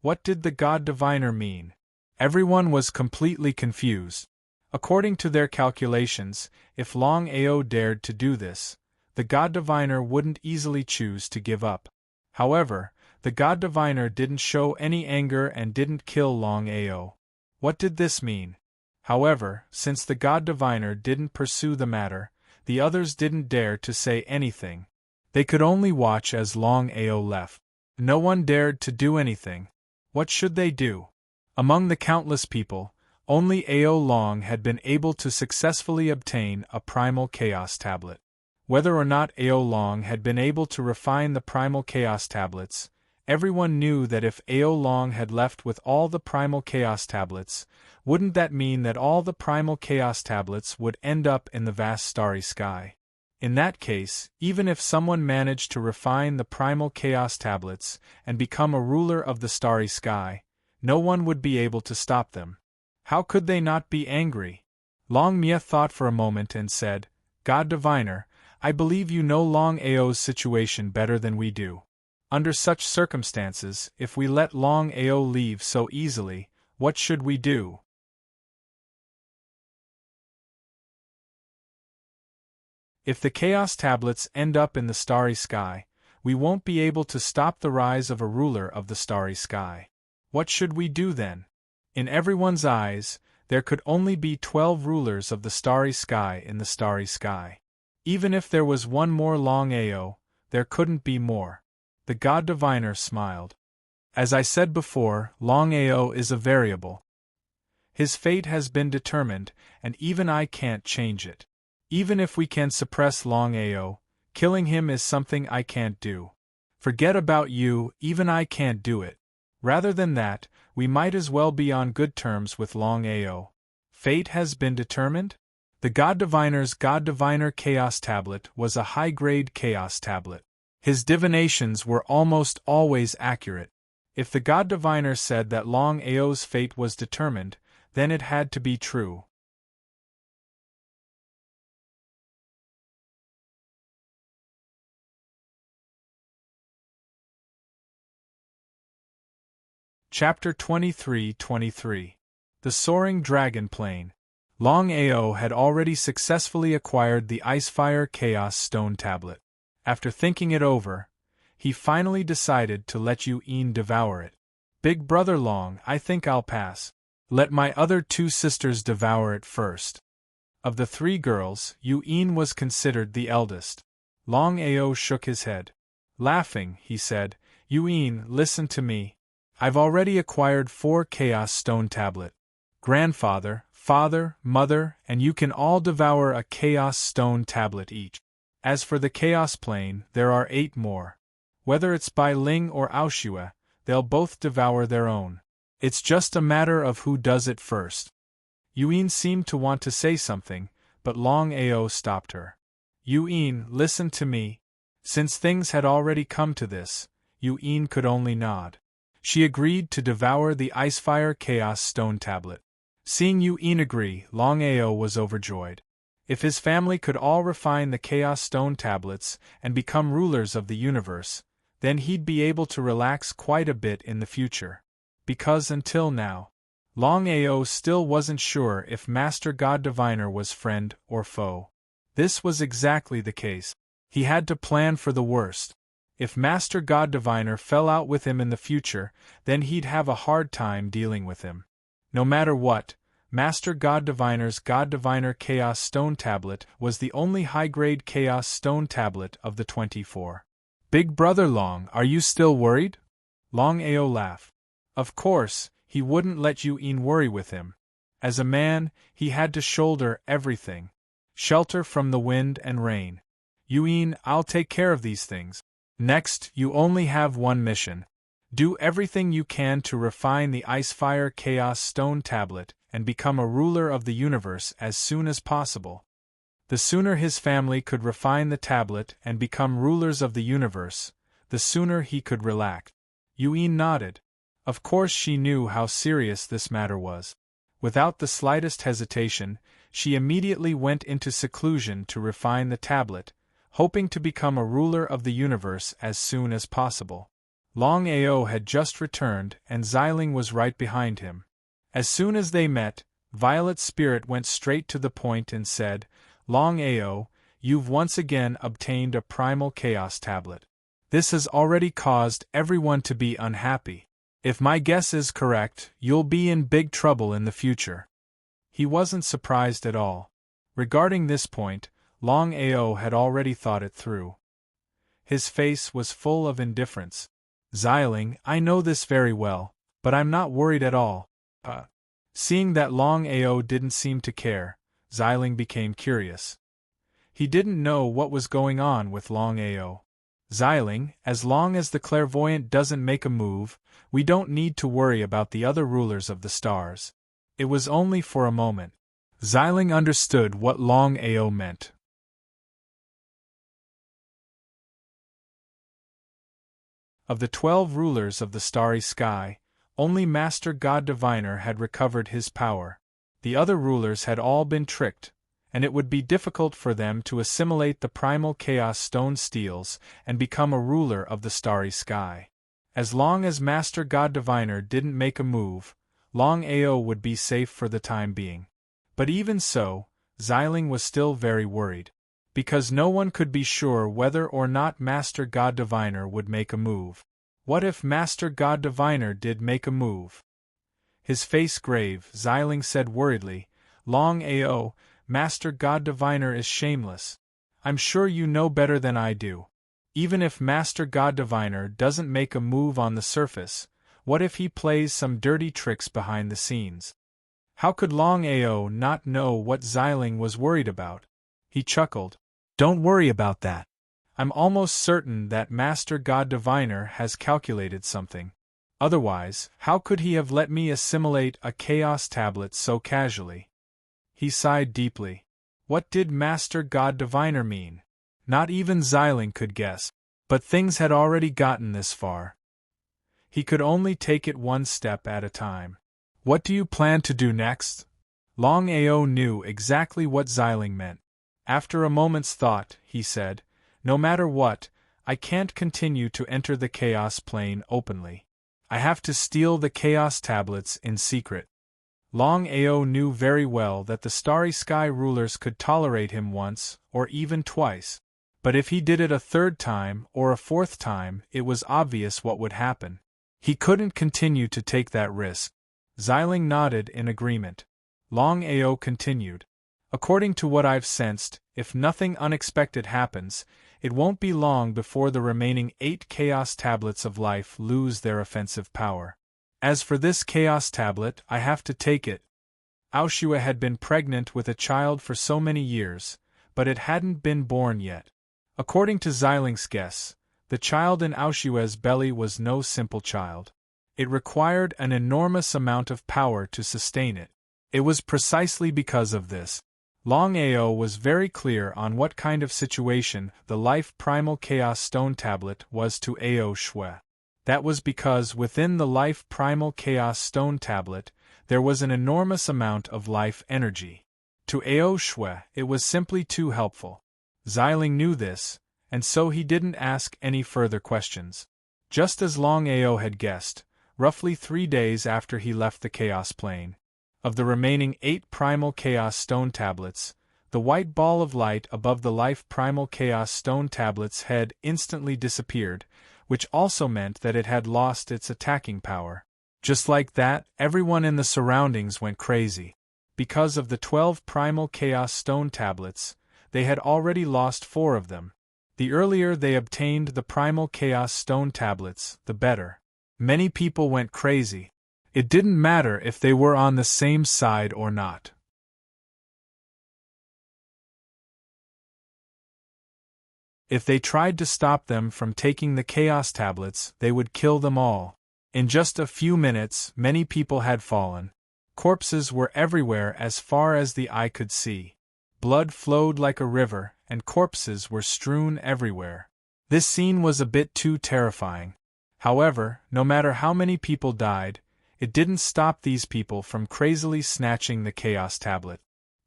What did the God Diviner mean? Everyone was completely confused. According to their calculations, if Longao dared to do this, the God Diviner wouldn't easily choose to give up. However, the God Diviner didn't show any anger and didn't kill Longao. What did this mean? However, since the God Diviner didn't pursue the matter, the others didn't dare to say anything. They could only watch as Longao left. No one dared to do anything. What should they do? Among the countless people, only Ao Long had been able to successfully obtain a primal Chaos Tablet. Whether or not Ao Long had been able to refine the primal Chaos Tablets, everyone knew that if Ao Long had left with all the primal Chaos Tablets, wouldn't that mean that all the primal Chaos Tablets would end up in the vast starry sky? In that case, even if someone managed to refine the primal Chaos Tablets and become a ruler of the starry sky, no one would be able to stop them. How could they not be angry? Longmia thought for a moment and said, "God Diviner, I believe you know Longao's situation better than we do. Under such circumstances, if we let Longao leave so easily, what should we do?" If the Chaos Tablets end up in the starry sky, we won't be able to stop the rise of a ruler of the starry sky. What should we do then? In everyone's eyes, there could only be 12 rulers of the starry sky in the starry sky. Even if there was one more Longao, there couldn't be more. The God Diviner smiled. "As I said before, Longao is a variable. His fate has been determined, and even I can't change it. Even if we can suppress Longao, killing him is something I can't do. Forget about you, even I can't do it. Rather than that, we might as well be on good terms with Longao. Fate has been determined?" The God Diviner's God Diviner Chaos Tablet was a high-grade Chaos Tablet. His divinations were almost always accurate. If the God Diviner said that Longao's fate was determined, then it had to be true. Chapter 23:23 The Soaring Dragon Plane. Longao had already successfully acquired the Icefire Chaos Stone Tablet. After thinking it over, he finally decided to let Yu'in devour it. "Big Brother Long, I think I'll pass. Let my other two sisters devour it first." Of the three girls, Yu'in was considered the eldest. Longao shook his head. Laughing, he said, "Yu'in, listen to me. I've already acquired 4 Chaos Stone Tablet. Grandfather, father, mother, and you can all devour a Chaos Stone tablet each. As for the Chaos Plane, there are 8 more. Whether it's by Ling or Aoshue, they'll both devour their own. It's just a matter of who does it first. Yuin seemed to want to say something, but Longao stopped her. Yuin, listen to me. Since things had already come to this, Yuin could only nod. She agreed to devour the Icefire Chaos Stone tablet. Seeing Yuin agree, Longao was overjoyed. If his family could all refine the Chaos Stone tablets and become rulers of the universe, then he'd be able to relax quite a bit in the future. Because until now, Longao still wasn't sure if Master God Diviner was friend or foe. This was exactly the case. He had to plan for the worst. If Master God Diviner fell out with him in the future, then he'd have a hard time dealing with him. No matter what, Master God Diviner's God Diviner Chaos Stone Tablet was the only high-grade Chaos Stone Tablet of the 24. Big Brother Long, are you still worried? Longao laughed. Of course, he wouldn't let Yuin worry with him. As a man, he had to shoulder everything. Shelter from the wind and rain. Yuin, I'll take care of these things. Next, you only have one mission. Do everything you can to refine the Icefire Chaos Stone Tablet and become a ruler of the universe as soon as possible. The sooner his family could refine the tablet and become rulers of the universe, the sooner he could relax. Yuin nodded. Of course she knew how serious this matter was. Without the slightest hesitation, she immediately went into seclusion to refine the tablet, hoping to become a ruler of the universe as soon as possible. Longao had just returned and Xiling was right behind him. As soon as they met, Violet's spirit went straight to the point and said, Longao, you've once again obtained a primal chaos tablet. This has already caused everyone to be unhappy. If my guess is correct, you'll be in big trouble in the future. He wasn't surprised at all. Regarding this point, Longao had already thought it through. His face was full of indifference. Xiling, I know this very well, but I'm not worried at all. Seeing that Longao didn't seem to care, Xiling became curious. He didn't know what was going on with Longao. Xiling, as long as the clairvoyant doesn't make a move, we don't need to worry about the other rulers of the stars. It was only for a moment. Xiling understood what Longao meant. Of the 12 rulers of the starry sky, only Master God Diviner had recovered his power. The other rulers had all been tricked, and it would be difficult for them to assimilate the primal chaos stone steels and become a ruler of the starry sky. As long as Master God Diviner didn't make a move, Longao would be safe for the time being. But even so, Xiling was still very worried. Because no one could be sure whether or not Master God Diviner would make a move. What if Master God Diviner did make a move? His face grave, Xiling said worriedly, Longao, Master God Diviner is shameless. I'm sure you know better than I do. Even if Master God Diviner doesn't make a move on the surface, what if he plays some dirty tricks behind the scenes? How could Longao not know what Xiling was worried about? He chuckled. Don't worry about that. I'm almost certain that Master God Diviner has calculated something. Otherwise, how could he have let me assimilate a chaos tablet so casually? He sighed deeply. What did Master God Diviner mean? Not even Xiling could guess. But things had already gotten this far. He could only take it one step at a time. What do you plan to do next? Longao knew exactly what Xiling meant. After a moment's thought, he said, no matter what, I can't continue to enter the Chaos Plane openly. I have to steal the Chaos Tablets in secret. Longao knew very well that the Starry Sky rulers could tolerate him once, or even twice. But if he did it a third time or a fourth time, it was obvious what would happen. He couldn't continue to take that risk. Xiling nodded in agreement. Longao continued. According to what I've sensed, if nothing unexpected happens, it won't be long before the remaining 8 Chaos Tablets of Life lose their offensive power. As for this Chaos Tablet, I have to take it. Aoshue had been pregnant with a child for so many years, but it hadn't been born yet. According to Xilinx's guess, the child in Aoshue's belly was no simple child. It required an enormous amount of power to sustain it. It was precisely because of this. Longao was very clear on what kind of situation the Life Primal Chaos Stone Tablet was to Aoshue. That was because within the Life Primal Chaos Stone Tablet, there was an enormous amount of life energy. To Aoshue, it was simply too helpful. Xiling knew this, and so he didn't ask any further questions. Just as Longao had guessed, roughly 3 days after he left the Chaos Plane, of the remaining 8 Primal Chaos Stone Tablets, the white ball of light above the Life Primal Chaos Stone Tablet's head instantly disappeared, which also meant that it had lost its attacking power. Just like that, everyone in the surroundings went crazy. Because of the 12 Primal Chaos Stone Tablets, they had already lost 4 of them. The earlier they obtained the Primal Chaos Stone Tablets, the better. Many people went crazy. It didn't matter if they were on the same side or not. If they tried to stop them from taking the Chaos Tablets, they would kill them all. In just a few minutes, many people had fallen. Corpses were everywhere as far as the eye could see. Blood flowed like a river, and corpses were strewn everywhere. This scene was a bit too terrifying. However, no matter how many people died, it didn't stop these people from crazily snatching the Chaos Tablet.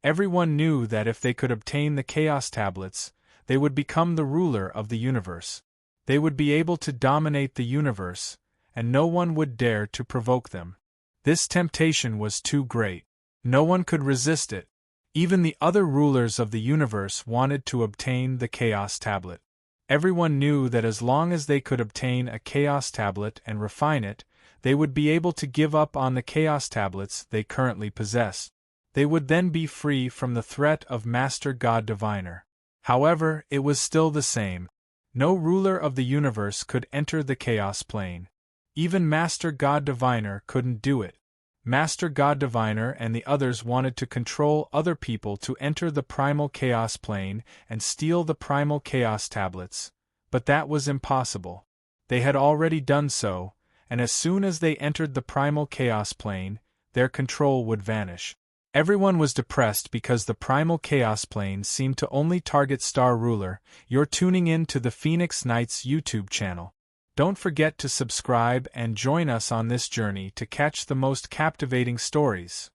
Everyone knew that if they could obtain the Chaos Tablets, they would become the ruler of the universe. They would be able to dominate the universe, and no one would dare to provoke them. This temptation was too great. No one could resist it. Even the other rulers of the universe wanted to obtain the Chaos Tablet. Everyone knew that as long as they could obtain a Chaos Tablet and refine it, they would be able to give up on the Chaos Tablets they currently possessed. They would then be free from the threat of Master God Diviner. However, it was still the same. No ruler of the universe could enter the Chaos Plane. Even Master God Diviner couldn't do it. Master God Diviner and the others wanted to control other people to enter the Primal Chaos Plane and steal the Primal Chaos Tablets, but that was impossible. They had already done so, and as soon as they entered the Primal Chaos Plane, their control would vanish. Everyone was depressed because the Primal Chaos Plane seemed to only target Star Ruler. You're tuning in to the Phoenix Knights YouTube channel. Don't forget to subscribe and join us on this journey to catch the most captivating stories.